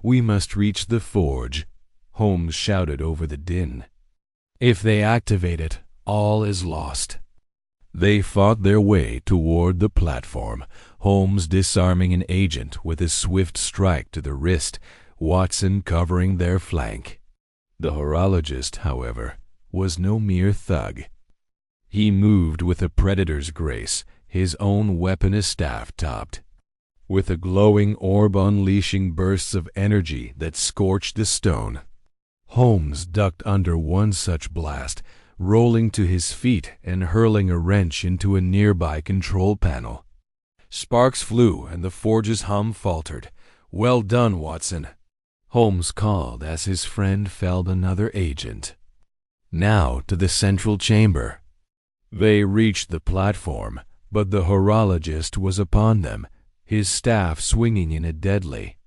"We must reach the forge," Holmes shouted over the din. If they activate it, all is lost. They fought their way toward the platform, Holmes disarming an agent with a swift strike to the wrist, Watson covering their flank. The horologist, however, was no mere thug. He moved with a predator's grace, his own weapon a staff topped, with a glowing orb unleashing bursts of energy that scorched the stone. Holmes ducked under one such blast, rolling to his feet and hurling a wrench into a nearby control panel. Sparks flew and the forge's hum faltered. "Well done, Watson," Holmes called as his friend felled another agent. Now to the central chamber. They reached the platform, but the horologist was upon them, his staff swinging in a deadly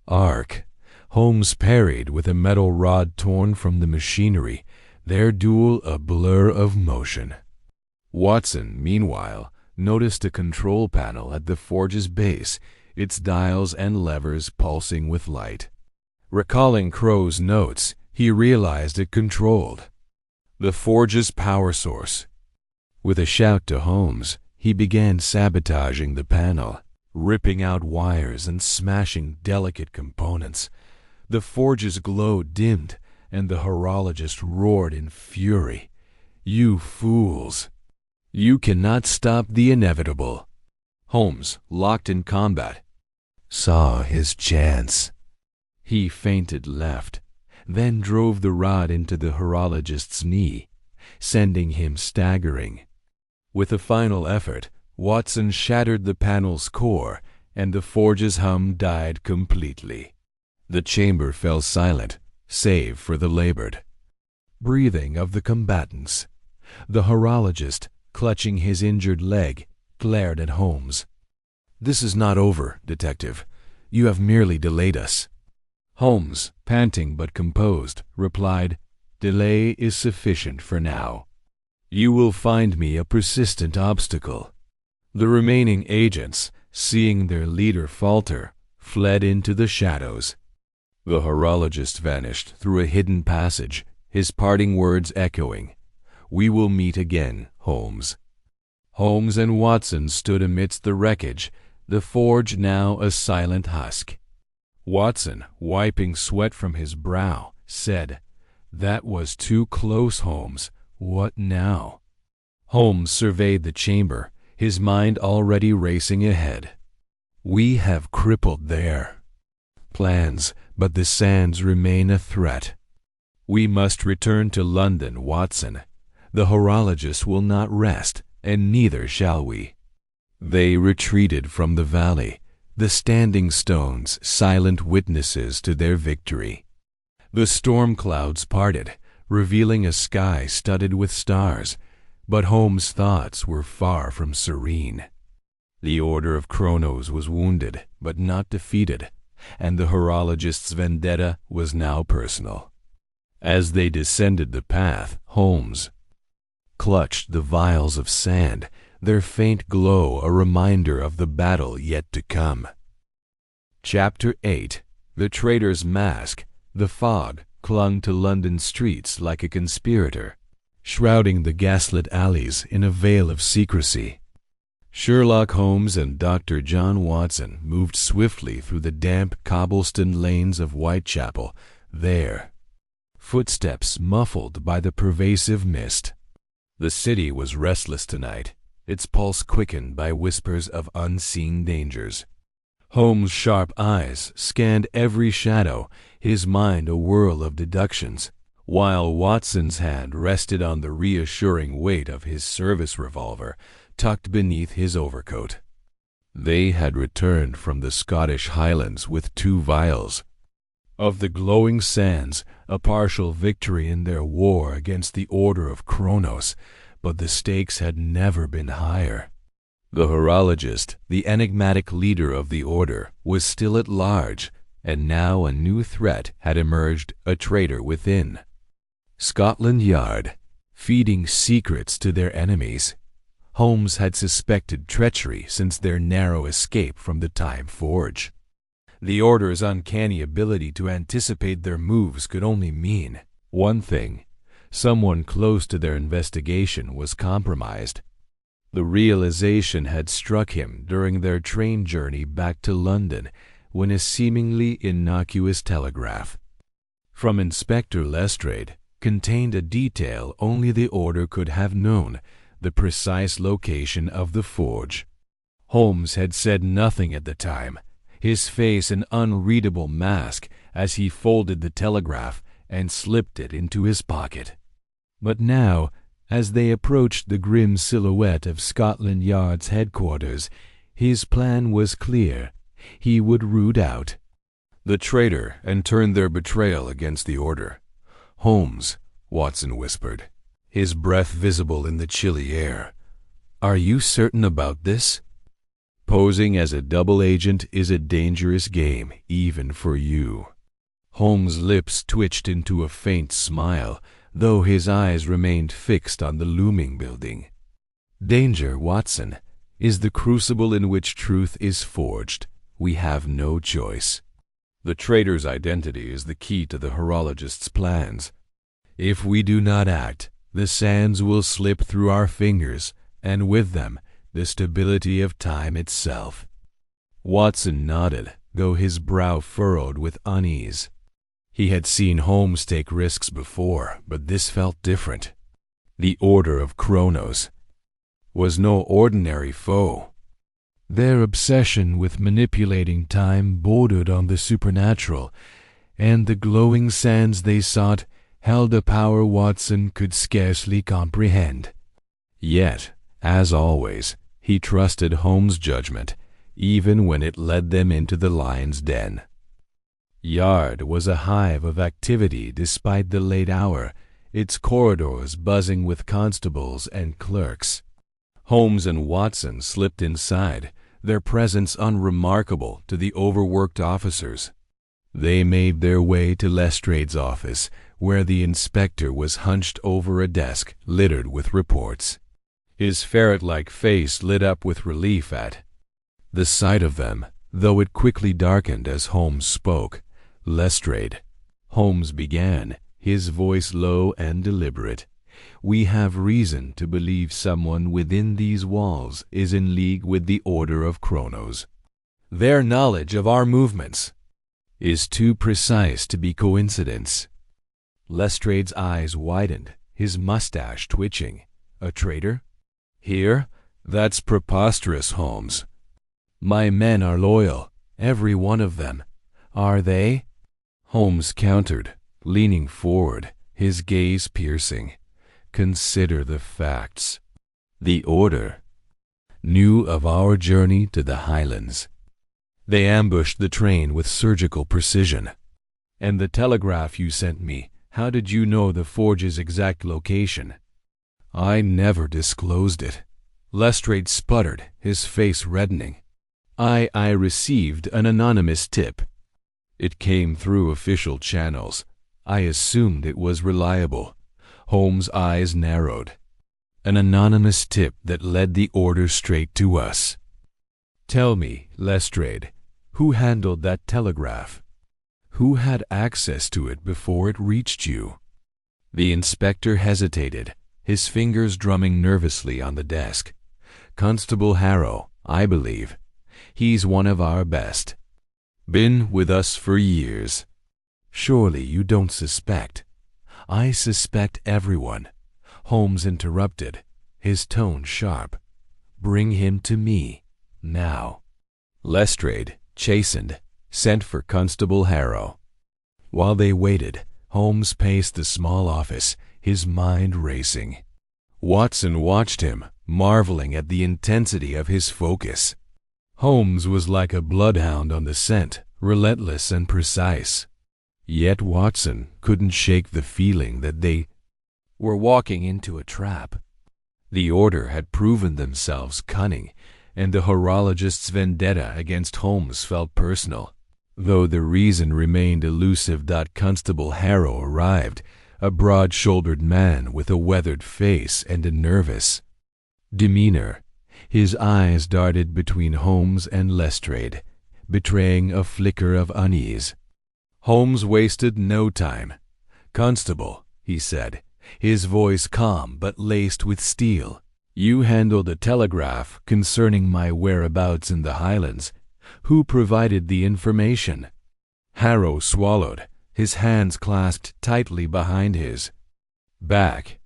arc. Holmes parried with a metal rod torn from the machinery, their duel a blur of motion. Watson, meanwhile, noticed a control panel at the forge's base, its dials and levers pulsing with light. Recalling Crow's notes, he realized it controlled the forge's power source. With a shout to Holmes, he began sabotaging the panel, ripping out wires and smashing delicate components. The forge's glow dimmed, and the horologist roared in fury. "You fools! You cannot stop the inevitable." Holmes, locked in combat, saw his chance. He feinted left, then drove the rod into the horologist's knee, sending him staggering. With a final effort, Watson shattered the panel's core, and the forge's hum died completely. The chamber fell silent, save for the labored breathing of the combatants. The horologist, clutching his injured leg, glared at Holmes. "This is not over, Detective. You have merely delayed us." Holmes, panting but composed, replied, "Delay is sufficient for now. You will find me a persistent obstacle." The remaining agents, seeing their leader falter, fled into the shadows. The horologist vanished through a hidden passage, his parting words echoing, "We will meet again, Holmes." Holmes and Watson stood amidst the wreckage, the forge now a silent husk. Watson, wiping sweat from his brow, said, "That was too close, Holmes. What now?" Holmes surveyed the chamber, his mind already racing ahead. "We have crippled their plans, but the sands remain a threat. We must return to London, Watson. The horologist will not rest, and neither shall we." They retreated from the valley, the standing stones silent witnesses to their victory. The storm clouds parted, revealing a sky studded with stars, but Holmes' thoughts were far from serene. The Order of Kronos was wounded, but not defeated, and the horologist's vendetta was now personal. As they descended the path, Holmes clutched the vials of sand, their faint glow a reminder of the battle yet to come. Chapter 8. The Traitor's Mask. The fog clung to London streets like a conspirator, shrouding the gaslit alleys in a veil of secrecy. Sherlock Holmes and Dr. John Watson moved swiftly through the damp cobblestone lanes of Whitechapel, their footsteps muffled by the pervasive mist. The city was restless tonight, its pulse quickened by whispers of unseen dangers. Holmes' sharp eyes scanned every shadow, his mind a whirl of deductions, while Watson's hand rested on the reassuring weight of his service revolver tucked beneath his overcoat. They had returned from the Scottish Highlands with 2 vials of the glowing sands, a partial victory in their war against the Order of Kronos, but the stakes had never been higher. The horologist, the enigmatic leader of the order, was still at large, and now a new threat had emerged, a traitor within Scotland Yard, feeding secrets to their enemies. Holmes had suspected treachery since their narrow escape from the Time Forge. The Order's uncanny ability to anticipate their moves could only mean one thing: Someone close to their investigation was compromised. The realization had struck him during their train journey back to London when a seemingly innocuous telegraph from Inspector Lestrade contained a detail only the Order could have known: the precise location of the forge. Holmes had said nothing at the time, his face an unreadable mask as he folded the telegraph and slipped it into his pocket. But now, as they approached the grim silhouette of Scotland Yard's headquarters, his plan was clear. He would root out the traitor and turn their betrayal against the Order. "Holmes," Watson whispered, his breath visible in the chilly air, "are you certain about this? Posing as a double agent is a dangerous game, even for you." Holmes' lips twitched into a faint smile, though his eyes remained fixed on the looming building. "Danger, Watson, is the crucible in which truth is forged. We have no choice. The traitor's identity is the key to the horologist's plans. If we do not act, the sands will slip through our fingers, and with them the stability of time itself." Watson nodded, though his brow furrowed with unease. He had seen Holmes take risks before, but this felt different. The Order of Chronos was no ordinary foe. Their obsession with manipulating time bordered on the supernatural, and the glowing sands they sought held a power Watson could scarcely comprehend. Yet, as always, he trusted Holmes' judgment, even when it led them into the lion's den. Yard was a hive of activity despite the late hour, its corridors buzzing with constables and clerks. Holmes and Watson slipped inside, their presence unremarkable to the overworked officers. They made their way to Lestrade's office, where the inspector was hunched over a desk littered with reports. His ferret-like face lit up with relief at the sight of them, though it quickly darkened as Holmes spoke. "Lestrade," Holmes began, his voice low and deliberate, "we have reason to believe someone within these walls is in league with the Order of Chronos. Their knowledge of our movements is too precise to be coincidence." Lestrade's eyes widened, his mustache twitching. "A traitor? Here? That's preposterous, Holmes. My men are loyal, every one of them. Are they?" Holmes countered, leaning forward, his gaze piercing. "Consider the facts. The Order knew of our journey to the Highlands. They ambushed the train with surgical precision. And the telegraph you sent me, how did you know the forge's exact location?" "I never disclosed it." Lestrade sputtered, his face reddening. I received an anonymous tip. It came through official channels. I assumed it was reliable." Holmes' eyes narrowed. "An anonymous tip that led the Order straight to us. Tell me, Lestrade, who handled that telegraph? Who had access to it before it reached you?" The inspector hesitated, his fingers drumming nervously on the desk. "Constable Harrow, I believe. He's one of our best. Been with us for years." "Surely you don't suspect?" "I suspect everyone," Holmes interrupted, his tone sharp. "Bring him to me, now." Lestrade, chastened, sent for Constable Harrow. While they waited, Holmes paced the small office, his mind racing. Watson watched him, marveling at the intensity of his focus. Holmes was like a bloodhound on the scent, relentless and precise. Yet Watson couldn't shake the feeling that they were walking into a trap. The Order had proven themselves cunning, and the horologist's vendetta against Holmes felt personal. Though the reason remained elusive, Constable Harrow arrived, a broad-shouldered man with a weathered face and a nervous demeanor. His eyes darted between Holmes and Lestrade, betraying a flicker of unease. Holmes wasted no time. "Constable," he said, his voice calm but laced with steel. "You handled a telegraph concerning my whereabouts in the Highlands. Who provided the information?" Harrow swallowed, his hands clasped tightly behind his back.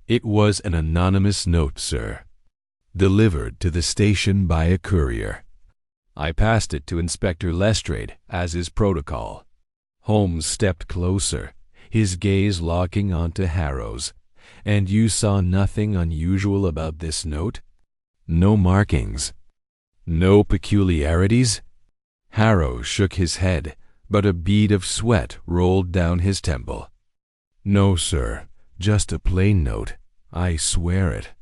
"It was an anonymous note, sir, delivered to the station by a courier. I passed it to Inspector Lestrade, as is protocol." Holmes stepped closer, his gaze locking onto Harrow's. "And you saw nothing unusual about this note? No markings? No peculiarities?" Harrow shook his head, but a bead of sweat rolled down his temple. "No, sir, just a plain note. I swear it."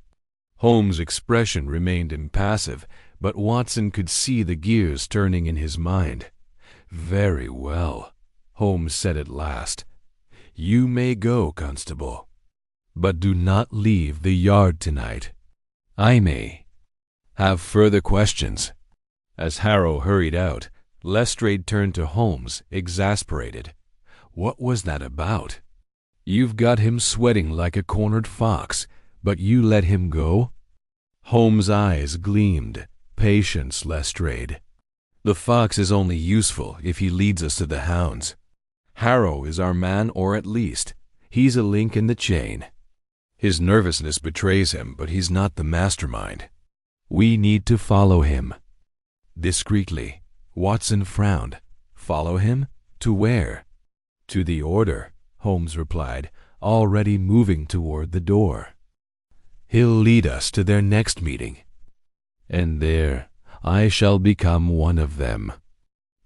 Holmes' expression remained impassive, but Watson could see the gears turning in his mind. "Very well," Holmes said at last. "You may go, Constable. But do not leave the yard tonight. I may have further questions." As Harrow hurried out, Lestrade turned to Holmes, exasperated. "What was that about? You've got him sweating like a cornered fox, but you let him go?" Holmes' eyes gleamed. "Patience, Lestrade. The fox is only useful if he leads us to the hounds. Harrow is our man, or at least, he's a link in the chain. His nervousness betrays him, but he's not the mastermind. We need to follow him." Discreetly, Watson frowned. "Follow him? To where?" "To the order," Holmes replied, already moving toward the door. "He'll lead us to their next meeting, and there I shall become one of them."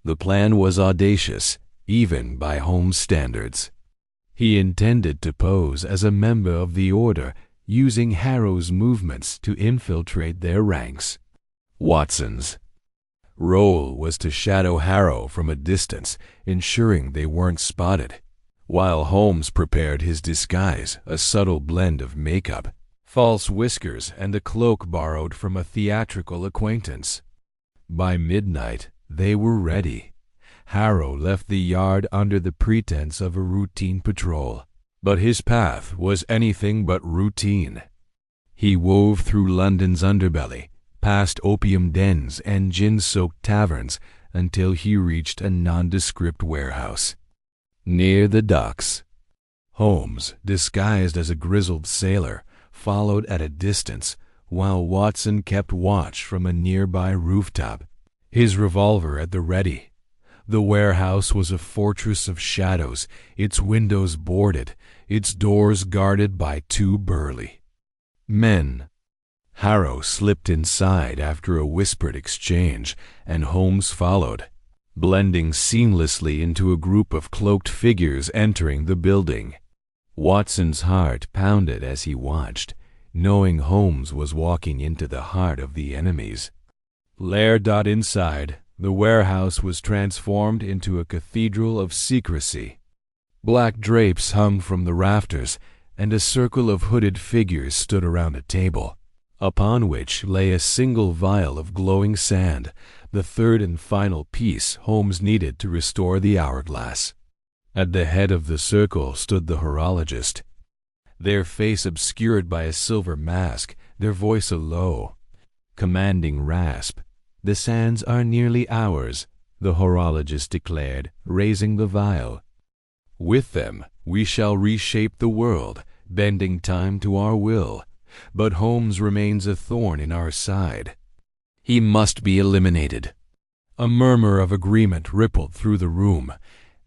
The plan was audacious, even by Holmes' standards. He intended to pose as a member of the order, using Harrow's movements to infiltrate their ranks. Watson's role was to shadow Harrow from a distance, ensuring they weren't spotted, while Holmes prepared his disguise, a subtle blend of makeup, false whiskers, and a cloak borrowed from a theatrical acquaintance. By midnight, they were ready. Harrow left the yard under the pretense of a routine patrol, but his path was anything but routine. He wove through London's underbelly, past opium dens and gin-soaked taverns, until he reached a nondescript warehouse near the docks. Holmes, disguised as a grizzled sailor, followed at a distance, while Watson kept watch from a nearby rooftop, his revolver at the ready. The warehouse was a fortress of shadows, its windows boarded, its doors guarded by two burly men. Harrow slipped inside after a whispered exchange, and Holmes followed, blending seamlessly into a group of cloaked figures entering the building. Watson's heart pounded as he watched, knowing Holmes was walking into the heart of the enemies. Inside, the warehouse was transformed into a cathedral of secrecy. Black drapes hung from the rafters, and a circle of hooded figures stood around a table, upon which lay a single vial of glowing sand, the third and final piece Holmes needed to restore the hourglass. At the head of the circle stood the horologist, their face obscured by a silver mask, their voice a low, commanding rasp. "The sands are nearly ours," the horologist declared, raising the vial. "With them we shall reshape the world, bending time to our will. But Holmes remains a thorn in our side. He must be eliminated." A murmur of agreement rippled through the room,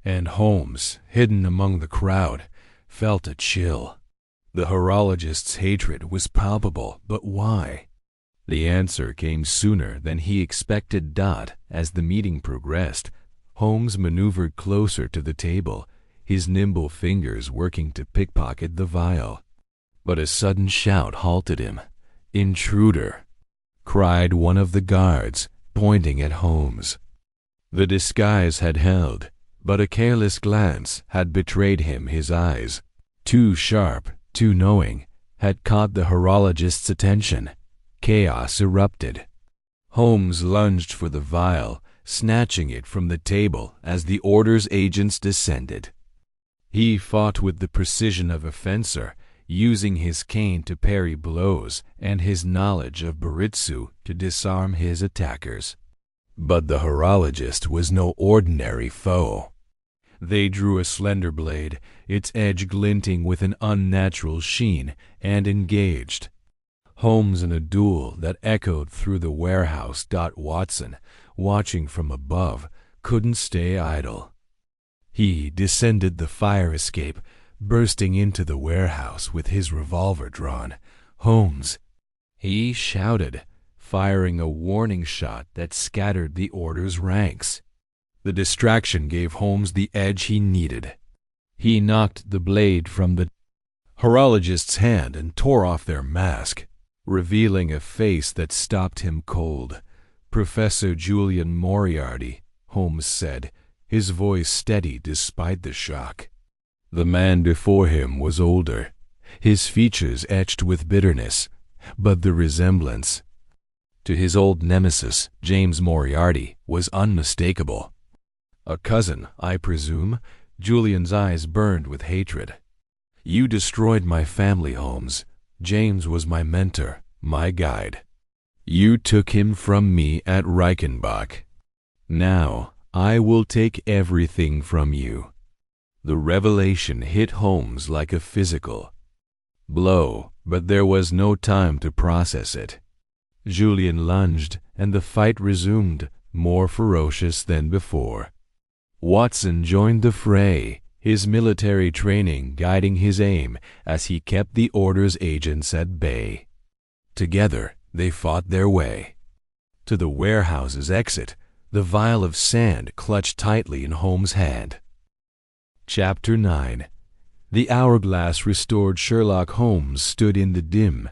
and Holmes, hidden among the crowd, felt a chill. The horologist's hatred was palpable, but why? The answer came sooner than he expected. As the meeting progressed, Holmes maneuvered closer to the table, his nimble fingers working to pickpocket the vial. But a sudden shout halted him. "Intruder!" cried one of the guards, pointing at Holmes. The disguise had held, but a careless glance had betrayed him. His eyes, too sharp, too knowing, had caught the horologist's attention. Chaos erupted. Holmes lunged for the vial, snatching it from the table as the order's agents descended. He fought with the precision of a fencer, using his cane to parry blows and his knowledge of baritsu to disarm his attackers. But the horologist was no ordinary foe. They drew a slender blade, its edge glinting with an unnatural sheen, and engaged. Holmes in a duel that echoed through the warehouse. Watson, watching from above, couldn't stay idle. He descended the fire escape, bursting into the warehouse with his revolver drawn. "Holmes!" he shouted, firing a warning shot that scattered the order's ranks. The distraction gave Holmes the edge he needed. He knocked the blade from the horologist's hand and tore off their mask, revealing a face that stopped him cold. "Professor Julian Moriarty," Holmes said, his voice steady despite the shock. The man before him was older, his features etched with bitterness, but the resemblance to his old nemesis, James Moriarty, was unmistakable. "A cousin, I presume?" Julian's eyes burned with hatred. "You destroyed my family, Holmes. James was my mentor, my guide. You took him from me at Reichenbach. Now I will take everything from you." The revelation hit Holmes like a physical blow, but there was no time to process it. Julian lunged, and the fight resumed, more ferocious than before. Watson joined the fray, his military training guiding his aim as he kept the order's agents at bay. Together they fought their way to the warehouse's exit, the vial of sand clutched tightly in Holmes' hand. Chapter 9. The Hourglass restored Sherlock Holmes stood in the dim,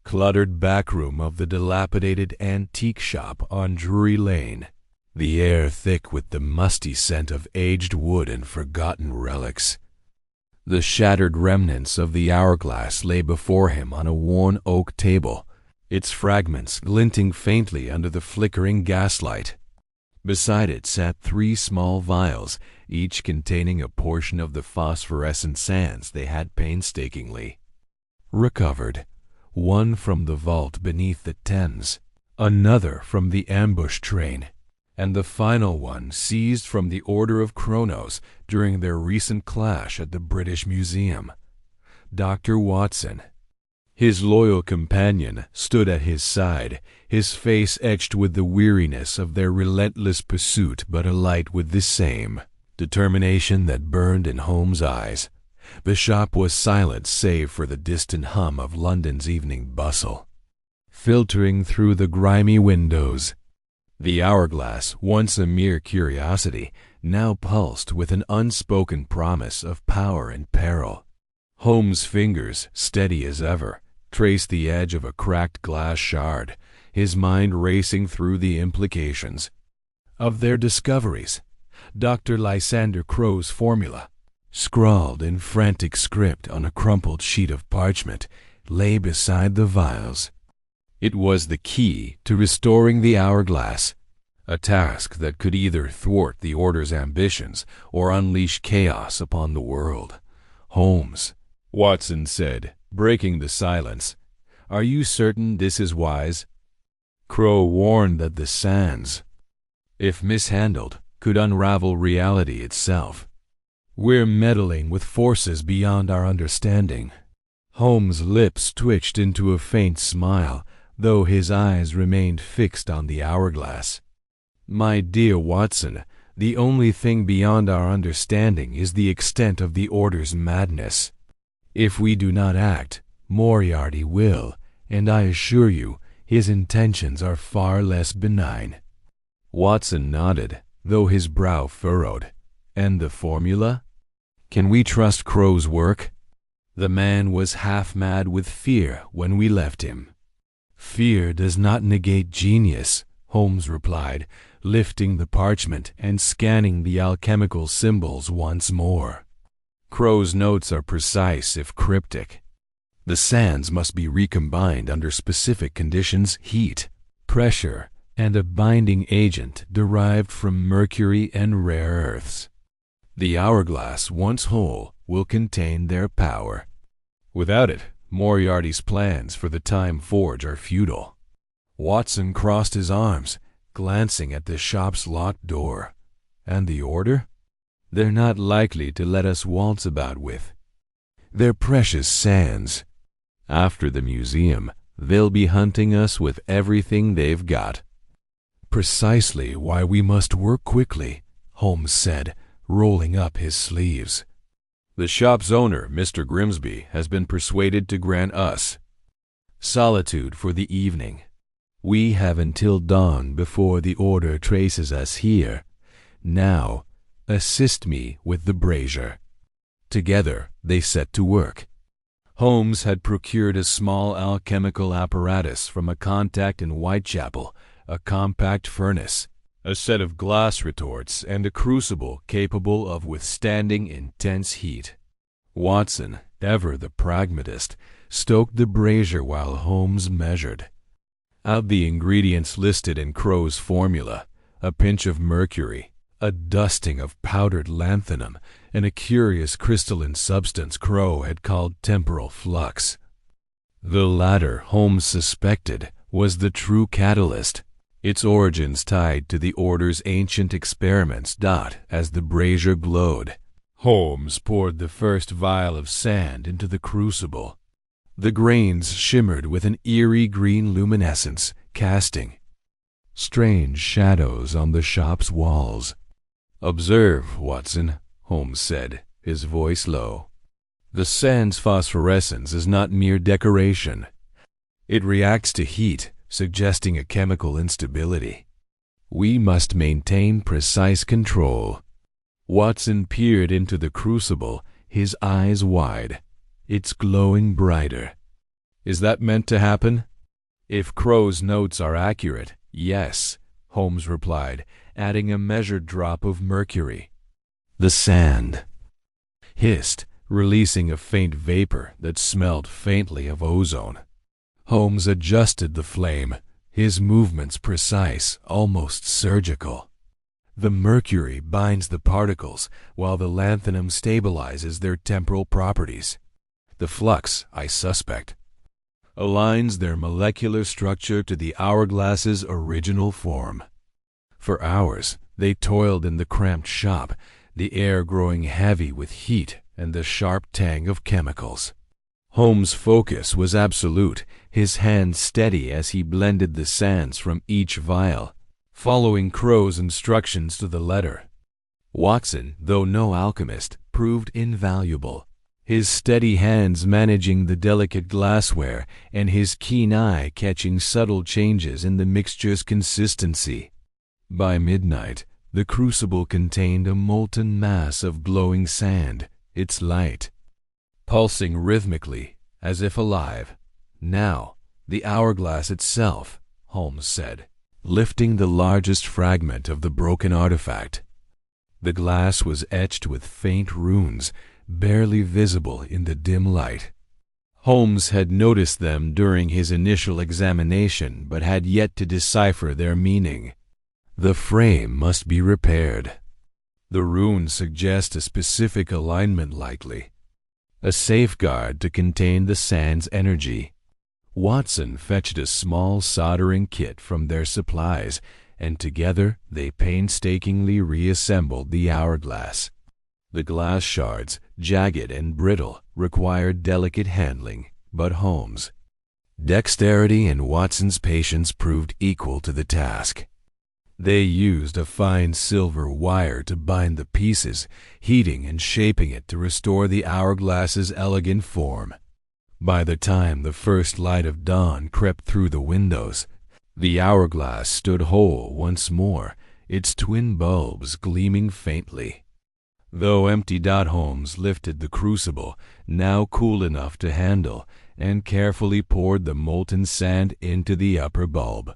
cluttered backroom of the dilapidated antique shop on Drury Lane, the air thick with the musty scent of aged wood and forgotten relics. The shattered remnants of the hourglass lay before him on a worn oak table, its fragments glinting faintly under the flickering gaslight. Beside it sat 3 small vials, each containing a portion of the phosphorescent sands they had painstakingly recovered, one from the vault beneath the Thames, another from the ambush train, and the final one seized from the Order of Kronos during their recent clash at the British Museum. Dr. Watson, his loyal companion, stood at his side, his face etched with the weariness of their relentless pursuit but alight with the same determination that burned in Holmes' eyes. The shop was silent save for the distant hum of London's evening bustle, filtering through the grimy windows. The hourglass, once a mere curiosity, now pulsed with an unspoken promise of power and peril. Holmes' fingers, steady as ever, traced the edge of a cracked glass shard, his mind racing through the implications of their discoveries. Dr. Lysander Crow's formula, scrawled in frantic script on a crumpled sheet of parchment, lay beside the vials. It was the key to restoring the hourglass, a task that could either thwart the Order's ambitions or unleash chaos upon the world. "Holmes," Watson said, breaking the silence, "are you certain this is wise?" Crow warned that the sands, if mishandled, could unravel reality itself. "We're meddling with forces beyond our understanding." Holmes' lips twitched into a faint smile, though his eyes remained fixed on the hourglass. "My dear Watson, the only thing beyond our understanding is the extent of the Order's madness. If we do not act, Moriarty will, and I assure you, his intentions are far less benign." Watson nodded, though his brow furrowed. "And the formula? Can we trust Crow's work?" "The man was half mad with fear when we left him." "Fear does not negate genius," Holmes replied, lifting the parchment and scanning the alchemical symbols once more. "Crow's notes are precise if cryptic. The sands must be recombined under specific conditions: heat, pressure, and a binding agent derived from mercury and rare earths. The hourglass, once whole, will contain their power." Without it, Moriarty's plans for the Time Forge are futile. Watson crossed his arms, glancing at the shop's locked door. And the order? They're not likely to let us waltz about with. They're precious sands. After the museum, they'll be hunting us with everything they've got. Precisely why we must work quickly, Holmes said, rolling up his sleeves. The shop's owner, Mr. Grimsby, has been persuaded to grant us solitude for the evening. We have until dawn before the order traces us here. Now, assist me with the brazier. Together they set to work. Holmes had procured a small alchemical apparatus from a contact in Whitechapel, a compact furnace, a set of glass retorts, and a crucible capable of withstanding intense heat. Watson, ever the pragmatist, stoked the brazier while Holmes measured out the ingredients listed in Crow's formula: a pinch of mercury, a dusting of powdered lanthanum, and a curious crystalline substance Crow had called temporal flux. The latter, Holmes suspected, was the true catalyst, its origins tied to the Order's ancient experiments. As the brazier glowed, Holmes poured the first vial of sand into the crucible. The grains shimmered with an eerie green luminescence, casting strange shadows on the shop's walls. "Observe, Watson," Holmes said, his voice low. "The sand's phosphorescence is not mere decoration. It reacts to heat, suggesting a chemical instability. We must maintain precise control." Watson peered into the crucible, his eyes wide. "It's glowing brighter." "Is that meant to happen?" "If Crow's notes are accurate, yes," Holmes replied, adding a measured drop of mercury. The sand hissed, releasing a faint vapor that smelled faintly of ozone. Holmes adjusted the flame, his movements precise, almost surgical. The mercury binds the particles, while the lanthanum stabilizes their temporal properties. The flux, I suspect, aligns their molecular structure to the hourglass's original form. For hours, they toiled in the cramped shop, the air growing heavy with heat and the sharp tang of chemicals. Holmes' focus was absolute, his hand steady as he blended the sands from each vial, following Crow's instructions to the letter. Watson, though no alchemist, proved invaluable, his steady hands managing the delicate glassware and his keen eye catching subtle changes in the mixture's consistency. By midnight, the crucible contained a molten mass of glowing sand, its light pulsing rhythmically, as if alive. "Now, the hourglass itself," Holmes said, lifting the largest fragment of the broken artifact. The glass was etched with faint runes, barely visible in the dim light. Holmes had noticed them during his initial examination, but had yet to decipher their meaning. The frame must be repaired. The runes suggest a specific alignment, likely a safeguard to contain the sand's energy. Watson fetched a small soldering kit from their supplies, and together they painstakingly reassembled the hourglass. The glass shards, jagged and brittle, required delicate handling, but Holmes' dexterity and Watson's patience proved equal to the task. They used a fine silver wire to bind the pieces, heating and shaping it to restore the hourglass's elegant form. By the time the first light of dawn crept through the windows, the hourglass stood whole once more, its twin bulbs gleaming faintly. Though empty, Holmes lifted the crucible, now cool enough to handle, and carefully poured the molten sand into the upper bulb.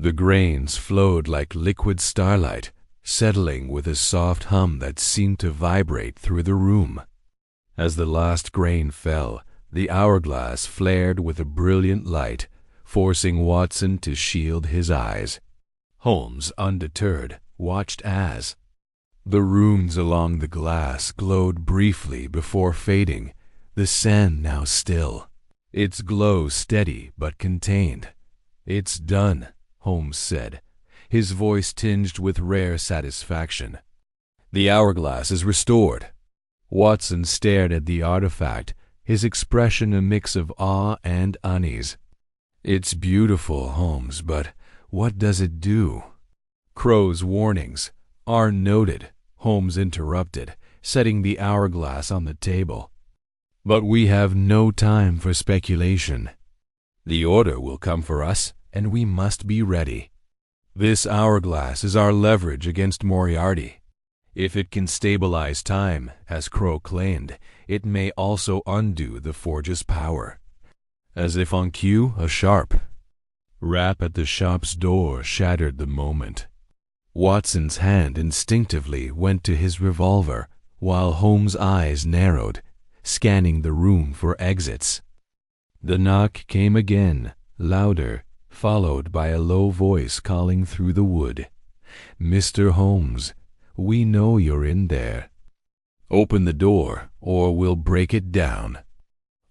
The grains flowed like liquid starlight, settling with a soft hum that seemed to vibrate through the room. As the last grain fell, the hourglass flared with a brilliant light, forcing Watson to shield his eyes. Holmes, undeterred, watched as the runes along the glass glowed briefly before fading, the sand now still, its glow steady but contained. "It's done," Holmes said, his voice tinged with rare satisfaction. "The hourglass is restored." Watson stared at the artifact, his expression a mix of awe and unease. "It's beautiful, Holmes, but what does it do?" "Crow's warnings are noted," Holmes interrupted, setting the hourglass on the table. "But we have no time for speculation. The order will come for us, and we must be ready. This hourglass is our leverage against Moriarty. If it can stabilize time, as Crow claimed, it may also undo the Forge's power." As if on cue, a sharp rap at the shop's door shattered the moment. Watson's hand instinctively went to his revolver, while Holmes' eyes narrowed, scanning the room for exits. The knock came again, louder, followed by a low voice calling through the wood. "Mr. Holmes, we know you're in there. Open the door, or we'll break it down."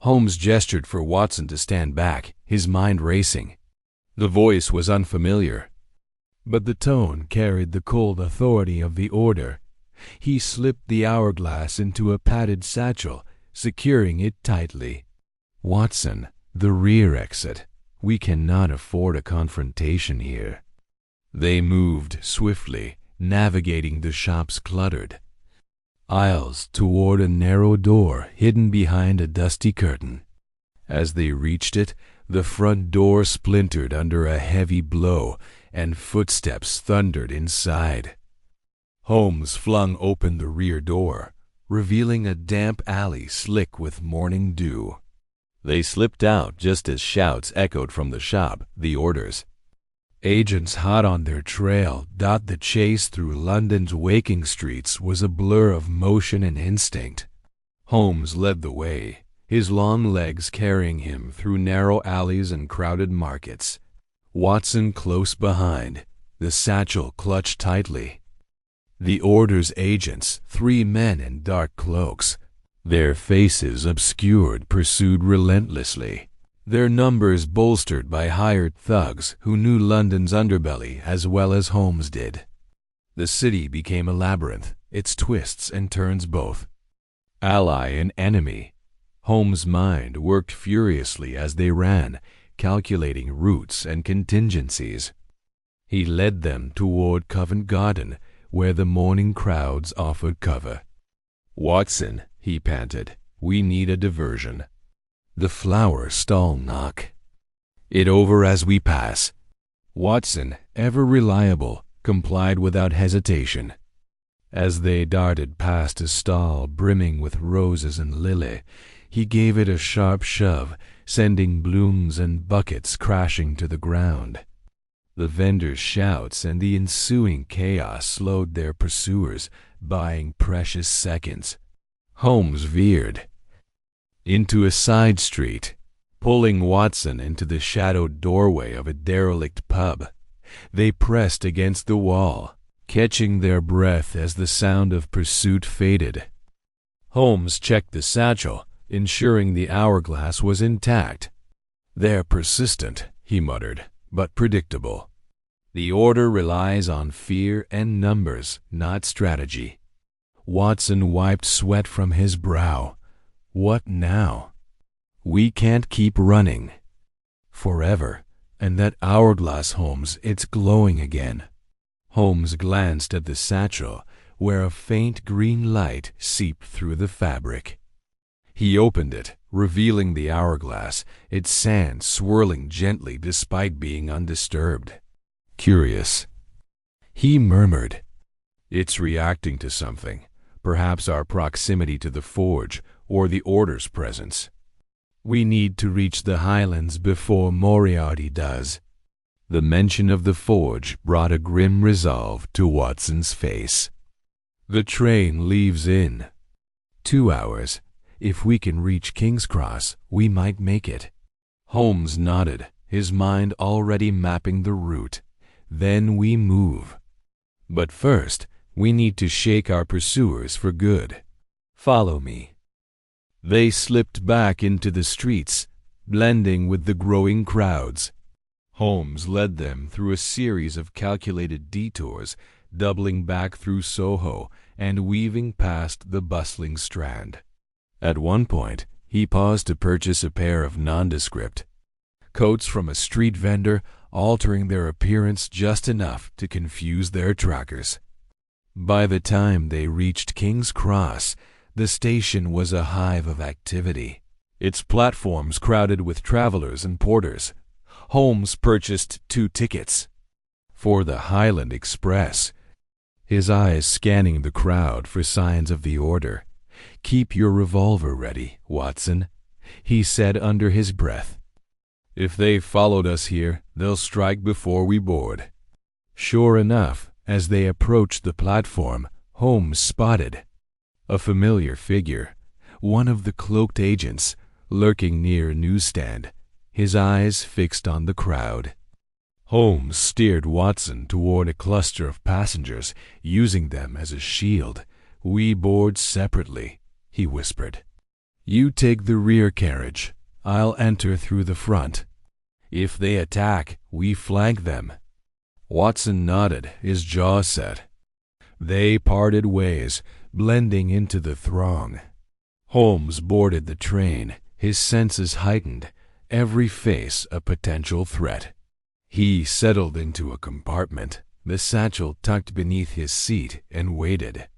Holmes gestured for Watson to stand back, his mind racing. The voice was unfamiliar, but the tone carried the cold authority of the order. He slipped the hourglass into a padded satchel, securing it tightly. "Watson, the rear exit. We cannot afford a confrontation here." They moved swiftly, navigating the shop's cluttered aisles toward a narrow door hidden behind a dusty curtain. As they reached it, the front door splintered under a heavy blow, and footsteps thundered inside. Holmes flung open the rear door, revealing a damp alley slick with morning dew. They slipped out just as shouts echoed from the shop, the orders. Agents hot on their trail. The chase through London's waking streets was a blur of motion and instinct. Holmes led the way, his long legs carrying him through narrow alleys and crowded markets. Watson close behind, the satchel clutched tightly. The order's agents, 3 men in dark cloaks, their faces obscured, pursued relentlessly, their numbers bolstered by hired thugs who knew London's underbelly as well as Holmes did. The city became a labyrinth, its twists and turns both ally and enemy. Holmes' mind worked furiously as they ran, calculating routes and contingencies. He led them toward Covent Garden, where the morning crowds offered cover. "Watson," he panted, "we need a diversion." The flower stall knock. "It over as we pass." Watson, ever reliable, complied without hesitation. As they darted past a stall brimming with roses and lily, he gave it a sharp shove, sending blooms and buckets crashing to the ground. The vendors' shouts and the ensuing chaos slowed their pursuers, buying precious seconds. Holmes veered into a side street, pulling Watson into the shadowed doorway of a derelict pub. They pressed against the wall, catching their breath as the sound of pursuit faded. Holmes checked the satchel, ensuring the hourglass was intact. "They're persistent," he muttered, "but predictable. The order relies on fear and numbers, not strategy." Watson wiped sweat from his brow. "What now?" "We can't keep running forever. And that hourglass, Holmes, it's glowing again." Holmes glanced at the satchel, where a faint green light seeped through the fabric. He opened it, revealing the hourglass, its sand swirling gently despite being undisturbed. "Curious," he murmured. "It's reacting to something, perhaps our proximity to the forge or the order's presence. We need to reach the Highlands before Moriarty does." The mention of the forge brought a grim resolve to Watson's face. "The train leaves in 2 hours. If we can reach King's Cross, we might make it." Holmes nodded, his mind already mapping the route. "Then we move. But first, we need to shake our pursuers for good. Follow me." They slipped back into the streets, blending with the growing crowds. Holmes led them through a series of calculated detours, doubling back through Soho and weaving past the bustling Strand. At one point, he paused to purchase a pair of nondescript coats from a street vendor, altering their appearance just enough to confuse their trackers. By the time they reached King's Cross, the station was a hive of activity, its platforms crowded with travelers and porters. Holmes purchased 2 tickets for the Highland Express, his eyes scanning the crowd for signs of the order. "Keep your revolver ready, Watson," he said under his breath. "If they've followed us here, they'll strike before we board." Sure enough, as they approached the platform, Holmes spotted a familiar figure, one of the cloaked agents, lurking near a newsstand, his eyes fixed on the crowd. Holmes steered Watson toward a cluster of passengers, using them as a shield. "We board separately," he whispered. "You take the rear carriage. I'll enter through the front. If they attack, we flank them." Watson nodded, his jaw set. They parted ways, blending into the throng. Holmes boarded the train, his senses heightened, every face a potential threat. He settled into a compartment, the satchel tucked beneath his seat, and waited.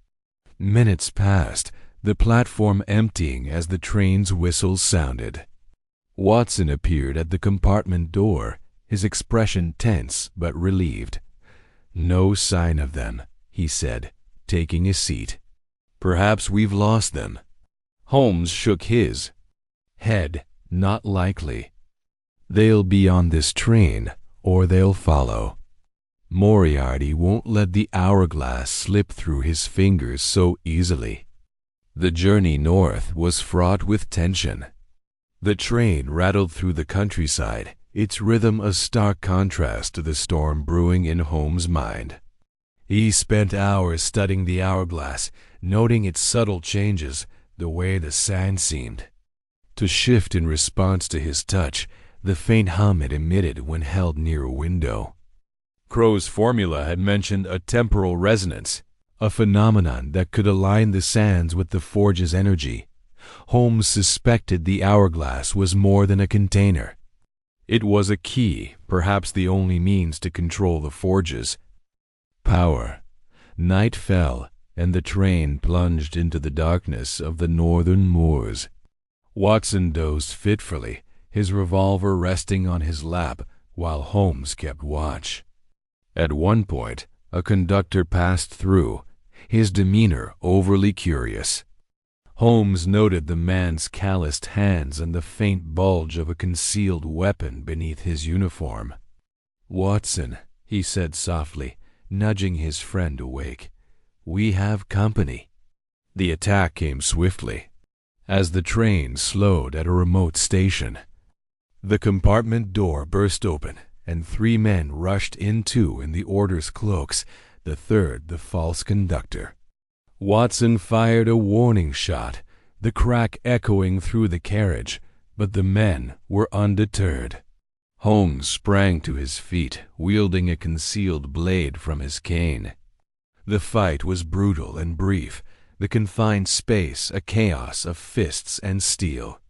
Minutes passed, the platform emptying as the train's whistle sounded. Watson appeared at the compartment door, his expression tense but relieved. "No sign of them," he said, taking a seat. "Perhaps we've lost them." Holmes shook his head. "Not likely. They'll be on this train, or they'll follow. Moriarty won't let the Hourglass slip through his fingers so easily." The journey north was fraught with tension. The train rattled through the countryside, its rhythm a stark contrast to the storm brewing in Holmes' mind. He spent hours studying the Hourglass, noting its subtle changes, the way the sand seemed to shift in response to his touch, the faint hum it emitted when held near a window. Crow's formula had mentioned a temporal resonance, a phenomenon that could align the sands with the forge's energy. Holmes suspected the Hourglass was more than a container. It was a key, perhaps the only means to control the forge's power. Night fell, and the train plunged into the darkness of the northern moors. Watson dozed fitfully, his revolver resting on his lap, while Holmes kept watch. At one point, a conductor passed through, his demeanor overly curious. Holmes noted the man's calloused hands and the faint bulge of a concealed weapon beneath his uniform. "Watson," he said softly, nudging his friend awake, "we have company." The attack came swiftly. As the train slowed at a remote station, the compartment door burst open, and 3 men rushed in, 2 in the order's cloaks, the third the false conductor. Watson fired a warning shot, the crack echoing through the carriage, but the men were undeterred. Holmes sprang to his feet, wielding a concealed blade from his cane. The fight was brutal and brief, the confined space a chaos of fists and steel.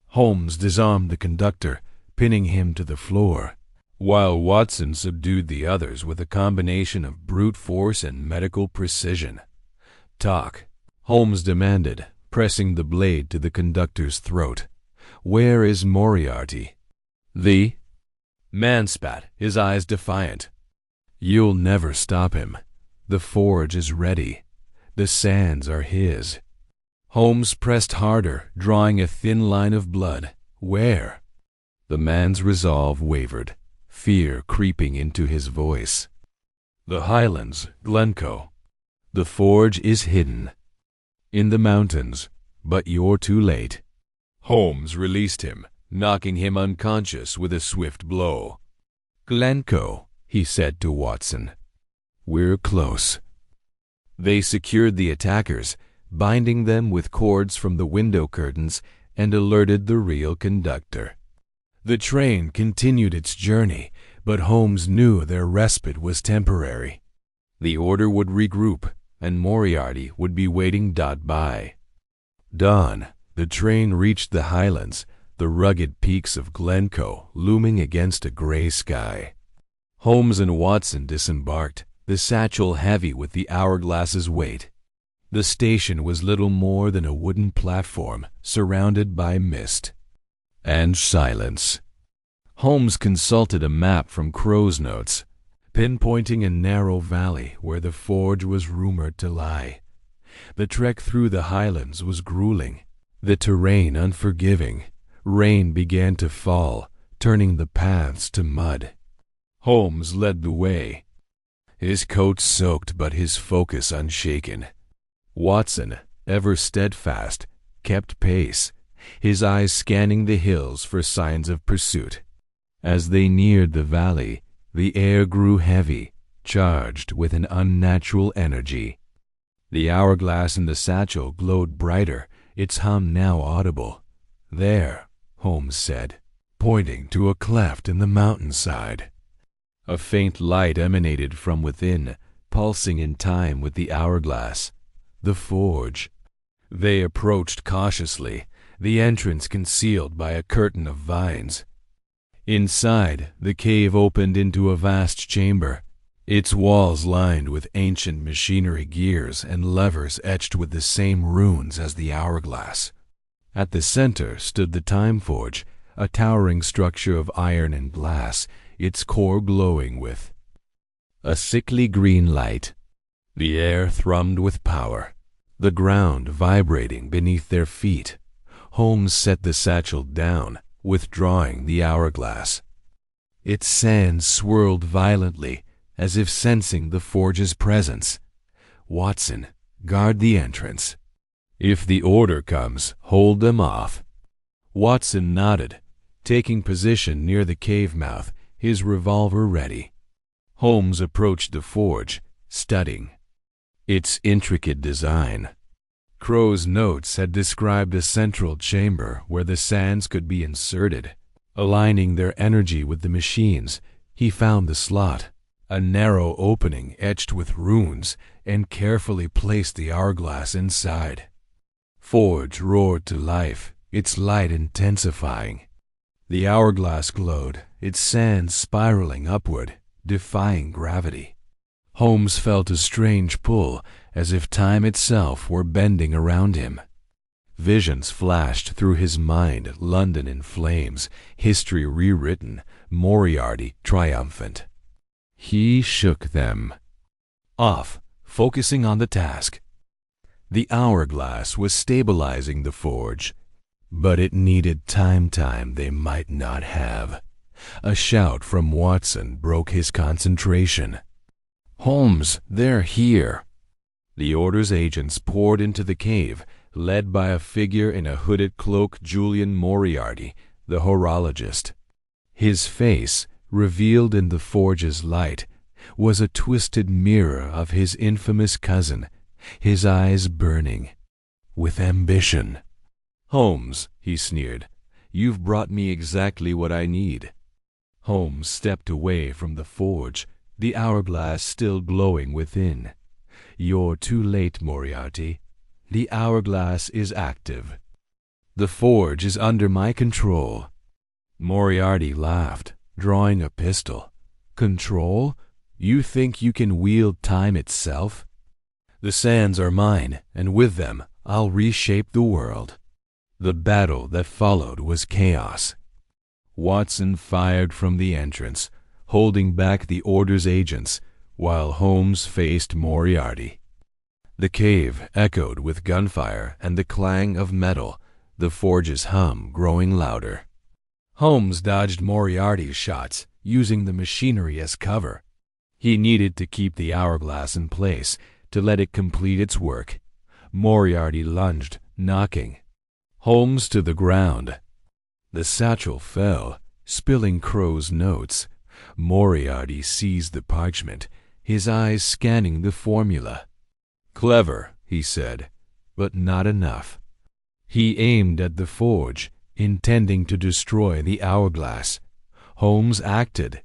Holmes disarmed the conductor, pinning him to the floor, while Watson subdued the others with a combination of brute force and medical precision. "Talk," Holmes demanded, pressing the blade to the conductor's throat. "Where is Moriarty?" The man spat, his eyes defiant. "You'll never stop him. The forge is ready. The sands are his." Holmes pressed harder, drawing a thin line of blood. "Where?" The man's resolve wavered, fear creeping into his voice. "The Highlands, Glencoe. The forge is hidden in the mountains, but you're too late." Holmes released him, knocking him unconscious with a swift blow. "Glencoe," he said to Watson. "We're close." They secured the attackers, binding them with cords from the window curtains, and alerted the real conductor. The train continued its journey, but Holmes knew their respite was temporary. The order would regroup, and Moriarty would be waiting by. Dawn, the train reached the highlands, the rugged peaks of Glencoe looming against a gray sky. Holmes and Watson disembarked, the satchel heavy with the hourglass's weight. The station was little more than a wooden platform surrounded by mist and silence. Holmes consulted a map from Crow's Notes, pinpointing a narrow valley where the forge was rumored to lie. The trek through the highlands was grueling, the terrain unforgiving. Rain began to fall, turning the paths to mud. Holmes led the way, his coat soaked but his focus unshaken. Watson, ever steadfast, kept pace, his eyes scanning the hills for signs of pursuit. As they neared the valley, the air grew heavy, charged with an unnatural energy. The hourglass in the satchel glowed brighter, its hum now audible. "There," Holmes said, pointing to a cleft in the mountainside. A faint light emanated from within, pulsing in time with the hourglass. The forge. They approached cautiously, the entrance concealed by a curtain of vines. Inside, the cave opened into a vast chamber, its walls lined with ancient machinery gears and levers etched with the same runes as the hourglass. At the center stood the time forge, a towering structure of iron and glass, its core glowing with a sickly green light. The air thrummed with power, the ground vibrating beneath their feet. Holmes set the satchel down, withdrawing the hourglass. Its sands swirled violently, as if sensing the forge's presence. "Watson, guard the entrance. If the order comes, hold them off." Watson nodded, taking position near the cave mouth, his revolver ready. Holmes approached the forge, studying its intricate design. Crow's Notes had described a central chamber where the sands could be inserted. Aligning their energy with the machines, he found the slot, a narrow opening etched with runes, and carefully placed the hourglass inside. Forge roared to life, its light intensifying. The hourglass glowed, its sands spiraling upward, defying gravity. Holmes felt a strange pull, as if time itself were bending around him. Visions flashed through his mind, London in flames, history rewritten, Moriarty triumphant. He shook them off, focusing on the task. The hourglass was stabilizing the forge, but it needed time they might not have. A shout from Watson broke his concentration. "Holmes, they're here!" The order's agents poured into the cave, led by a figure in a hooded cloak, Julian Moriarty, the horologist. His face, revealed in the forge's light, was a twisted mirror of his infamous cousin, his eyes burning with ambition. "Holmes," he sneered, "you've brought me exactly what I need." Holmes stepped away from the forge, the hourglass still glowing within. "You're too late, Moriarty. The hourglass is active. The forge is under my control." Moriarty laughed, drawing a pistol. "Control? You think you can wield time itself? The sands are mine, and with them I'll reshape the world." The battle that followed was chaos. Watson fired from the entrance, holding back the order's agents, while Holmes faced Moriarty. The cave echoed with gunfire and the clang of metal, the forge's hum growing louder. Holmes dodged Moriarty's shots, using the machinery as cover. He needed to keep the hourglass in place, to let it complete its work. Moriarty lunged, knocking Holmes to the ground. The satchel fell, spilling Crow's Notes. Moriarty seized the parchment, his eyes scanning the formula. "Clever," he said. but not enough. He aimed at the forge, intending to destroy the hourglass. Holmes acted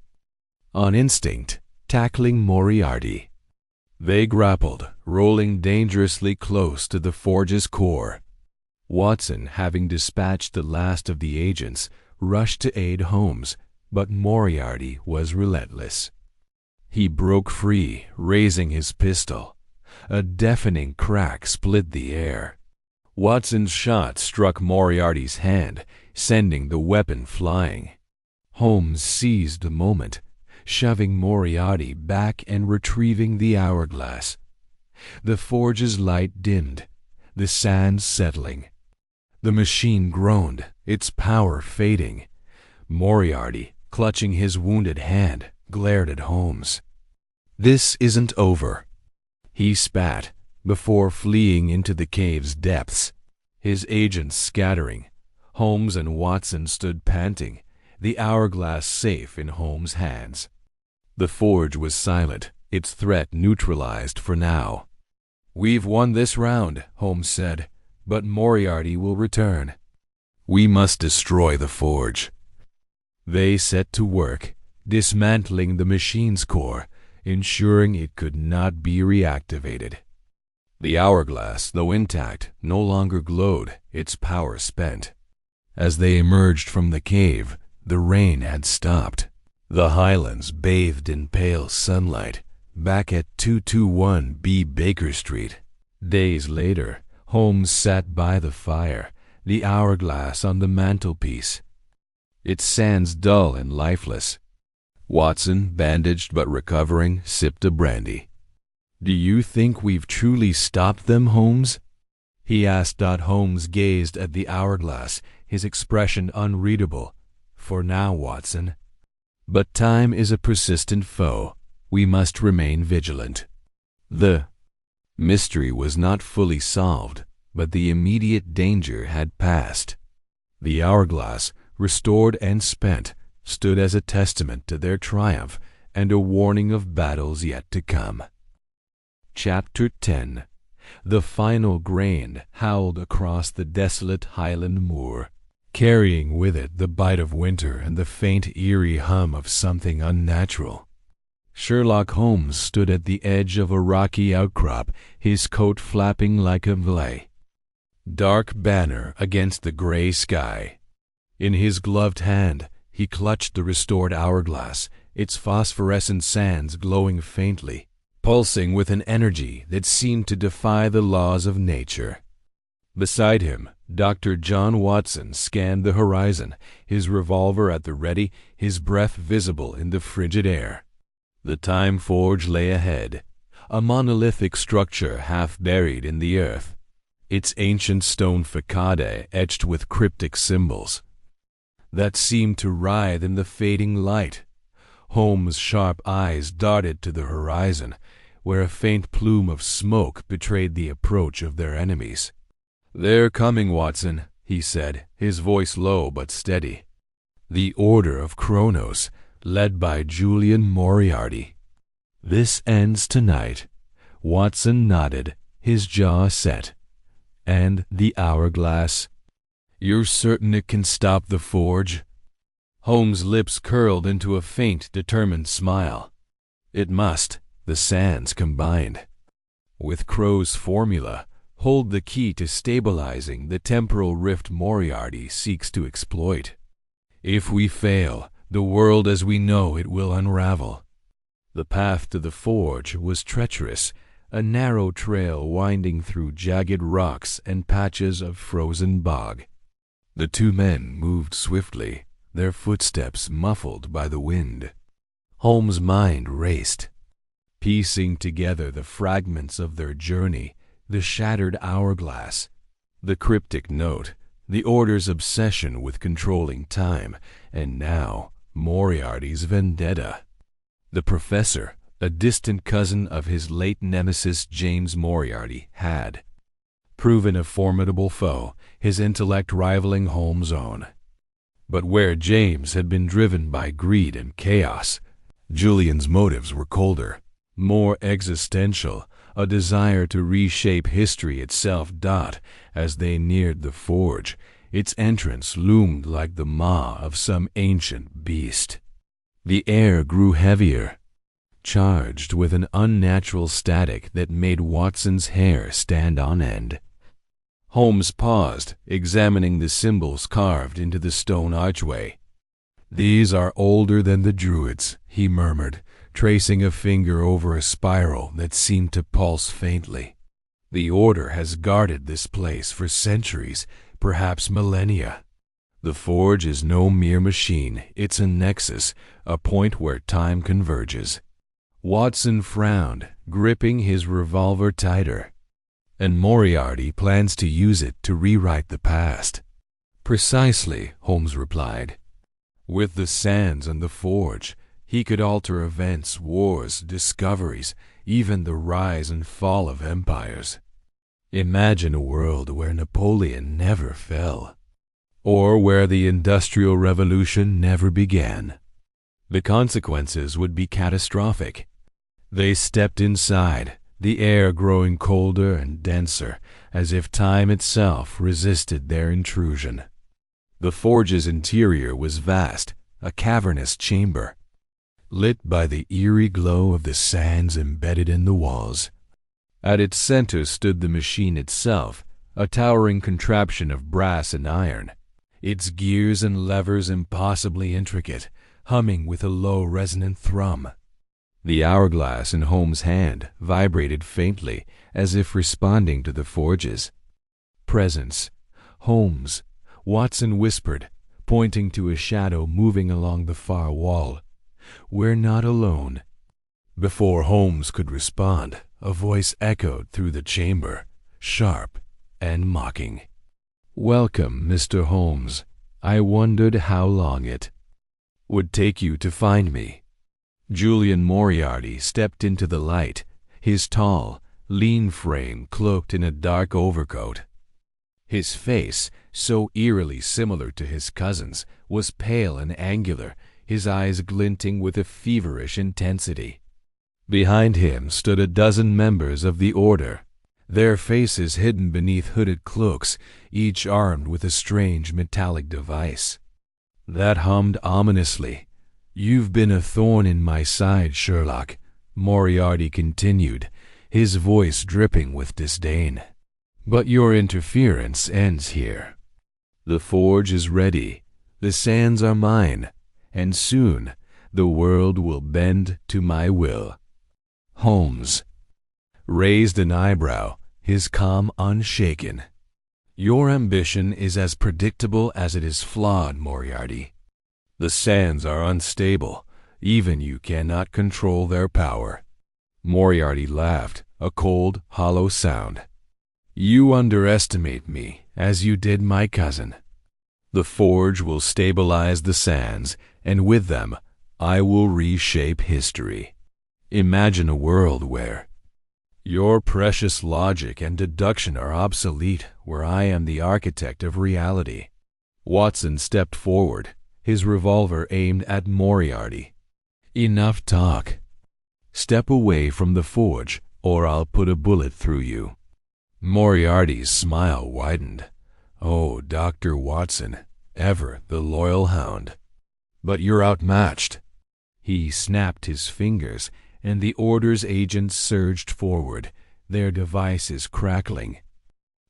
on instinct, tackling Moriarty. They grappled, rolling dangerously close to the forge's core. Watson, having dispatched the last of the agents, rushed to aid Holmes, but Moriarty was relentless. He broke free, raising his pistol. A deafening crack split the air. Watson's shot struck Moriarty's hand, sending the weapon flying. Holmes seized the moment, shoving Moriarty back and retrieving the hourglass. The forge's light dimmed, the sands settling. The machine groaned, its power fading. Moriarty, clutching his wounded hand, glared at Holmes. "This isn't over," he spat, before fleeing into the cave's depths. His agents scattering, Holmes and Watson stood panting, the hourglass safe in Holmes' hands. The forge was silent, its threat neutralized for now. "We've won this round," Holmes said, "but Moriarty will return. We must destroy the forge." They set to work, dismantling the machine's core, ensuring it could not be reactivated. The hourglass, though intact, no longer glowed, its power spent. As they emerged from the cave, the rain had stopped. The Highlands bathed in pale sunlight, back at 221B Baker Street. Days later, Holmes sat by the fire, the hourglass on the mantelpiece, its sands dull and lifeless. Watson, bandaged but recovering, sipped a brandy. "Do you think we've truly stopped them, Holmes?" he asked. Holmes gazed at the hourglass, his expression unreadable. "For now, Watson. But time is a persistent foe. We must remain vigilant." The mystery was not fully solved, but the immediate danger had passed. The hourglass, restored and spent, stood as a testament to their triumph and a warning of battles yet to come. Chapter 10. The final grain howled across the desolate Highland moor, carrying with it the bite of winter and the faint eerie hum of something unnatural. Sherlock Holmes stood at the edge of a rocky outcrop, his coat flapping like a velay, dark banner against the gray sky. In his gloved hand, he clutched the restored hourglass, its phosphorescent sands glowing faintly, pulsing with an energy that seemed to defy the laws of nature. Beside him, Dr. John Watson scanned the horizon, his revolver at the ready, his breath visible in the frigid air. The time forge lay ahead, a monolithic structure half buried in the earth, its ancient stone facade etched with cryptic symbols that seemed to writhe in the fading light. Holmes' sharp eyes darted to the horizon, where a faint plume of smoke betrayed the approach of their enemies. "They're coming, Watson," he said, his voice low but steady. "The Order of Kronos, led by Julian Moriarty. This ends tonight." Watson nodded, his jaw set. "And the hourglass? You're certain it can stop the forge?" Holmes' lips curled into a faint, determined smile. "It must, the sands combined. With Crow's formula, hold the key to stabilizing the temporal rift Moriarty seeks to exploit. If we fail, the world as we know it will unravel." The path to the forge was treacherous, a narrow trail winding through jagged rocks and patches of frozen bog. The two men moved swiftly, their footsteps muffled by the wind. Holmes' mind raced, piecing together the fragments of their journey, the shattered hourglass, the cryptic note, the Order's obsession with controlling time, and now Moriarty's vendetta. The professor, a distant cousin of his late nemesis James Moriarty, had proven a formidable foe, his intellect rivaling Holmes' own. But where James had been driven by greed and chaos, Julian's motives were colder, more existential, a desire to reshape history itself. As they neared the forge, its entrance loomed like the maw of some ancient beast. The air grew heavier, charged with an unnatural static that made Watson's hair stand on end. Holmes paused, examining the symbols carved into the stone archway. "These are older than the Druids," he murmured, tracing a finger over a spiral that seemed to pulse faintly. "The Order has guarded this place for centuries, perhaps millennia. The forge is no mere machine, it's a nexus, a point where time converges." Watson frowned, gripping his revolver tighter. "And Moriarty plans to use it to rewrite the past." "Precisely," Holmes replied. "With the sands and the forge, he could alter events, wars, discoveries, even the rise and fall of empires. Imagine a world where Napoleon never fell, or where the Industrial Revolution never began. The consequences would be catastrophic." They stepped inside, the air growing colder and denser, as if time itself resisted their intrusion. The forge's interior was vast, a cavernous chamber, lit by the eerie glow of the sands embedded in the walls. At its center stood the machine itself, a towering contraption of brass and iron, its gears and levers impossibly intricate, humming with a low resonant thrum. The hourglass in Holmes' hand vibrated faintly, as if responding to the forge's presence. "Holmes," Watson whispered, pointing to a shadow moving along the far wall. "We're not alone." Before Holmes could respond, a voice echoed through the chamber, sharp and mocking. "Welcome, Mr. Holmes. I wondered how long it would take you to find me." Julian Moriarty stepped into the light, his tall, lean frame cloaked in a dark overcoat. His face, so eerily similar to his cousin's, was pale and angular, his eyes glinting with a feverish intensity. Behind him stood a dozen members of the Order, their faces hidden beneath hooded cloaks, each armed with a strange metallic device that hummed ominously. "You've been a thorn in my side, Sherlock," Moriarty continued, his voice dripping with disdain. "But your interference ends here. The forge is ready, the sands are mine, and soon the world will bend to my will." Holmes raised an eyebrow, his calm unshaken. "Your ambition is as predictable as it is flawed, Moriarty. The sands are unstable. Even you cannot control their power." Moriarty laughed, a cold, hollow sound. "You underestimate me, as you did my cousin. The forge will stabilize the sands, and with them, I will reshape history. Imagine a world where your precious logic and deduction are obsolete, where I am the architect of reality." Watson stepped forward, his revolver aimed at Moriarty. "Enough talk. Step away from the forge, or I'll put a bullet through you." Moriarty's smile widened. "Oh, Dr. Watson, ever the loyal hound. But you're outmatched." He snapped his fingers, and the Order's agents surged forward, their devices crackling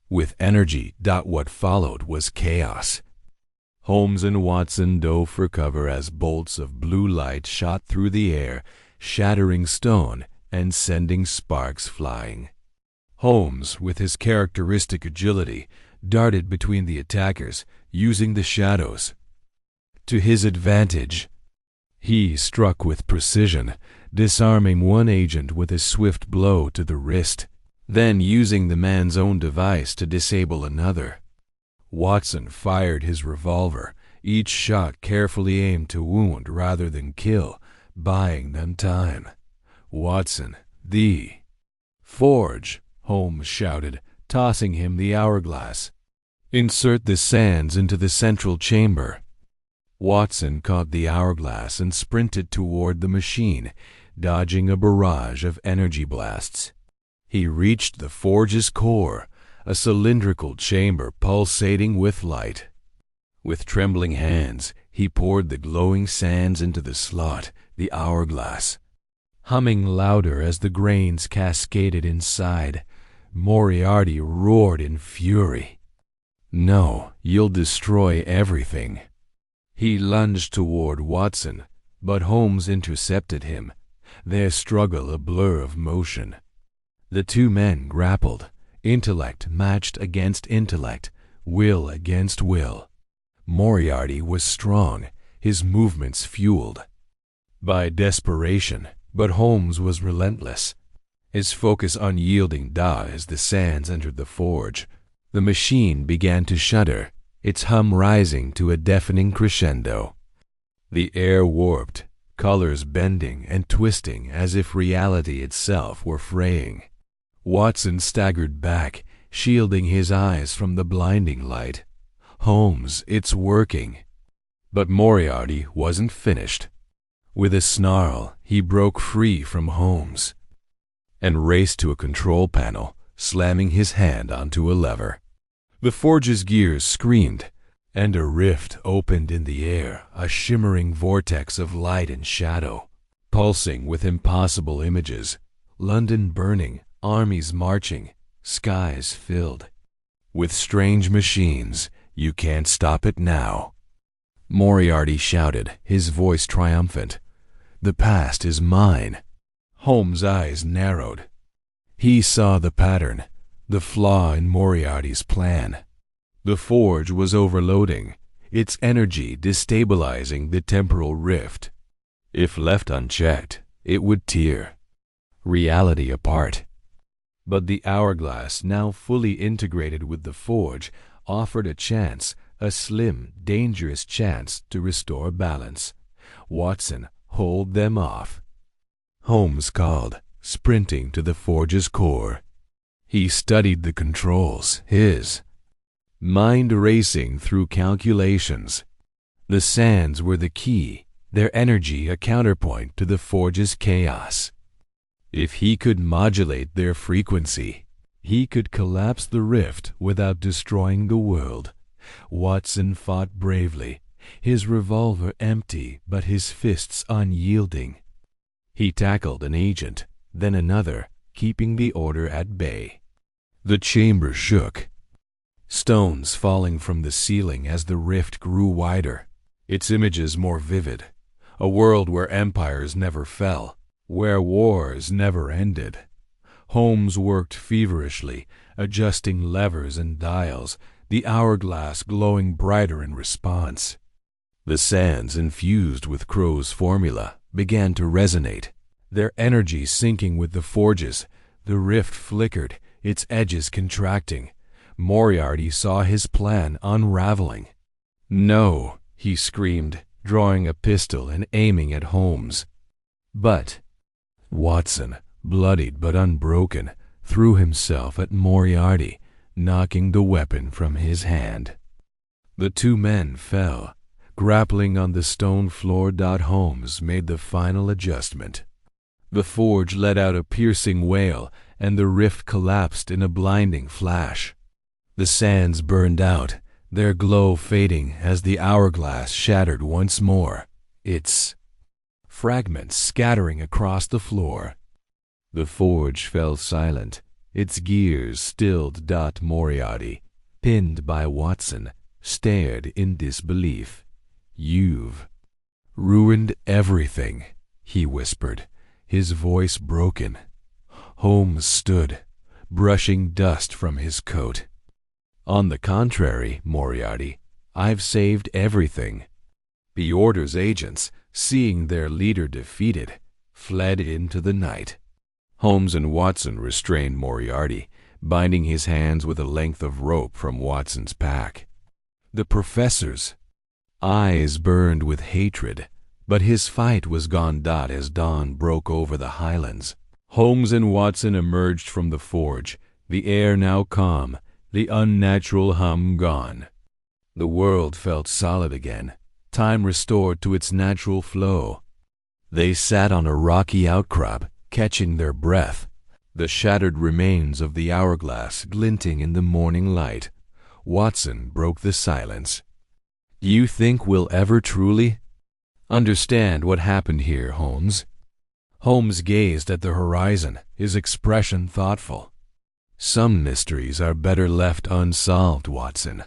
with energy. What followed was chaos. Holmes and Watson dove for cover as bolts of blue light shot through the air, shattering stone and sending sparks flying. Holmes, with his characteristic agility, darted between the attackers, using the shadows to his advantage. He struck with precision, disarming one agent with a swift blow to the wrist, then using the man's own device to disable another. Watson fired his revolver, each shot carefully aimed to wound rather than kill, buying them time. "Watson, the forge," Holmes shouted, tossing him the hourglass. "Insert the sands into the central chamber." Watson caught the hourglass and sprinted toward the machine, dodging a barrage of energy blasts. He reached the forge's core, a cylindrical chamber pulsating with light. With trembling hands, he poured the glowing sands into the slot, the hourglass. Humming louder as the grains cascaded inside, Moriarty roared in fury. "No, you'll destroy everything." He lunged toward Watson, but Holmes intercepted him, their struggle a blur of motion. The two men grappled, intellect matched against intellect, will against will. Moriarty was strong, his movements fueled by desperation, but Holmes was relentless, his focus unyielding as the sands entered the forge. The machine began to shudder, its hum rising to a deafening crescendo. The air warped, colors bending and twisting as if reality itself were fraying. Watson staggered back, shielding his eyes from the blinding light. "Holmes, it's working." But Moriarty wasn't finished. With a snarl, he broke free from Holmes and raced to a control panel, slamming his hand onto a lever. The forge's gears screamed, and a rift opened in the air, a shimmering vortex of light and shadow, pulsing with impossible images. London burning, armies marching, skies filled with strange machines. "You can't stop it now," Moriarty shouted, his voice triumphant. "The past is mine." Holmes' eyes narrowed. He saw the pattern, the flaw in Moriarty's plan. The forge was overloading, its energy destabilizing the temporal rift. If left unchecked, it would tear reality apart. But the hourglass, now fully integrated with the forge, offered a chance, a slim, dangerous chance to restore balance. "Watson, hold them off," Holmes called, sprinting to the forge's core. He studied the controls, his mind racing through calculations. The sands were the key, their energy a counterpoint to the forge's chaos. If he could modulate their frequency, he could collapse the rift without destroying the world. Watson fought bravely, his revolver empty but his fists unyielding. He tackled an agent, then another, keeping the order at bay. The chamber shook, stones falling from the ceiling as the rift grew wider, its images more vivid. A world where empires never fell, where wars never ended. Holmes worked feverishly, adjusting levers and dials, the hourglass glowing brighter in response. The sands, infused with Crow's formula, began to resonate, their energy syncing with the forge's. The rift flickered, its edges contracting. Moriarty saw his plan unraveling. "No," he screamed, drawing a pistol and aiming at Holmes. But Watson, bloodied but unbroken, threw himself at Moriarty, knocking the weapon from his hand. The two men fell, grappling on the stone floor. Holmes made the final adjustment. The forge let out a piercing wail, and the rift collapsed in a blinding flash. The sands burned out, their glow fading as the hourglass shattered once more, its fragments scattering across the floor. The forge fell silent, its gears stilled. Moriarty, pinned by Watson, stared in disbelief. "You've ruined everything," he whispered, his voice broken. Holmes stood, brushing dust from his coat. "On the contrary, Moriarty, I've saved everything." The Order's agents, seeing their leader defeated, fled into the night. Holmes and Watson restrained Moriarty, binding his hands with a length of rope from Watson's pack. The professor's eyes burned with hatred, but his fight was gone. As dawn broke over the highlands, Holmes and Watson emerged from the forge, the air now calm, the unnatural hum gone. The world felt solid again, time restored to its natural flow. They sat on a rocky outcrop, catching their breath, the shattered remains of the hourglass glinting in the morning light, Watson broke the silence. "You think we'll ever truly understand what happened here, Holmes?" Holmes gazed at the horizon, his expression thoughtful. "Some mysteries are better left unsolved, Watson.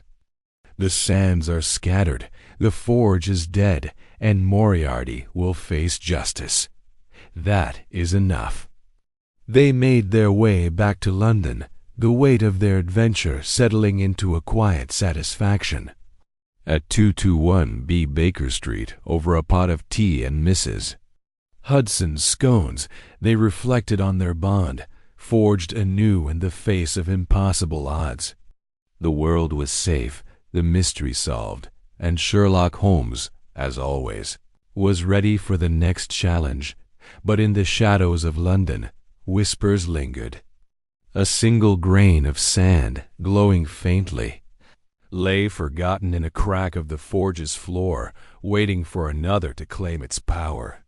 The sands are scattered, the forge is dead, and Moriarty will face justice. That is enough." They made their way back to London, the weight of their adventure settling into a quiet satisfaction. At 221B Baker Street, over a pot of tea and Mrs. Hudson's scones, they reflected on their bond, forged anew in the face of impossible odds. The world was safe, the mystery solved, and Sherlock Holmes, as always, was ready for the next challenge. But in the shadows of London, whispers lingered. A single grain of sand, glowing faintly, lay forgotten in a crack of the forge's floor, waiting for another to claim its power.